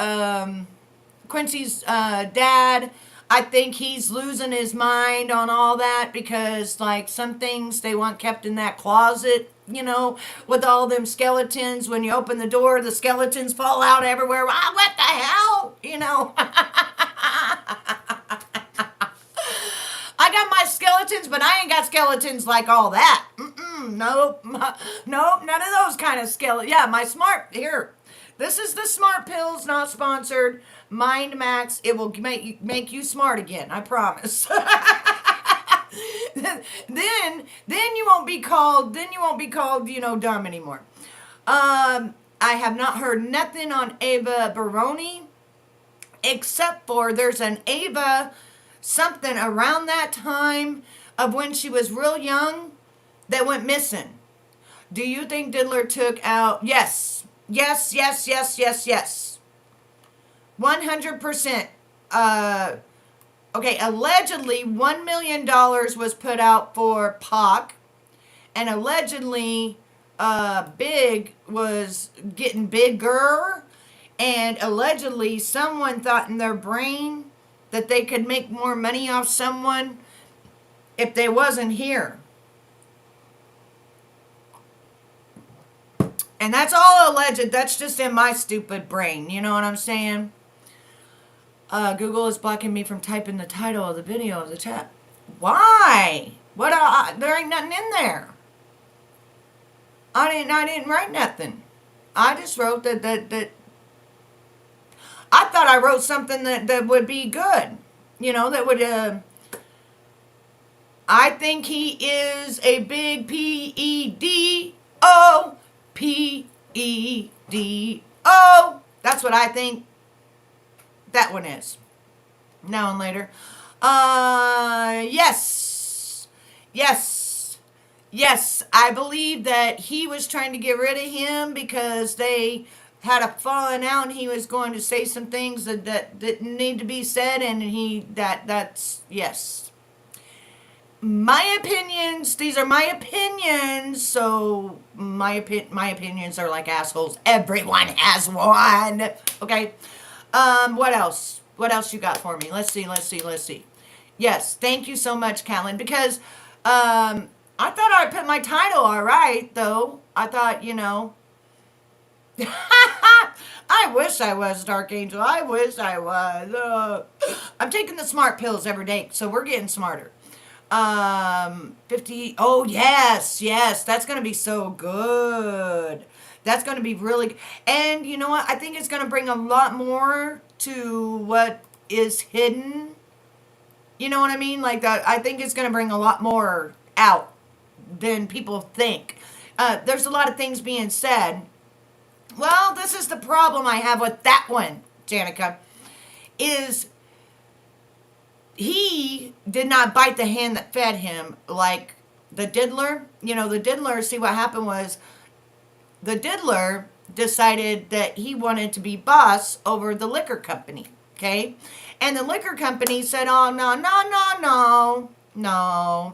Quincy's dad, I think he's losing his mind on all that because, like, some things they want kept in that closet, you know, with all them skeletons. When you open the door, the skeletons fall out everywhere. Ah, what the hell? You know. I got my skeletons, but I ain't got skeletons like all that. Nope. Nope, none of those kind of skeletons. Yeah, my smart, here. This is the smart pills, not sponsored. Mind Max. It will make you smart again. I promise. then you won't be called. You know, dumb anymore. I have not heard nothing on Ava Baroni, except for there's an Ava something around that time of when she was real young that went missing. Do you think Diddler took out? Yes. 100%. Okay, allegedly $1 million was put out for Pac, and allegedly Big was getting bigger, and allegedly someone thought in their brain that they could make more money off someone if they wasn't here. And that's all alleged. That's just in my stupid brain. You know what I'm saying? Google is blocking me from typing the title of the video of the chat. Why? What? There ain't nothing in there. I didn't write nothing. I just wrote that I thought I wrote something that would be good. You know, that would, I think he is a big P-E-D-O. P-E-D-O. That's what I think that one is. Now and later. Yes. I believe that he was trying to get rid of him because they had a falling out and he was going to say some things that didn't need to be said, and that's yes. My opinions, these are my opinions, so my opinions are like assholes. Everyone has one. Okay. What else? What else you got for me? Let's see. Yes, thank you so much, Callan, because I thought I put my title all right, though. I thought, you know. I wish I was, Dark Angel. I wish I was. I'm taking the smart pills every day, so we're getting smarter. 50. Oh, yes. That's going to be so good. That's going to be really, and you know what? I think it's going to bring a lot more to what is hidden. You know what I mean? Like that. I think it's going to bring a lot more out than people think. There's a lot of things being said. Well, this is the problem I have with that one, Janica, is he did not bite the hand that fed him like the Diddler. You know, the Diddler, see what happened was the diddler decided that he wanted to be boss over the liquor company, okay? And the liquor company said, oh, no, no, no, no, no.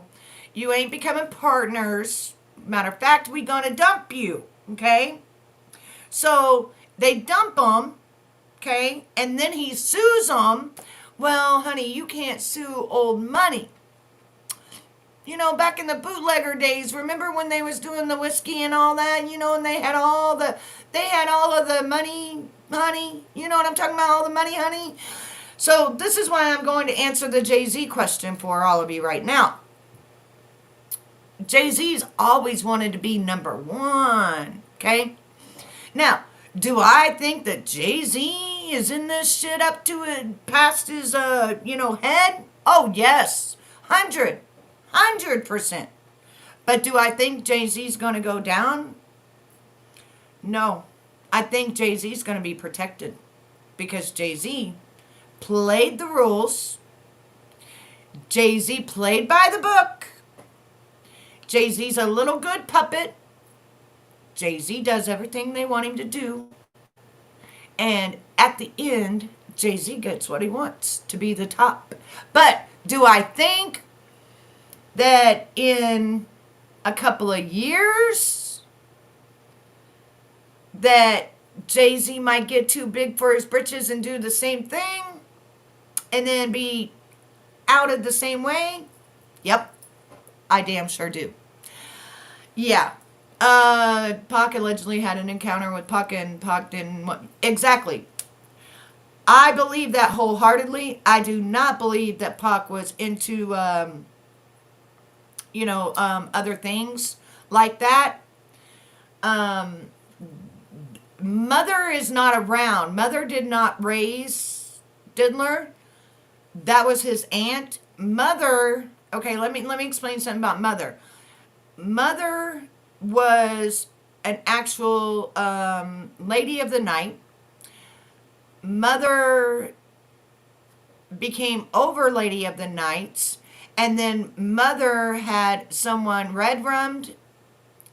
You ain't becoming partners. Matter of fact, we gonna dump you, okay? So they dump him, okay? And then he sues them. Well, honey, you can't sue old money. You know, back in the bootlegger days, remember when they was doing the whiskey and all that, you know, and they had all of the money, honey. You know what I'm talking about, all the money, honey? So this is why I'm going to answer the Jay-Z question for all of you right now. Jay-Z's always wanted to be number one, okay? Now, do I think that Jay-Z is in this shit up to it, past his, head? Oh, yes, 100%. But do I think Jay-Z's going to go down? No. I think Jay-Z's going to be protected because Jay-Z played the rules. Jay-Z played by the book. Jay-Z's a little good puppet. Jay-Z does everything they want him to do. And at the end, Jay-Z gets what he wants, to be the top. But do I think that in a couple of years that Jay-Z might get too big for his britches and do the same thing and then be outed the same way? Yep, I damn sure do. Yeah. Pac allegedly had an encounter with Pac and Pac didn't want... Exactly. I believe that wholeheartedly. I do not believe that Pac was into, other things like that. Mother is not around. Mother did not raise Diddler. That was his aunt. Mother... Okay, let me explain something about Mother. Mother was an actual lady of the night. Mother became over lady of the nights, and then Mother had someone red-rummed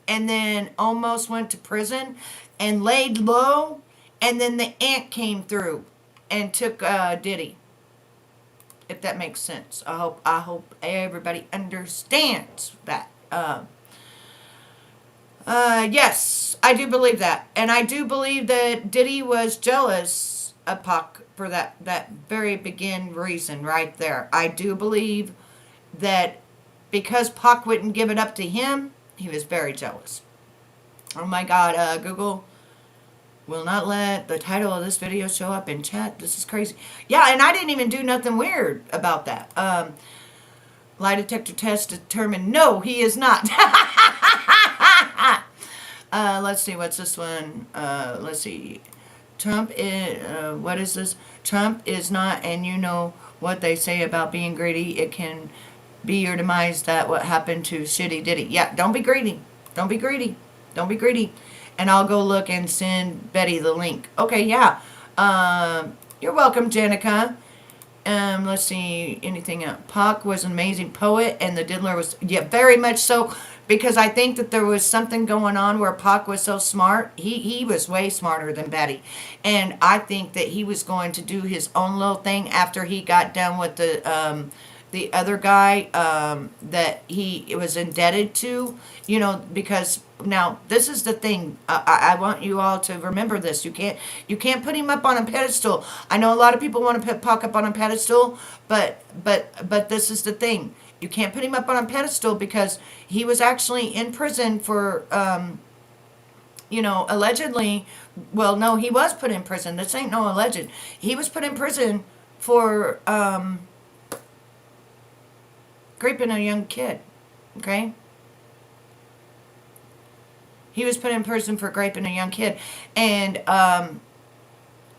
and then almost went to prison and laid low, and then the aunt came through and took Diddy. If that makes sense. I hope everybody understands that. Yes, I do believe that. And I do believe that Diddy was jealous of Pac for that very begin reason right there. I do believe that because Pac wouldn't give it up to him, he was very jealous. Oh my God, Google will not let the title of this video show up in chat. This is crazy. Yeah, and I didn't even do nothing weird about that. Lie detector test determined no, he is not. Let's see, what's this one? Let's see. Trump is, what is this? Trump is not, and you know what they say about being greedy. It can be your demise. That what happened to shitty Diddy. Yeah, don't be greedy. Don't be greedy. Don't be greedy. And I'll go look and send Betty the link. Okay, yeah. You're welcome, Jenica. Let's see, anything else? Pac was an amazing poet, and the Diddler was, yeah, very much so, because I think that there was something going on where Pac was so smart. He was way smarter than Betty. And I think that he was going to do his own little thing after he got done with the other guy that he was indebted to, you know, because now this is the thing. I want you all to remember this. You can't put him up on a pedestal. I know a lot of people want to put Pac up on a pedestal, but this is the thing. You can't put him up on a pedestal because he was actually in prison for, allegedly. Well, no, he was put in prison. This ain't no alleged. He was put in prison for raping a young kid, okay? He was put in prison for raping a young kid. And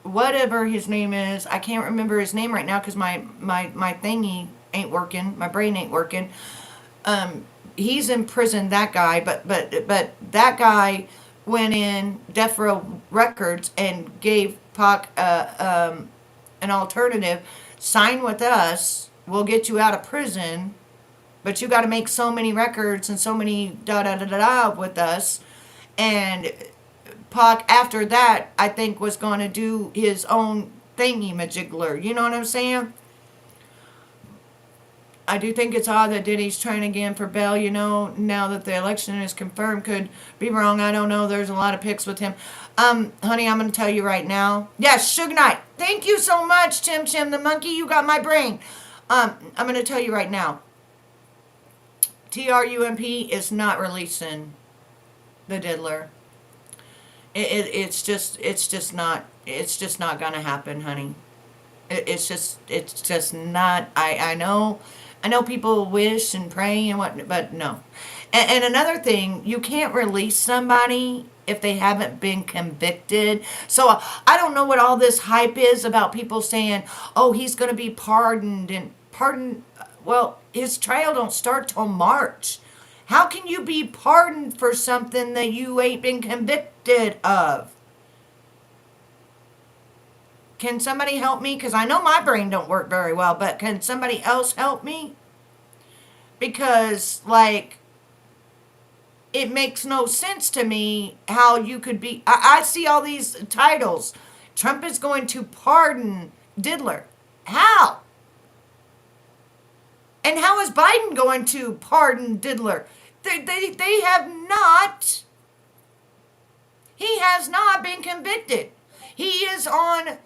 whatever his name is, I can't remember his name right now because my thingy ain't working. My brain ain't working. He's in prison, that guy. But that guy went in Death Row Records and gave Pac an alternative. Sign with us. We'll get you out of prison. But you got to make so many records and so many da-da-da-da-da with us. And Pac, after that, I think was going to do his own thingy-majiggler. You know what I'm saying? I do think it's odd that Diddy's trying again for bail, now that the election is confirmed. Could be wrong. I don't know. There's a lot of pics with him. Honey, I'm going to tell you right now. Yes, Suge Knight. Thank you so much, Chim Chim the monkey. You got my brain. I'm going to tell you right now. TRUMP is not releasing the diddler. It's just not going to happen, honey. It's just not. I know people wish and pray and what, but no. And another thing, you can't release somebody if they haven't been convicted. So I don't know what all this hype is about people saying, oh, he's going to be pardoned and pardoned. Well, his trial don't start till March. How can you be pardoned for something that you ain't been convicted of? Can somebody help me? Because I know my brain don't work very well, but can somebody else help me? Because, like, it makes no sense to me how you could be... I see all these titles. Trump is going to pardon Diddler. How? And how is Biden going to pardon Diddler? They have not... He has not been convicted. He is on...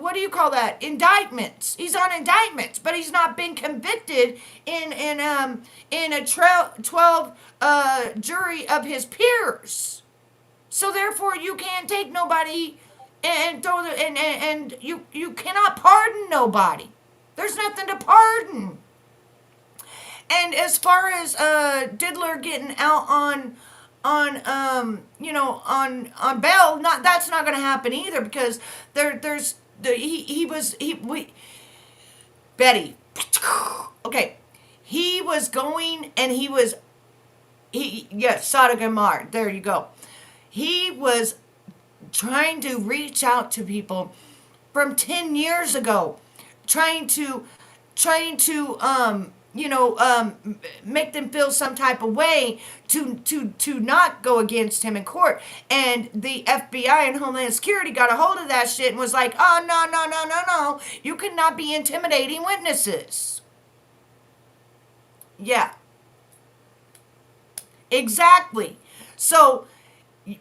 what do you call that? Indictments. He's on indictments, but he's not been convicted in a 12 jury of his peers. So therefore, you can't take nobody and throw the, and you cannot pardon nobody. There's nothing to pardon. And as far as Diddler getting out on bail, that's not going to happen either, because Betty, okay, he was going and Sadiq Amar, there you go. He was trying to reach out to people from 10 years ago, trying to make them feel some type of way to not go against him in court. And the FBI and Homeland Security got a hold of that shit and was like, oh, no. You cannot be intimidating witnesses. Yeah. Exactly. So,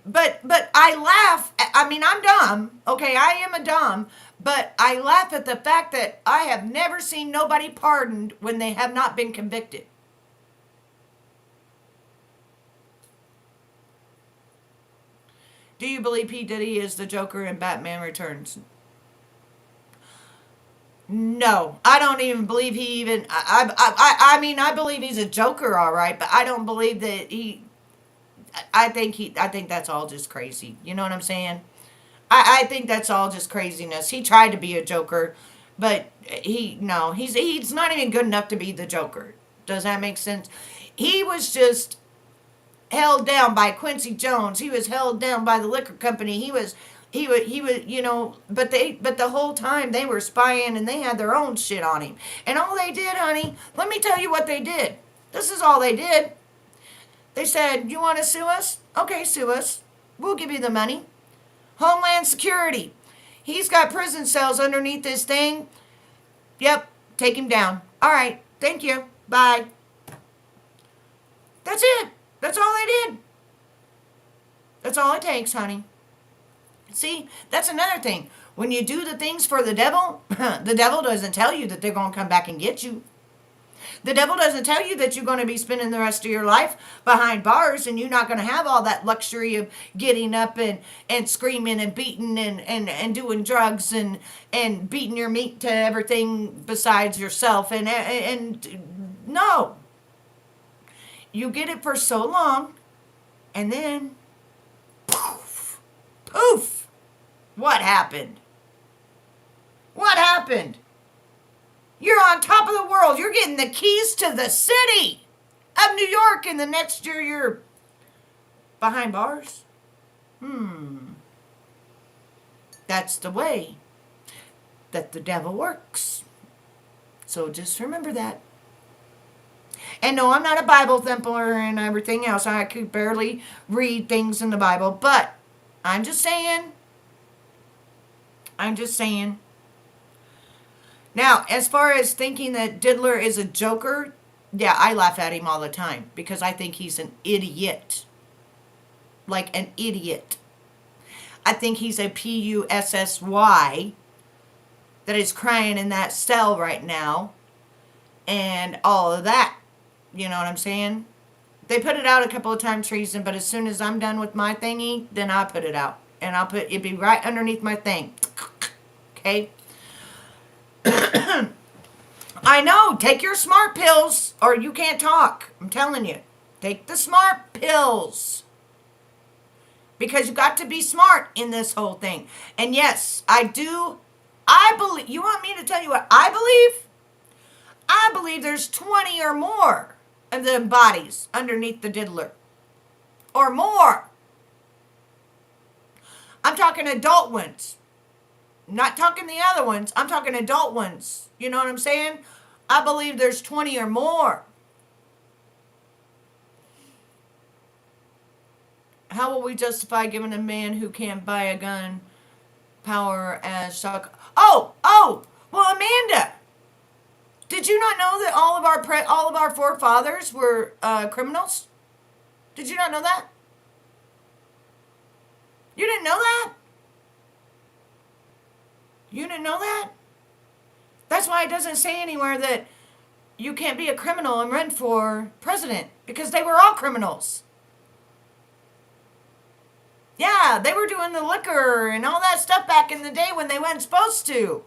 but I laugh. I mean, I'm dumb. Okay, I am a dumb. But I laugh at the fact that I have never seen nobody pardoned when they have not been convicted. Do you believe P. Diddy is the Joker in Batman Returns? No, I don't even believe he even... I mean, I believe he's a Joker, all right, but I don't believe that he... I think that's all just crazy. You know what I'm saying? I think that's all just craziness. He tried to be a Joker, but he's not even good enough to be the Joker. Does that make sense? He was just held down by Quincy Jones. He was held down by the liquor company. He was, but the whole time they were spying and they had their own shit on him. And all they did, honey, let me tell you what they did. This is all they did. They said, you want to sue us? Okay, sue us. We'll give you the money. Homeland Security. He's got prison cells underneath this thing. Yep, take him down. All right, thank you. Bye. That's it. That's all they did. That's all it takes, honey. See, that's another thing. When you do the things for the devil doesn't tell you that they're going to come back and get you. The devil doesn't tell you that you're going to be spending the rest of your life behind bars and you're not going to have all that luxury of getting up and screaming and beating and doing drugs and beating your meat to everything besides yourself. And no. You get it for so long and then poof, poof. What happened? What happened? You're on top of the world. You're getting the keys to the city of New York, and the next year you're behind bars. That's the way that the devil works. So just remember that. And no, I'm not a Bible thumper and everything else. I could barely read things in the Bible, but I'm just saying. I'm just saying. Now, as far as thinking that Diddler is a joker, yeah, I laugh at him all the time because I think he's an idiot. Like an idiot. I think he's a pussy that is crying in that cell right now and all of that. You know what I'm saying? They put it out a couple of times, treason, but as soon as I'm done with my thingy, then I put it out. And it'd be right underneath my thing. Okay? I know, take your smart pills or you can't talk. I'm telling you. Take the smart pills. Because you got to be smart in this whole thing. And yes, I believe, you want me to tell you what I believe? I believe there's 20 or more of them bodies underneath the diddler. Or more. I'm talking adult ones. I'm not talking the other ones. I'm talking adult ones. You know what I'm saying? I believe there's 20 or more. How will we justify giving a man who can't buy a gun power as shock? Oh, well, Amanda, did you not know that all of our forefathers were criminals? Did you not know that? You didn't know that? You didn't know that? That's why it doesn't say anywhere that you can't be a criminal and run for president, because they were all criminals. Yeah, they were doing the liquor and all that stuff back in the day when they weren't supposed to.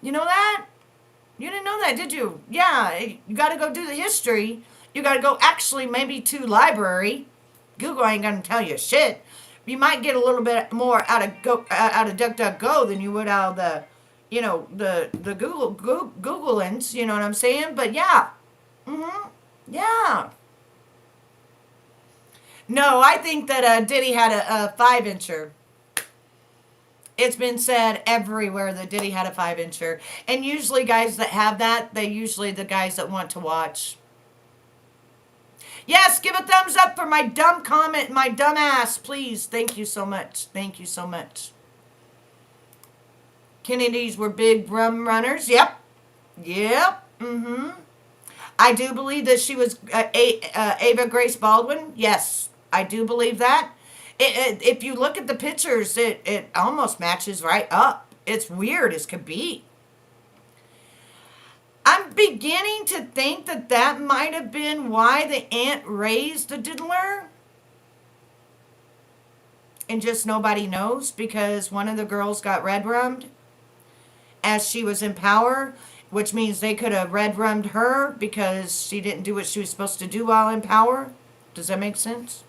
You know that? You didn't know that, did you? Yeah, you got to go do the history. You got to go actually maybe to library. Google ain't going to tell you shit. You might get a little bit more out of DuckDuckGo than you would out of the, you know, the Googleins, you know what I'm saying? But yeah. Yeah. No, I think that Diddy had a 5-incher. It's been said everywhere that Diddy had a 5-incher. And usually guys that have that, they're usually the guys that want to watch. Yes, give a thumbs up for my dumb comment, my dumb ass, please. Thank you so much. Thank you so much. Kennedys were big rum runners. Yep. I do believe that she was Ava Grace Baldwin. Yes, I do believe that. If you look at the pictures, it almost matches right up. It's weird as could be. I'm beginning to think that might have been why the aunt raised the diddler. And just nobody knows, because one of the girls got red-rummed as she was in power, which means they could have red-rummed her because she didn't do what she was supposed to do while in power. Does that make sense?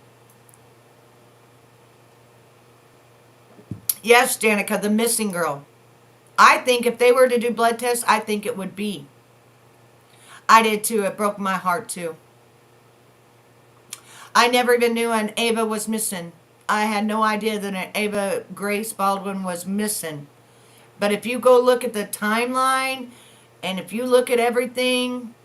Yes, Danica, the missing girl. I think if they were to do blood tests, I think it would be. I did too. It broke my heart too. I never even knew an Ava was missing. I had no idea that an Ava Grace Baldwin was missing. But if you go look at the timeline, and if you look at everything,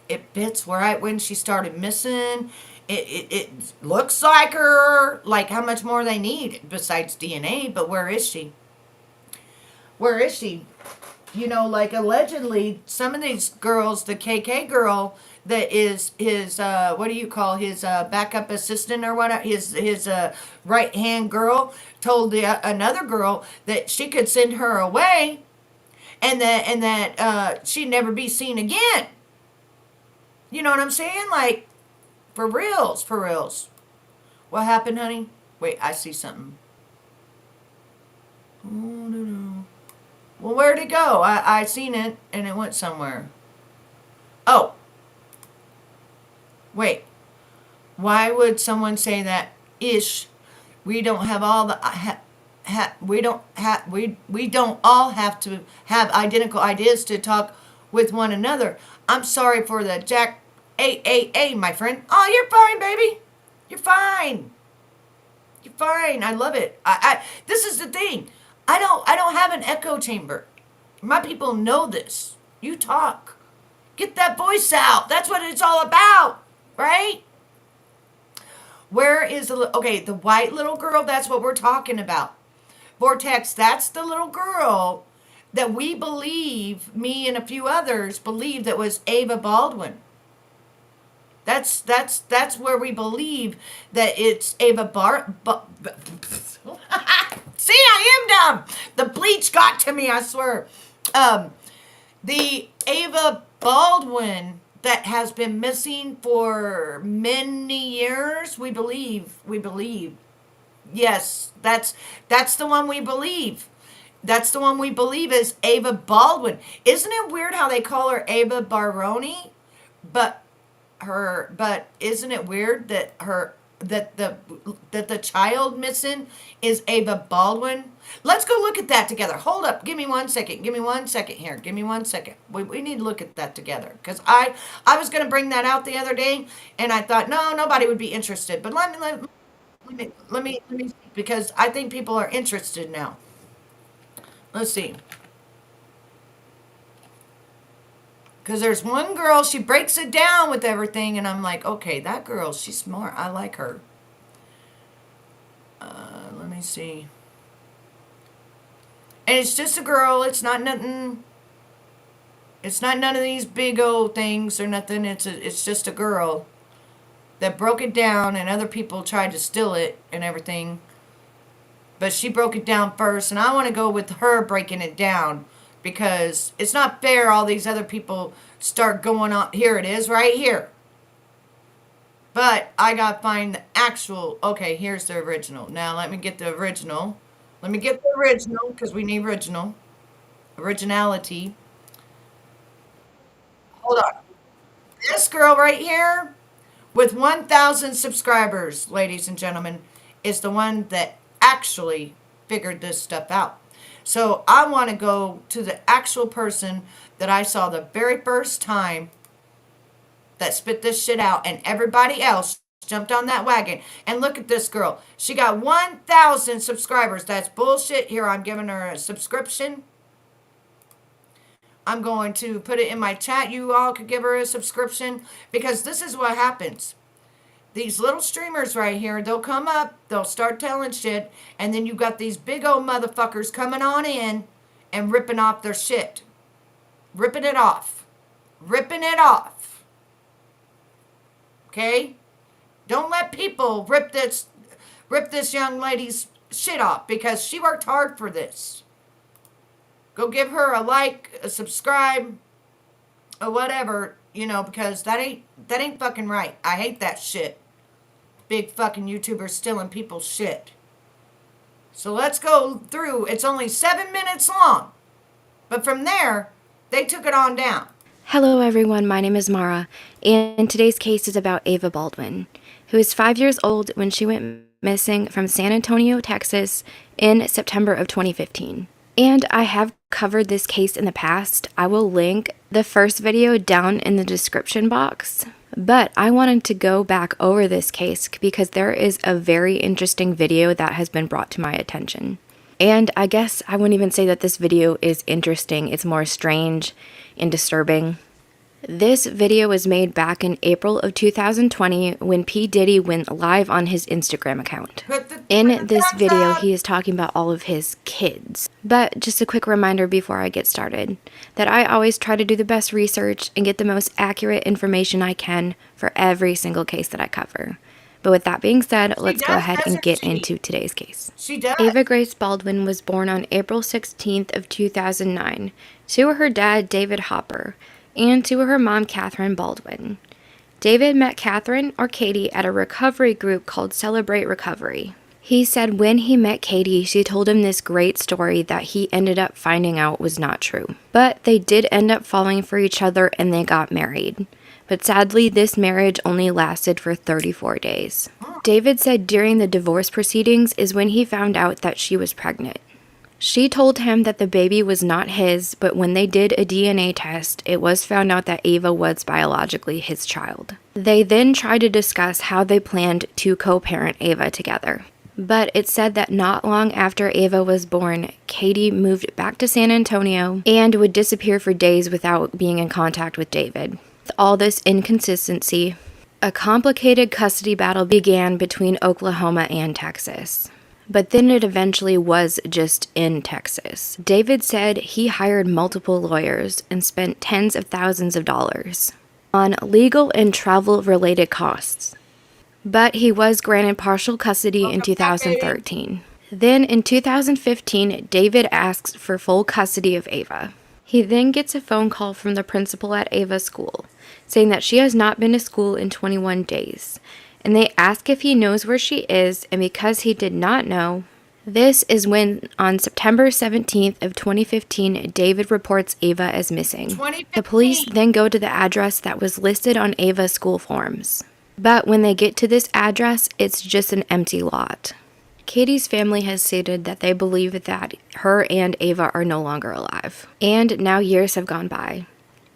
it fits right when she started missing. It looks like her. Like how much more they need besides DNA, but where is she? Where is she? You know, like allegedly, some of these girls, the KK girl that is his, what do you call his backup assistant or whatever, his right hand girl told another girl that she could send her away, and that she'd never be seen again. You know what I'm saying? Like, for reals, for reals. What happened, honey? Wait, I see something. Oh, no. Well, where'd it go? I seen it, and it went somewhere. Oh. Wait. Why would someone say that? Ish. We don't have all the... we don't all have to have identical ideas to talk with one another. I'm sorry for the Jack AAA, my friend. Oh, you're fine, baby. You're fine. You're fine. I love it. This is the thing. I don't have an echo chamber. My people know this. You talk. Get that voice out. That's what it's all about, right? Where is okay, the white little girl, that's what we're talking about. Vortex, that's the little girl that we believe, me and a few others believe, that was Ava Baldwin. That's where we believe that it's Ava See, I am dumb. The bleach got to me, I swear. The Ava Baldwin that has been missing for many years, we believe. Yes, that's the one we believe. That's the one we believe is Ava Baldwin. Isn't it weird how they call her Ava Baroni? But isn't it weird that the child missing is Ava Baldwin? Let's go look at that together. Hold up. Give me 1 second. Give me 1 second here. Give me 1 second. We need to look at that together. Because I was going to bring that out the other day, and I thought, no, nobody would be interested. But let me see, because I think people are interested now. Let's see. Because there's one girl, she breaks it down with everything, and I'm like, okay, that girl, she's smart. I like her. Let me see. And it's just a girl. It's not nothing. It's not none of these big old things or nothing. It's just a girl that broke it down, and other people tried to steal it and everything. But she broke it down first, and I want to go with her breaking it down. Because it's not fair all these other people start going on. Here it is, right here. But I got to find the actual. Okay, here's the original. Now let me get the original. Let me get the original, because we need originality. Hold on. This girl right here with 1,000 subscribers, ladies and gentlemen, is the one that actually figured this stuff out. So I want to go to the actual person that I saw the very first time that spit this shit out, and everybody else jumped on that wagon. And look at this girl. She got 1,000 subscribers. That's bullshit. Here, I'm giving her a subscription. I'm going to put it in my chat. You all could give her a subscription, because this is what happens. These little streamers right here, they'll come up, they'll start telling shit, and then you got these big old motherfuckers coming on in and ripping off their shit. Ripping it off. Ripping it off. Okay? Don't let people rip this young lady's shit off, because she worked hard for this. Go give her a like, a subscribe, or whatever, because that ain't fucking right. I hate that shit. Big fucking YouTubers stealing people's shit. So let's go through. It's only 7 minutes long. But from there, they took it on down. Hello everyone, my name is Mara, and today's case is about Ava Baldwin, who is 5 years old when she went missing from San Antonio, Texas in September of 2015. And I have covered this case in the past. I will link the first video down in the description box. But I wanted to go back over this case because there is a very interesting video that has been brought to my attention. And I guess I wouldn't even say that this video is interesting. It's more strange and disturbing. This video was made back in April of 2020 when P. Diddy went live on his Instagram account. In this video, he is talking about all of his kids. But just a quick reminder before I get started, that I always try to do the best research and get the most accurate information I can for every single case that I cover. But with that being said, let's go ahead and get into today's case. Ava Grace Baldwin was born on April 16th of 2009 to her dad, David Hopper, and to her mom, Catherine Baldwin. David met Catherine, or Katie, at a recovery group called Celebrate Recovery. He said when he met Katie, she told him this great story that he ended up finding out was not true. But they did end up falling for each other and they got married. But sadly, this marriage only lasted for 34 days. David said during the divorce proceedings is when he found out that she was pregnant. She told him that the baby was not his, but when they did a DNA test, it was found out that Ava was biologically his child. They then tried to discuss how they planned to co-parent Ava together. But it said that not long after Ava was born, Katie moved back to San Antonio and would disappear for days without being in contact with David. With all this inconsistency, A complicated custody battle began between Oklahoma and Texas. But then it eventually was just in Texas. David said he hired multiple lawyers and spent tens of thousands of dollars on legal and travel-related costs. But he was granted partial custody in 2013. Then in 2015, David asks for full custody of Ava. He then gets a phone call from the principal at Ava's school, saying that she has not been to school in 21 days. And they ask if he knows where she is, and because he did not know, this is when, on September 17th of 2015, David reports Ava as missing. The police then go to the address that was listed on Ava's school forms. But when they get to this address, it's just an empty lot. Katie's family has stated that they believe that her and Ava are no longer alive. And now years have gone by,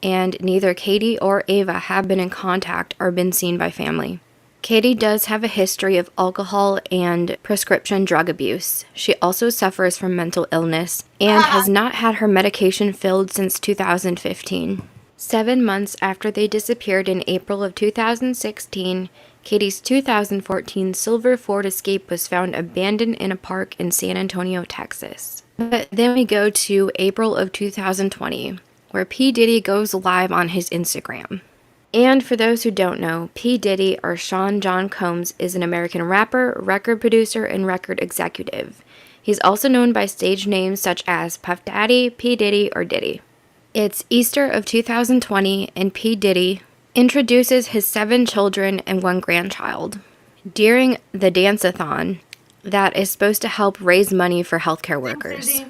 and neither Katie or Ava have been in contact or been seen by family. Katie does have a history of alcohol and prescription drug abuse. She also suffers from mental illness and has not had her medication filled since 2015. 7 months after they disappeared in April of 2016, Katie's 2014 silver Ford Escape was found abandoned in a park in San Antonio, Texas. But then we go to April of 2020, where P. Diddy goes live on his Instagram. And for those who don't know, P. Diddy, or Sean John Combs, is an American rapper, record producer, and record executive. He's also known by stage names such as Puff Daddy, P. Diddy, or Diddy. It's Easter of 2020, and P. Diddy introduces his 7 children and 1 grandchild during the dance-a-thon that is supposed to help raise money for healthcare workers.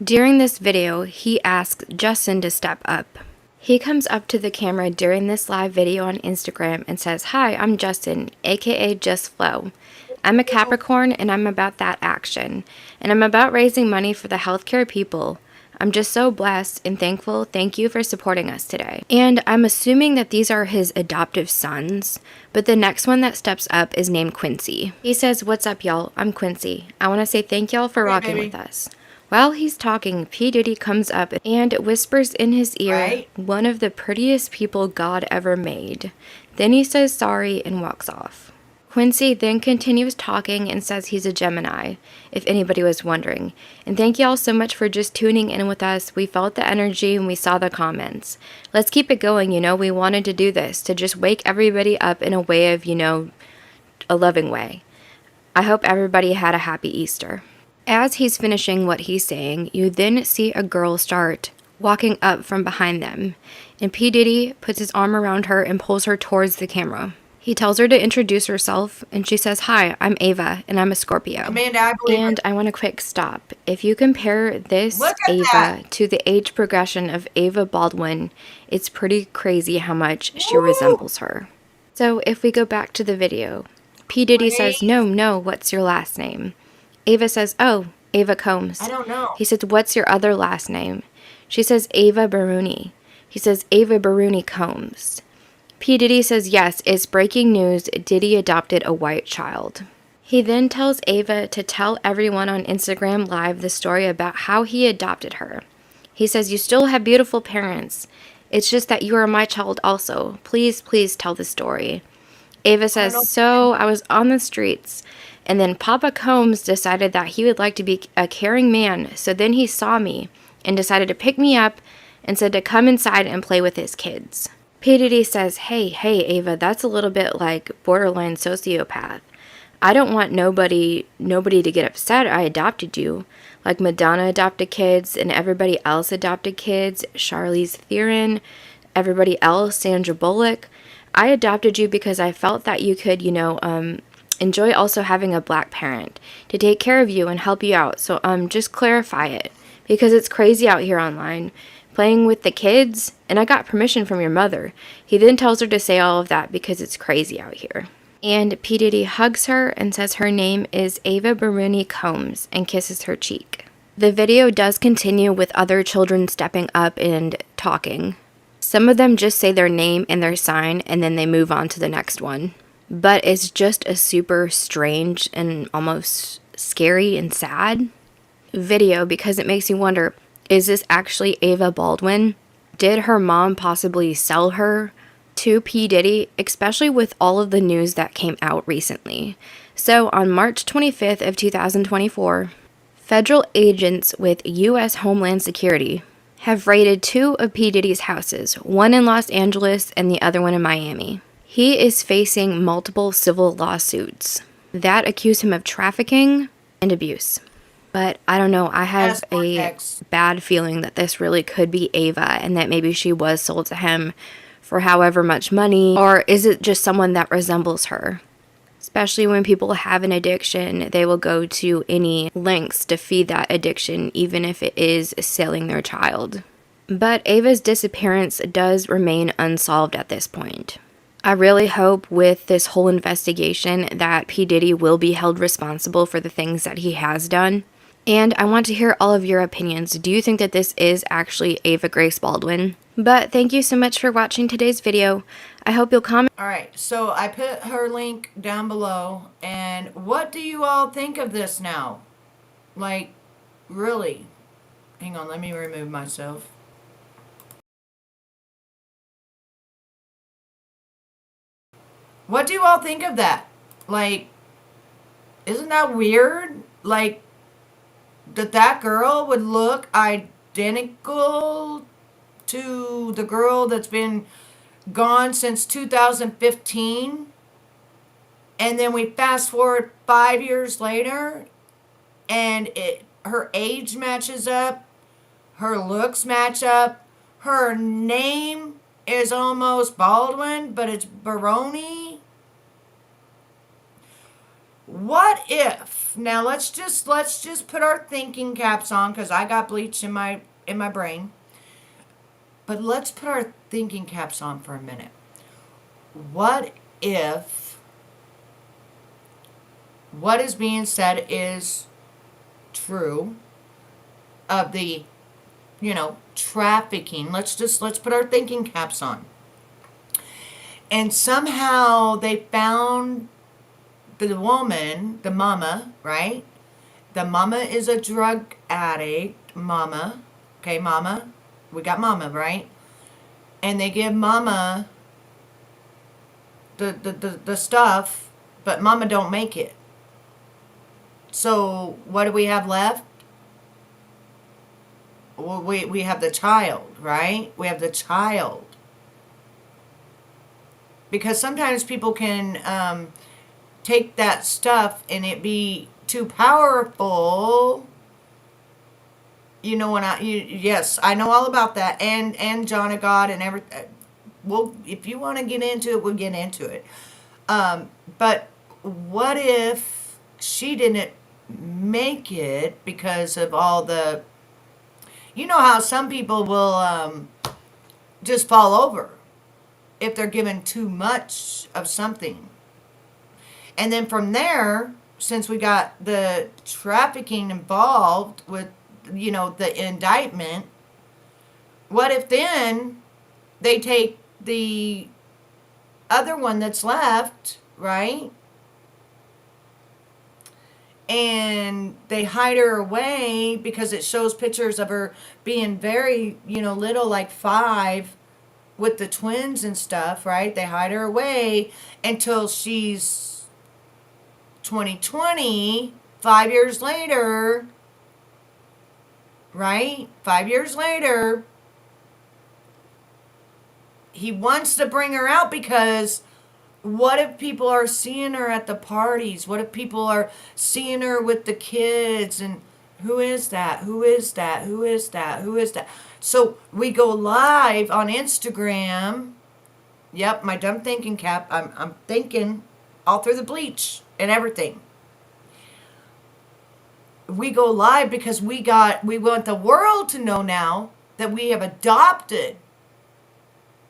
During this video, he asks Justin to step up. He comes up to the camera during this live video on Instagram and says, "Hi, I'm Justin, aka Just Flow. I'm a Capricorn and I'm about that action. And I'm about raising money for the healthcare people. I'm just so blessed and thankful. Thank you for supporting us today." And I'm assuming that these are his adoptive sons, but the next one that steps up is named Quincy. He says, "What's up, y'all? I'm Quincy. I want to say thank y'all for rocking with us." While he's talking, P. Diddy comes up and whispers in his ear, "One of the prettiest people God ever made." Then he says sorry and walks off. Quincy then continues talking and says he's a Gemini, if anybody was wondering. "And thank y'all so much for just tuning in with us. We felt the energy and we saw the comments. Let's keep it going, we wanted to do this, to just wake everybody up in a way of, a loving way. I hope everybody had a happy Easter." As he's finishing what he's saying, you then see a girl start walking up from behind them, and P. Diddy puts his arm around her and pulls her towards the camera. He tells her to introduce herself, and she says, "Hi, I'm Ava, and I'm a Scorpio." Amanda, I believe And I want a quick stop. If you compare this Ava to the age progression of Ava Baldwin, it's pretty crazy how much she resembles her. So if we go back to the video, P. Diddy says, No, what's your last name?" Ava says, "Oh, Ava Combs." I don't know. He says, "What's your other last name?" She says, "Ava Baruni." He says, "Ava Baruni Combs." P. Diddy says, "Yes, it's breaking news. Diddy adopted a white child." He then tells Ava to tell everyone on Instagram Live the story about how he adopted her. He says, "You still have beautiful parents. It's just that you are my child also. Please, please tell the story." Ava says, "So I was on the streets. And then Papa Combs decided that he would like to be a caring man, so then he saw me and decided to pick me up and said to come inside and play with his kids." P. Diddy says, Hey, Ava, that's a little bit like borderline sociopath. I don't want nobody to get upset I adopted you. Like Madonna adopted kids and everybody else adopted kids, Charlize Theron, everybody else, Sandra Bullock. I adopted you because I felt that you could, enjoy also having a black parent to take care of you and help you out. So just clarify it, because it's crazy out here online playing with the kids, and I got permission from your mother. He then tells her to say all of that because it's crazy out here. And P. Diddy hugs her and says her name is Ava Baruni Combs and kisses her cheek. The video does continue with other children stepping up and talking. Some of them just say their name and their sign and then they move on to the next one. But it's just a super strange and almost scary and sad video because it makes you wonder, is this actually Ava Baldwin? Did her mom possibly sell her to P. Diddy, especially with all of the news that came out recently. So on March 25th of 2024, federal agents with U.S. Homeland Security have raided 2 of P. Diddy's houses, one in Los Angeles and the other one in Miami. He is facing multiple civil lawsuits that accuse him of trafficking and abuse. But I don't know, I have a bad feeling that this really could be Ava and that maybe she was sold to him for however much money, or is it just someone that resembles her? Especially when people have an addiction, they will go to any lengths to feed that addiction, even if it is selling their child. But Ava's disappearance does remain unsolved at this point. I really hope with this whole investigation that P. Diddy will be held responsible for the things that he has done. And I want to hear all of your opinions. Do you think that this is actually Ava Grace Baldwin? But thank you so much for watching today's video. I hope you'll comment. Alright, so I put her link down below. And what do you all think of this now? Like, really? Hang on, let me remove myself. What do you all think of that? Like, isn't that weird? Like, that girl would look identical to the girl that's been gone since 2015. And then we fast forward 5 years later, and her age matches up, her looks match up, her name is almost Baldwin, but it's Baroni. What if, now let's just put our thinking caps on, because I got bleach in my brain. But let's put our thinking caps on for a minute. What if what is being said is true of the, trafficking? Let's put our thinking caps on. And somehow they found the woman, the mama, right? The mama is a drug addict, mama. Okay, mama. We got mama, right? And they give mama the stuff, but mama don't make it. So what do we have left? Well, we have the child, right? We have the child. Because sometimes people can take that stuff and it be too powerful. You know, yes, I know all about that. And John of God and everything. Well, if you want to get into it, we'll get into it. But what if she didn't make it because of all the... You know how some people will just fall over if they're given too much of something. And then from there, since we got the trafficking involved with, the indictment, what if then they take the other one that's left, right? And they hide her away because it shows pictures of her being very, little, like 5, with the twins and stuff, right? They hide her away until she's 2020, 5 years later, right? 5 years later, he wants to bring her out because what if people are seeing her at the parties? What if people are seeing her with the kids? And who is that? Who is that? Who is that? Who is that? So we go live on Instagram. Yep, my dumb thinking cap. I'm thinking all through the bleach and everything. We go live because we want the world to know now that we have adopted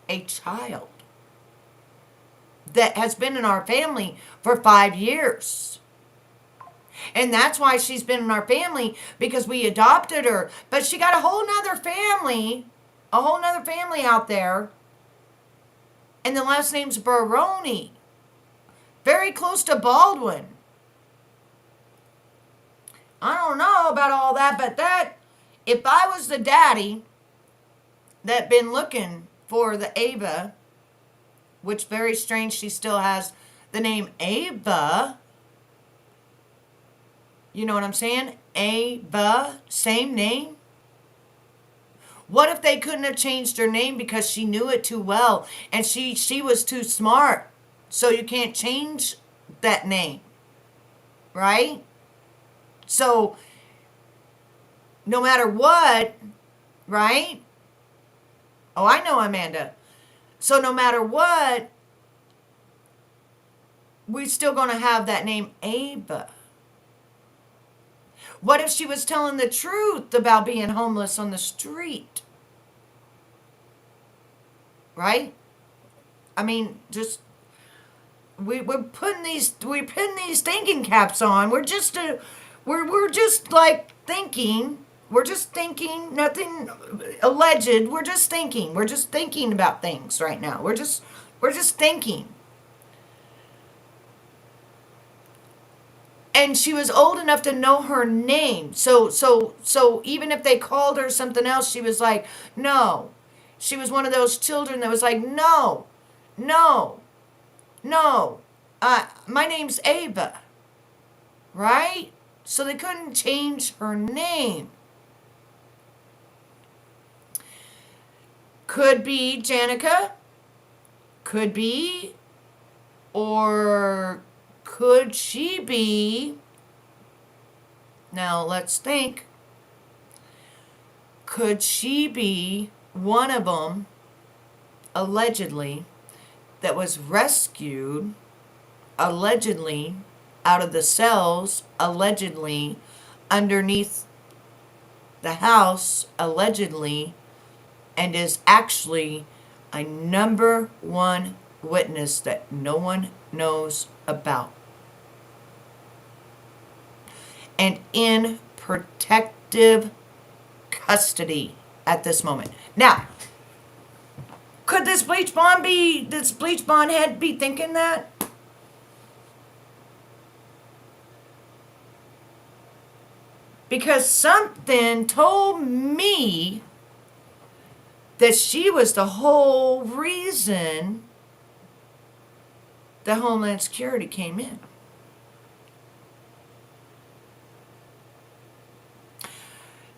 a child that has been in our family for 5 years. And that's why she's been in our family, because we adopted her. But she got a whole nother family out there. And the last name's Baroni. Very close to Baldwin. I don't know about all that, but if I was the daddy that been looking for the Ava, which very strange she still has the name Ava. You know what I'm saying? Ava, same name. What if they couldn't have changed her name because she knew it too well and she was too smart? So you can't change that name, right? So no matter what, right? Oh, I know, Amanda. So no matter what, we're still going to have that name Ava. What if she was telling the truth about being homeless on the street? Right? I mean, just we're putting these thinking caps on. We're just like thinking. We're just thinking, nothing alleged. We're just thinking. We're just thinking about things right now. We're just thinking. And she was old enough to know her name. So even if they called her something else, she was like, no. She was one of those children that was like, no. My name's Ava. Right? So they couldn't change her name. Could be Janica. Could be. Or could she be? Now let's think. Could she be one of them, allegedly, that was rescued, allegedly, out of the cells, allegedly, underneath the house, allegedly, and is actually a number one witness that no one knows about? And in protective custody at this moment. Now, could this bleach blonde head be thinking that? Because something told me that she was the whole reason the Homeland Security came in.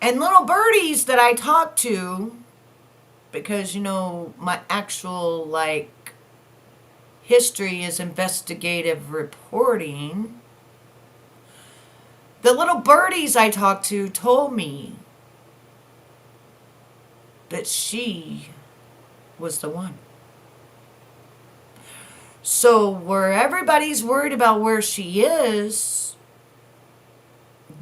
And little birdies that I talk to, because, you know, my actual, like, history is investigative reporting. The little birdies I talked to told me that she was the one. So where everybody's worried about where she is,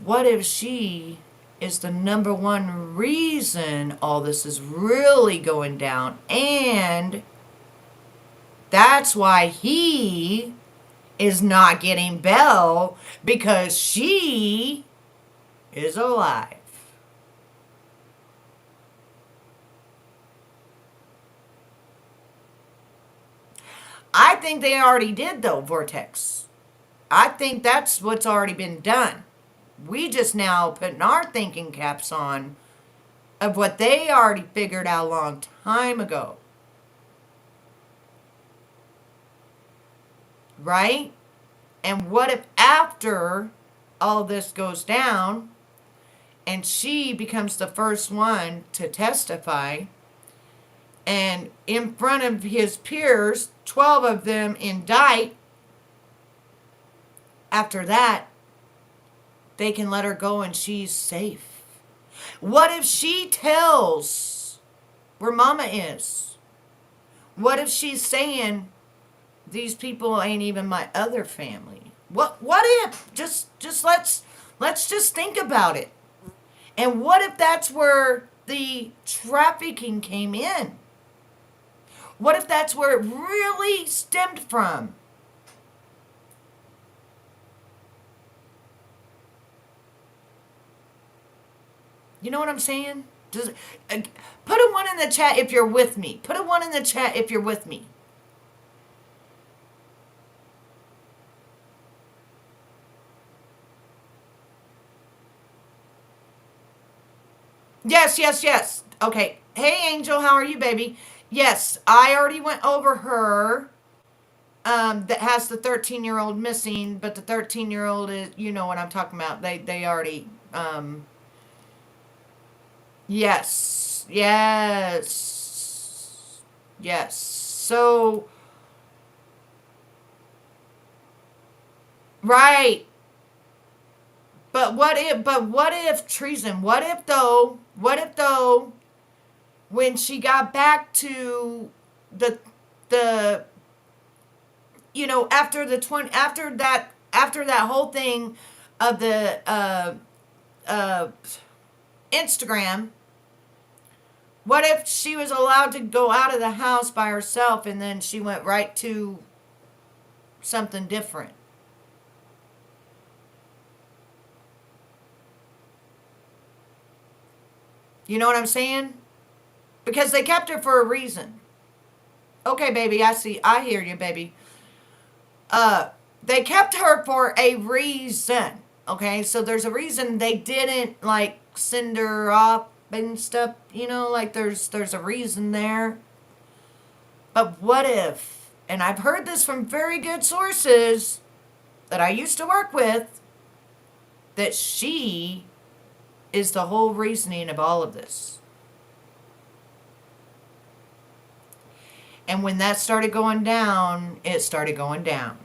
what if she is the number one reason all this is really going down? And that's why he is not getting bail, because she is alive. I think they already did, though, Vortex. I think that's what's already been done. We just now putting our thinking caps on of what they already figured out a long time ago. Right? And what if after all this goes down and she becomes the first one to testify, and in front of his peers, 12 of them indict, after that, they can let her go and she's safe. What if she tells where Mama is? What if she's saying, these people ain't even my other family? What if? Just let's just think about it. And what if that's where the trafficking came in? What if that's where it really stemmed from? You know what I'm saying? Just put a 1 in the chat if you're with me. Put a 1 in the chat if you're with me. Yes. Okay. Hey, Angel, how are you, baby? Yes, I already went over her that has the 13-year-old missing, but the 13-year-old is, you know what I'm talking about. They already, yes, yes, yes. So, right. But what if treason? What if though, when she got back to the after the 20 after that whole thing of the uh Instagram, what if she was allowed to go out of the house by herself and then she went right to something different? You know what I'm saying? Because they kept her for a reason. Okay, baby, I hear you, baby. They kept her for a reason. Okay, so there's a reason they didn't like send her off and stuff. Like there's a reason there. But what if? And I've heard this from very good sources that I used to work with, that she is the whole reasoning of all of this. And when that started going down, it started going down.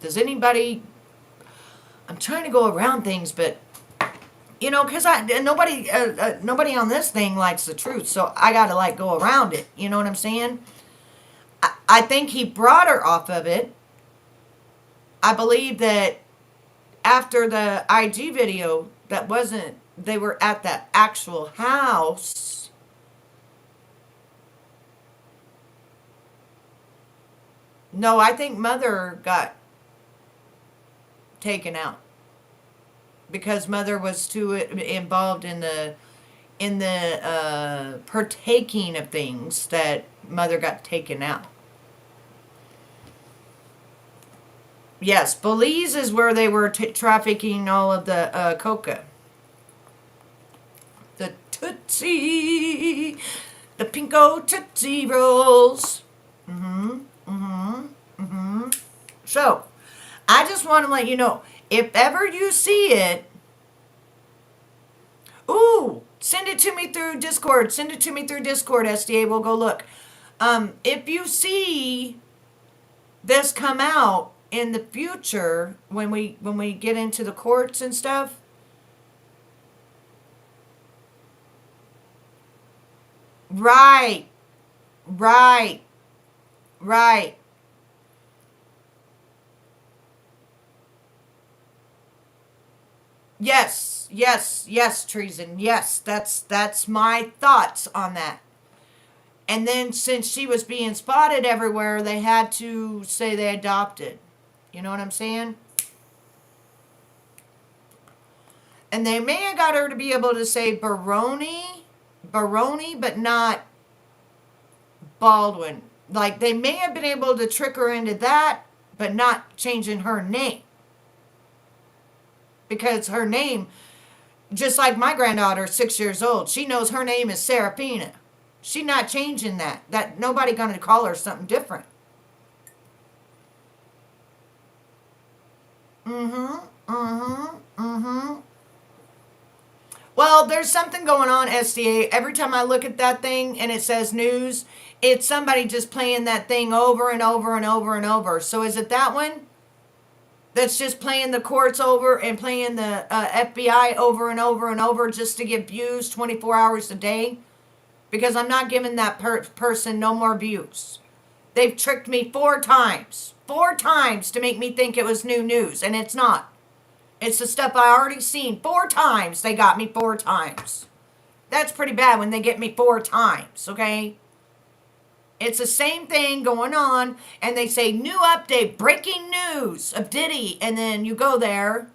Does anybody... I'm trying to go around things, but... because nobody on this thing likes the truth, so I gotta, go around it. You know what I'm saying? I think he brought her off of it. I believe that after the IG video, they were at that actual house. No, I think Mother got taken out because Mother was too involved in the partaking of things that Mother got taken out. Yes, Belize is where they were trafficking all of the coca. The Tootsie, the Pinko Tootsie Rolls. So, I just want to let you know, if ever you see it, send it to me through Discord. Send it to me through Discord, SDA. We'll go look. If you see this come out in the future, when we get into the courts and stuff, right. Yes, treason. Yes, that's my thoughts on that. And then since she was being spotted everywhere, they had to say they adopted. You know what I'm saying? And they may have got her to be able to say Baroni, but not Baldwin. Like, they may have been able to trick her into that, but not changing her name. Because her name, just like my granddaughter, 6 years old, she knows her name is Serafina. She's not changing that. That nobody gonna call her something different. Well, there's something going on, SDA. Every time I look at that thing and it says news, it's somebody just playing that thing over and over and over and over. So is it that one that's just playing the courts over and playing the FBI over and over and over just to get views 24 hours a day? Because I'm not giving that person no more views. They've tricked me 4 times. 4 times to make me think it was new news, and it's not. It's the stuff I already seen 4 times. They got me 4 times. That's pretty bad when they get me 4 times, okay? It's the same thing going on, and they say, new update, breaking news of Diddy, and then you go there.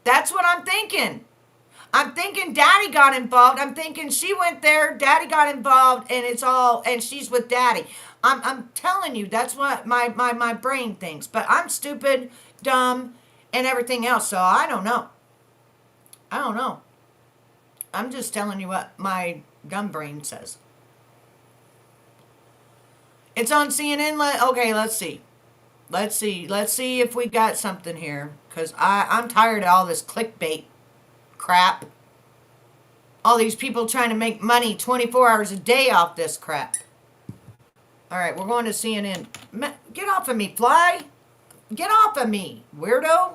That's what I'm thinking. I'm thinking Daddy got involved. I'm thinking she went there, Daddy got involved, and she's with Daddy. I'm telling you, that's what my brain thinks. But I'm stupid, dumb, and everything else, so I don't know. I'm just telling you what my dumb brain says. It's on CNN. Okay, let's see. Let's see if we got something here. Because I'm tired of all this clickbait crap. All these people trying to make money 24 hours a day off this crap. All right, we're going to CNN. Get off of me, fly. Get off of me, weirdo.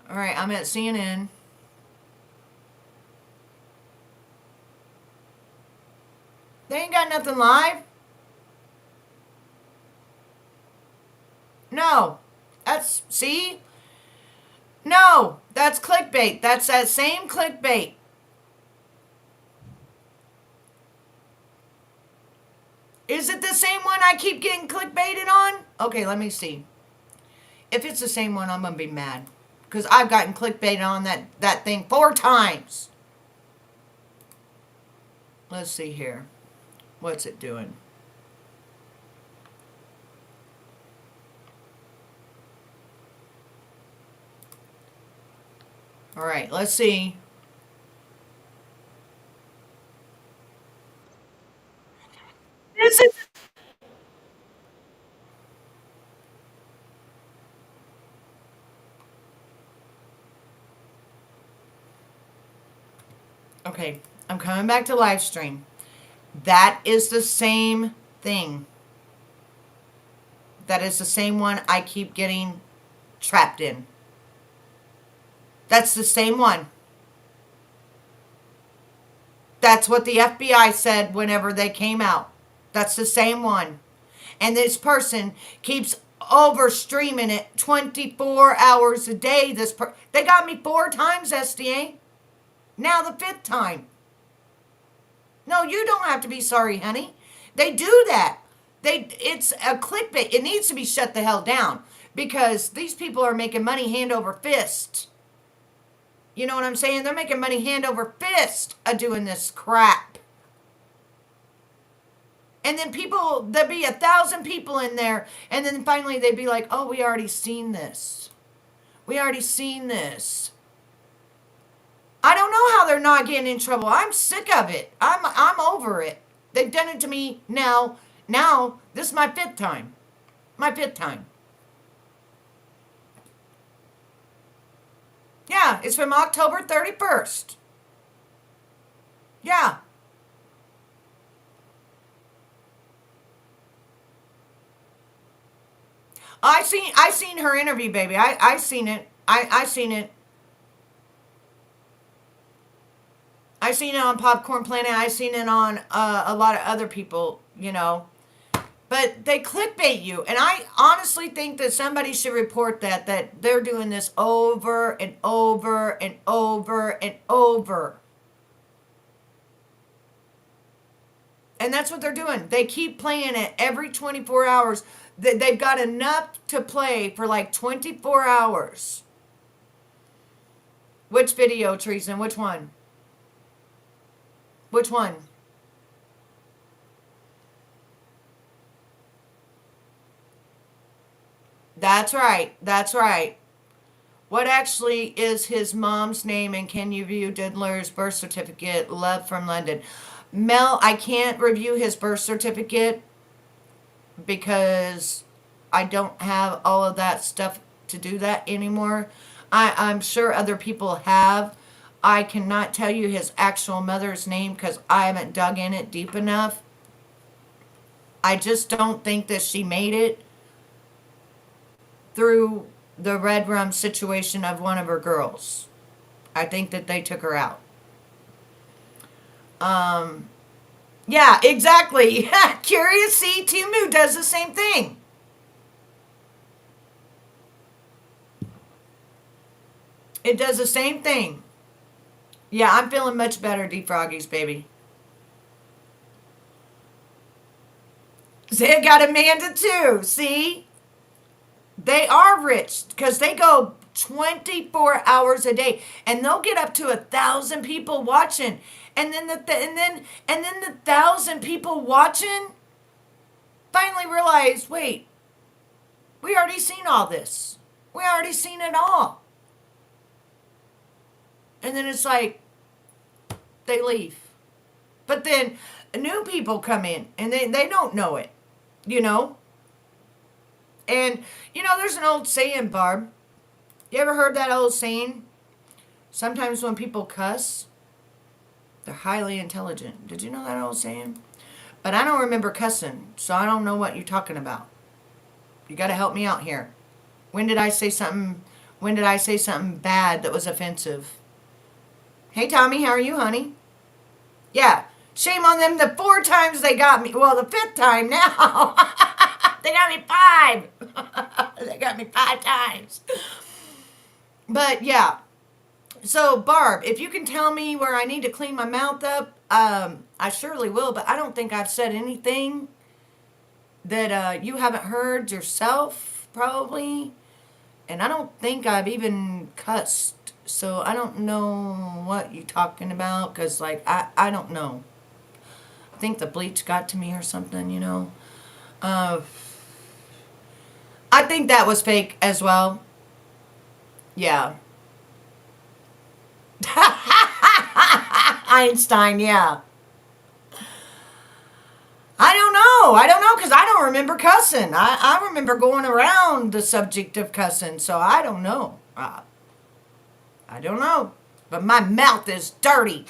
All right, I'm at CNN. They ain't got nothing live. No. See? No, that's clickbait. That's that same clickbait. Is it the same one I keep getting clickbaited on? Okay, let me see. If it's the same one, I'm going to be mad. Because I've gotten clickbaited on that thing 4 times. Let's see here. What's it doing? All right, let's see. This is... Okay, I'm coming back to live stream. That is the same thing. That is the same one I keep getting trapped in. That's the same one. That's what the FBI said whenever they came out. That's the same one. And this person keeps over streaming it 24 hours a day. They got me 4 times, SDA. Now the 5th time. No, you don't have to be sorry, honey. They do that. It's a clickbait. It needs to be shut the hell down because these people are making money hand over fist. You know what I'm saying? They're making money hand over fist of doing this crap. And then there'd be 1,000 people in there, and then finally they'd be like, oh, we already seen this. We already seen this. I don't know how they're not getting in trouble. I'm sick of it. I'm over it. They've done it to me now. Now, this is my 5th time. My 5th time. Yeah, it's from October 31st. Yeah. I seen her interview, baby. I seen it. I seen it. I seen it on Popcorn Planet. I seen it on a lot of other people, you know. But they clickbait you. And I honestly think that somebody should report that they're doing this over and over and over and over. And that's what they're doing. They keep playing it every 24 hours. They've got enough to play for like 24 hours. Which video, Treason? Which one? Which one? That's right. That's right. What actually is his mom's name, and can you view Diddler's birth certificate? Love from London. Mel, I can't review his birth certificate because I don't have all of that stuff to do that anymore. I'm sure other people have. I cannot tell you his actual mother's name because I haven't dug in it deep enough. I just don't think that she made it through the red rum situation of one of her girls. I think that they took her out. Yeah, exactly. Curious See, Timu does the same thing. It does the same thing. Yeah, I'm feeling much better, Defroggies, baby. They got Amanda too, see? They are rich because they go 24 hours a day and they'll get up to 1,000 people watching. And then the 1,000 people watching finally realize, wait, we already seen all this. We already seen it all. And then it's like, they leave. But then new people come in and they don't know it, you know? And, you know, there's an old saying, Barb. You ever heard that old saying? Sometimes when people cuss, they're highly intelligent. Did you know that old saying? But I don't remember cussing, so I don't know what you're talking about. You got to help me out here. When did I say something bad that was offensive? Hey, Tommy, how are you, honey? Yeah, shame on them the 4 times they got me. Well, the 5th time now. They got me 5. They got me 5 times. But, yeah. So, Barb, if you can tell me where I need to clean my mouth up, I surely will. But I don't think I've said anything that you haven't heard yourself, probably. And I don't think I've even cussed. So I don't know what you're talking about. Because, like, I don't know. I think the bleach got to me or something, you know. I think that was fake as well. Yeah. Einstein, yeah. I don't know, because I don't remember cussing. I remember going around the subject of cussing, so I don't know. I don't know. But my mouth is dirty.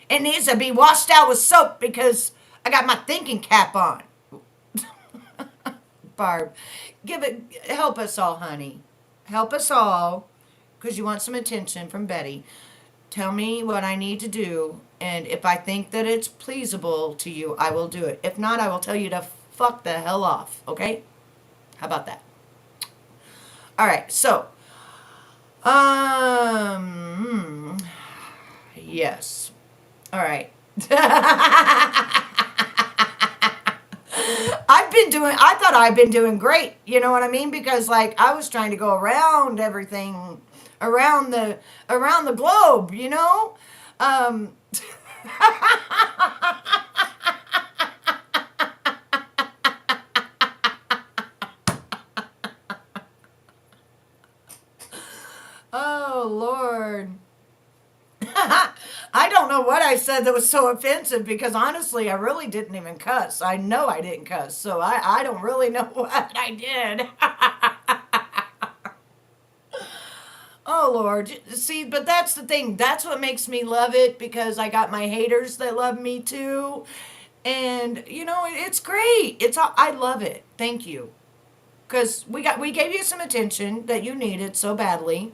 It needs to be washed out with soap because I got my thinking cap on. Barb, help us all, honey. Help us all, because you want some attention from Betty. Tell me what I need to do, and if I think that it's pleasable to you, I will do it. If not, I will tell you to fuck the hell off, okay? How about that? All right, so, yes. All right. I thought I'd been doing great, you know what I mean? Because, like, I was trying to go around everything, around the globe, you know? Oh, Lord. I don't know what I said that was so offensive because honestly, I really didn't even cuss. I know I didn't cuss, so I don't really know what I did. Oh, Lord. See, but that's the thing. That's what makes me love it because I got my haters that love me too. And, you know, it's great. I love it. Thank you. Because we gave you some attention that you needed so badly.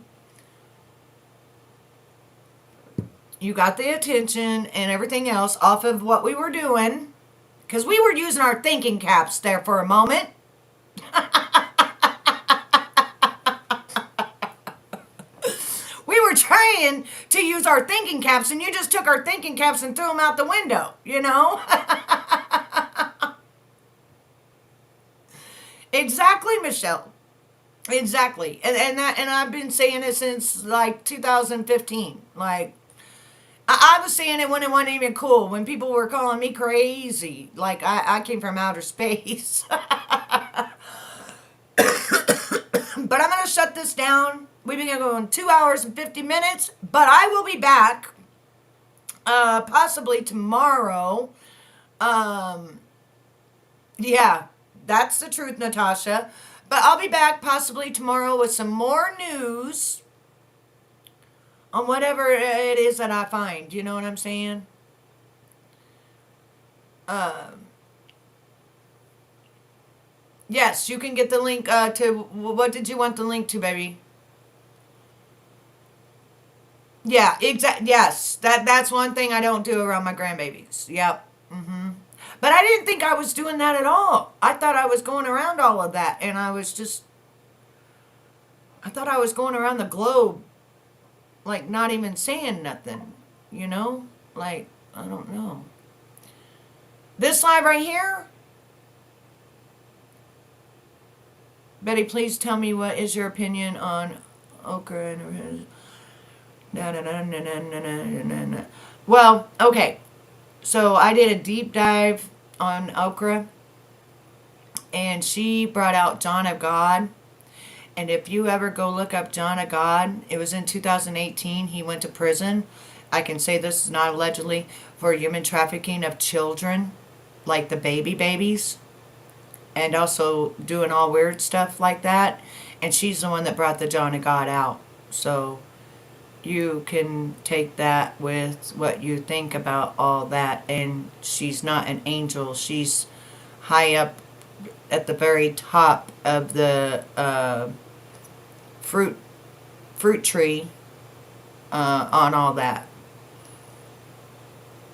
You got the attention and everything else off of what we were doing. Because we were using our thinking caps there for a moment. We were trying to use our thinking caps and you just took our thinking caps and threw them out the window, you know? Exactly, Michelle. Exactly. And I've been saying it since like 2015. Like, I was saying it when it wasn't even cool, when people were calling me crazy. Like, I came from outer space. But I'm going to shut this down. We've been going 2 hours and 50 minutes, but I will be back possibly tomorrow. Yeah, that's the truth, Natasha. But I'll be back possibly tomorrow with some more news on whatever it is that I find. You know what I'm saying? Yes, you can get the link to, what did you want the link to, baby? Yeah, yes, that's one thing I don't do around my grandbabies. Yep. But I didn't think I was doing that at all. I thought I was going around all of that, and I thought I was going around the globe, like, not even saying nothing, you know? Like, I don't know. This live right here? Betty, please tell me what is your opinion on okra and... Well, okay. So I did a deep dive on okra, and she brought out John of God, And if you ever go look up John of God, it was in 2018. He went to prison. I can say this is not allegedly for human trafficking of children, like the babies, and also doing all weird stuff like that. And she's the one that brought the John of God out. So you can take that with what you think about all that. And she's not an angel. She's high up at the very top of the fruit tree on all that.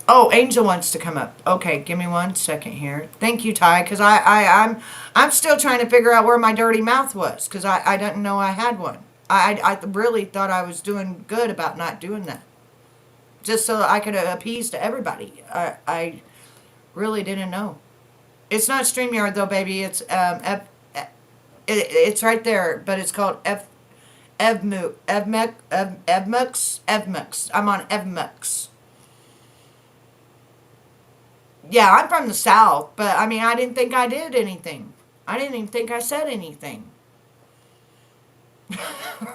Oh, Angel wants to come up. Okay, give me 1 second here. Thank you, Ty, because I'm still trying to figure out where my dirty mouth was, because I didn't know I had one. I really thought I was doing good about not doing that, just so I could appease to everybody. I really didn't know. It's not StreamYard though, baby. It's it's right there, but it's called Evmux. I'm on Evmux. Yeah, I'm from the South, but I mean, I didn't think I did anything. I didn't even think I said anything.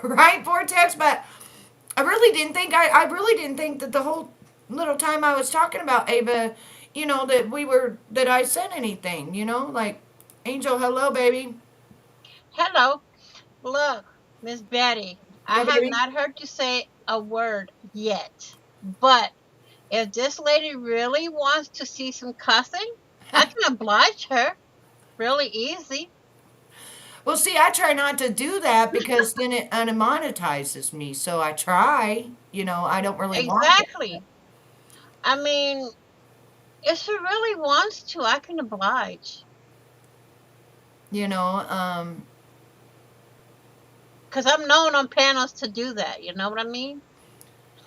Right, Vortex? But I really didn't think I really didn't think that the whole little time I was talking about Ava, that I said anything, like Angel, hello, baby. Hello. Look, Miss Betty, I Yeah, have baby. not heard you say a word yet. But if this lady really wants to see some cussing, I can oblige her. Really easy. Well, see, I try not to do that because then it unmonetizes me. So I try, I don't really want it. Exactly. I mean, if she really wants to, I can oblige. You know, um, Because I'm known on panels to do that. You know what I mean?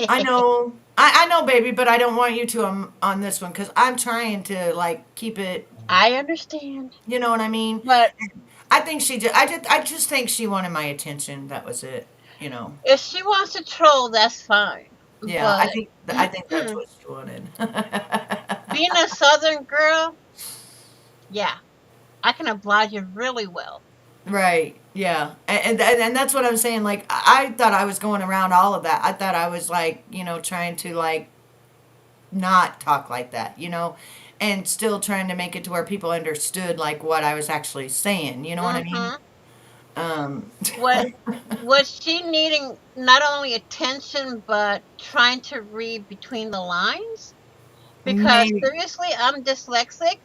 I know, I know, baby, but I don't want you to on this one because I'm trying to like keep it. I understand. You know what I mean? But I think I just think she wanted my attention. That was it. You know. if she wants to troll, that's fine. Yeah, I But think I think that's what she wanted. being a Southern girl, yeah, I can oblige you really well. Right. Yeah. And that's what I'm saying. Like I thought I was going around all of that. I thought I was like, trying to like not talk like that, and still trying to make it to where people understood like what I was actually saying. You know what I mean? Hmm. Um, Was was she needing not only attention but trying to read between the lines? Because maybe. seriously, I'm dyslexic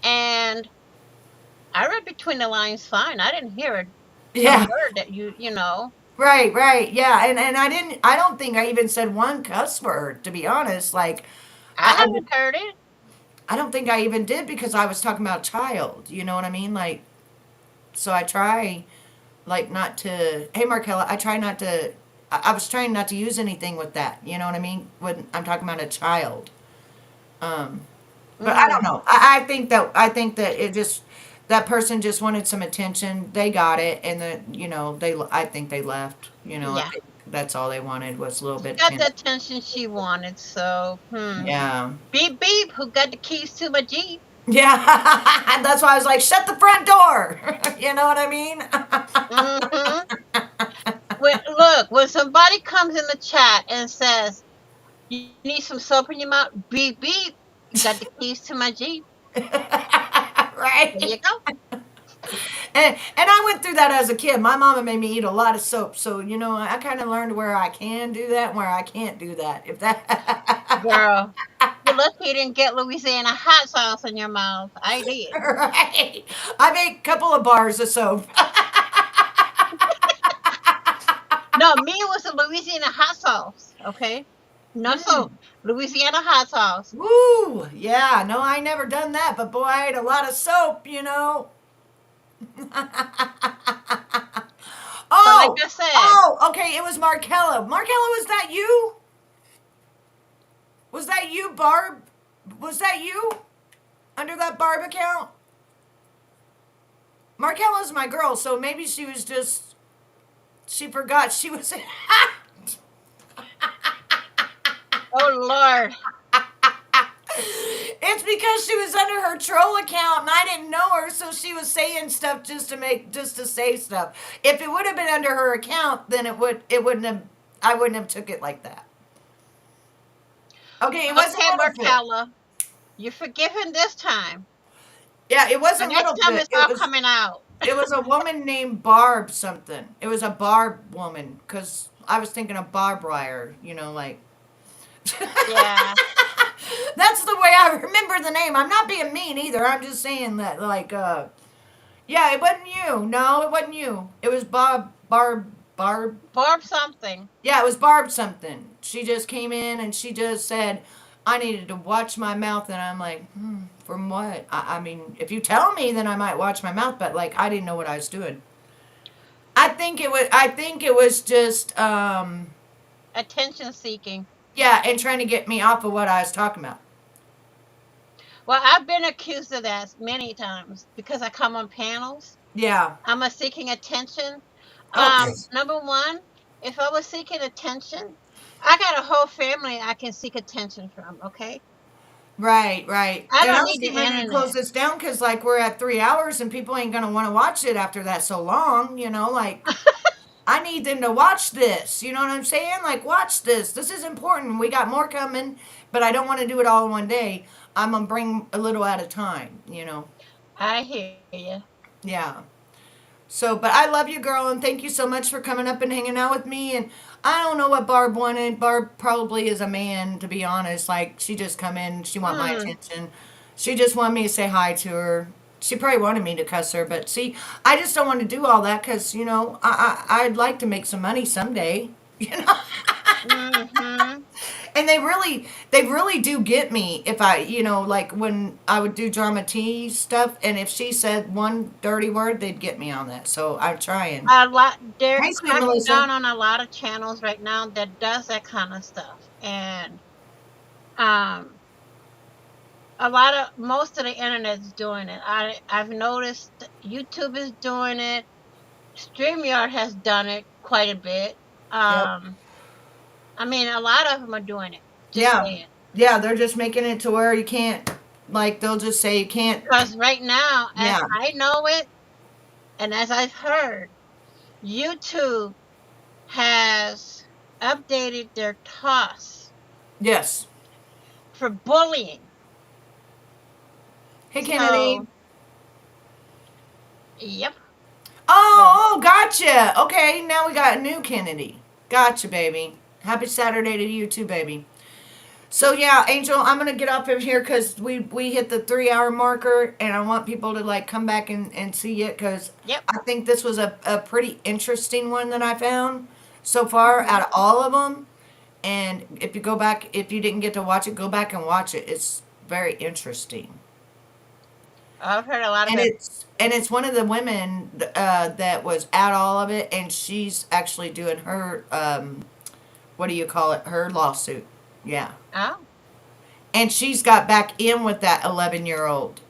and I read between the lines fine. I didn't hear a Yeah. word that you know. Right. Right. Yeah. And I didn't. I don't think I even said one cuss word. To be honest, like I I haven't heard it. I don't think I even did because I was talking about child. You know what I mean? Like, so I try, like, not to. Hey, Markella, I try not to. I was trying not to use anything with that. You know what I mean? When I'm talking about a child. But I don't Mm, know. I think that it just that person just wanted some attention. They got it, and they. I think they left. I yeah. think that's all they wanted was a little She bit got the attention. attention she wanted, so Yeah. beep beep, who got the keys to my Jeep? Yeah, and that's why I was like, shut the front door. You know what I mean? Hmm. When somebody comes in the chat and says, "You need some soap in your mouth," beep beep, you got the keys to my Jeep. There Right? you go. And I went through that as a kid. My mama made me eat a lot of soap, so I kind of learned where I can do that and where I can't do that. If that, Girl, you're lucky you didn't get Louisiana hot sauce in your mouth. I did. right? I made a couple of bars of soap. No, me it was the Louisiana hot sauce. Okay, no soap. Louisiana hot sauce. Woo! Yeah, no, I never done that, but boy, I ate a lot of soap. But like Oh, I said, oh, okay, it was Markella. Markella, was that you? Was that you, Barb? Was that you? Under that Barb account? Markella's my girl, so maybe she forgot she was. oh Lord, It It's because she was under her troll account and I didn't know her, so she was saying stuff just to say stuff. If it would have been under her account, then it wouldn't have I wouldn't have took it like that. Okay, it wasn't Okay, Littlefoot. Markella, you're forgiven this time. Yeah, it The wasn't next time Littlefoot. it's all coming out. It was a woman named Barb something. It was a Barb woman because I was thinking of barbed wire. Like. Yeah. That's the way I remember the name. I'm not being mean either. I'm just saying that, like, yeah, it wasn't you. No, it wasn't you. It was Barb. Barb something. Yeah, it was Barb something. She just came in and she just said, I needed to watch my mouth. And I'm like, from what? I mean, if you tell me, then I might watch my mouth. But, like, I didn't know what I was doing. I think it was just, Attention seeking. yeah, and trying to get me off of what I was talking about. Well, I've been accused of that many times because I come on panels. Yeah. I'm a seeking attention. Okay. Number one, if I was seeking attention, I got a whole family I can seek attention from, okay? Right. I And don't I was need the getting ready to internet. close this down because, like, we're at 3 hours and people ain't going to want to watch it after that so long, like, I need them to watch this. You know what I'm saying? Like, watch this. This is important. We got more coming, but I don't want to do it all in one day. I'm going to bring a little at a time, I hear you. Yeah. So, but I love you, girl, and thank you so much for coming up and hanging out with me. And I don't know what Barb wanted. Barb probably is a man, to be honest. Like, she just come in, she want my attention. She just wanted me to say hi to her. She probably wanted me to cuss her, but see, I just don't want to do all that because, I'd like to make some money someday, Mm-hmm. And they really do get me if I, like when I would do drama tea stuff, and if she said one dirty word, they'd get me on that. So I'm trying. They're Hey, sweet cracking Melissa. down on a lot of channels right now that does that kind of stuff. And most of the internet's doing it. I've noticed YouTube is doing it. StreamYard has done it quite a bit. I mean, a lot of them are doing it. Just saying. Yeah, they're just making it to where you can't, like, they'll just say you can't. Because right now, as Yeah. I know it, and as I've heard, YouTube has updated their TOS Yes. for bullying. Hey, Kennedy. So, yep. Oh, gotcha. Okay, now we got a new Kennedy. Gotcha, baby. Happy Saturday to you too, baby. So yeah, Angel, I'm gonna get off of here because we hit the 3 hour marker, and I want people to like come back and see it because Yep. I think this was a pretty interesting one that I found so far out of all of them. And if you go back, if you didn't get to watch it, go back and watch it. It's very interesting. I've heard a lot of And it. it's one of the women that was at all of it, and she's actually doing her what do you call it? Her lawsuit. Yeah. Oh, And she's got back in with that 11-year-old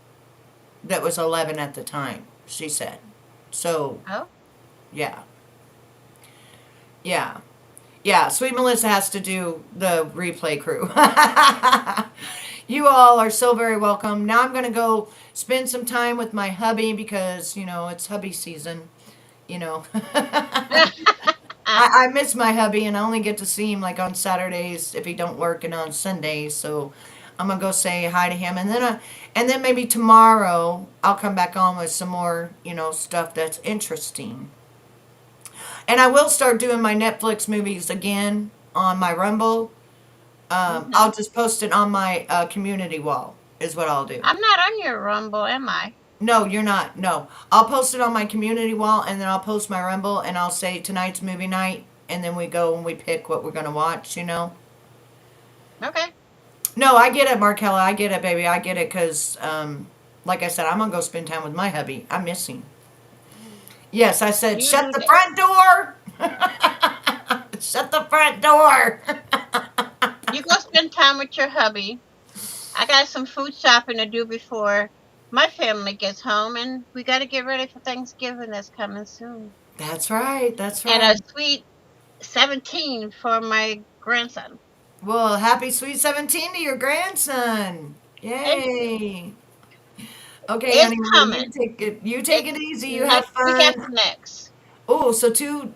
that was 11 at the time, she said. So, oh. yeah. Yeah. Yeah, Sweet Melissa has to do the replay crew. You all are so very welcome. Now I'm going to go spend some time with my hubby because, it's hubby season. I miss my hubby, and I only get to see him like on Saturdays if he don't work, and on Sundays. So I'm gonna go say hi to him, and then maybe tomorrow I'll come back on with some more stuff that's interesting. And I will start doing my Netflix movies again on my Rumble. I'll just post it on my community wall. Is what I'll do. I'm not on your Rumble, am I? No, you're not. No. I'll post it on my community wall, and then I'll post my Rumble, and I'll say tonight's movie night, and then we go and we pick what we're going to watch, Okay. No, I get it, Markella. I get it, baby. I get it because, like I said, I'm going to go spend time with my hubby. I miss him. Yes, I said, You shut do the that. front door. Shut the front door. You go spend time with your hubby. I got some food shopping to do before my family gets home, and we got to get ready for Thanksgiving that's coming soon. That's right. That's And right. a sweet 17 for my grandson. Well, happy sweet 17 to your grandson. Thank you. Yay. Okay, It's honey, well, coming. you take it easy. You have Next week fun. after next. Oh, so 2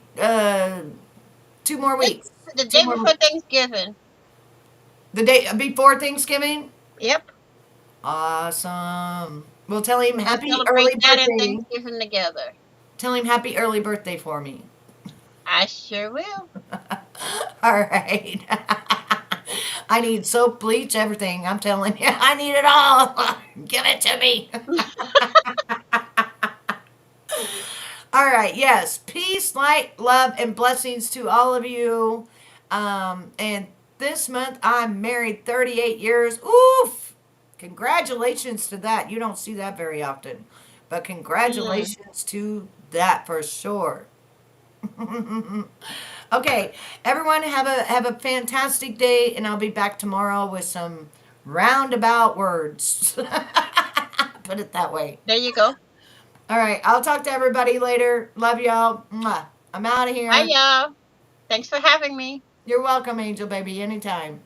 more It's weeks. the Two day more before weeks. Thanksgiving. The day before Thanksgiving. Yep. Awesome. Well, tell him We'll happy celebrate early that and birthday. Thanksgiving together. Tell him happy early birthday for me. I sure will. All right. I need soap, bleach, everything. I'm telling you, I need it all. Give it to me. All right. Yes. Peace, light, love, and blessings to all of you. And this month I'm married 38 years. Oof. Congratulations to that. You don't see that very often. But Mm. congratulations to that for sure. Okay, everyone have a fantastic day, and I'll be back tomorrow with some roundabout words. Put it that way. There you go. All right, I'll talk to everybody later. Love y'all. Mwah. I'm out of Bye, here. y'all. Thanks for having me. You're welcome, Angel Baby. Anytime.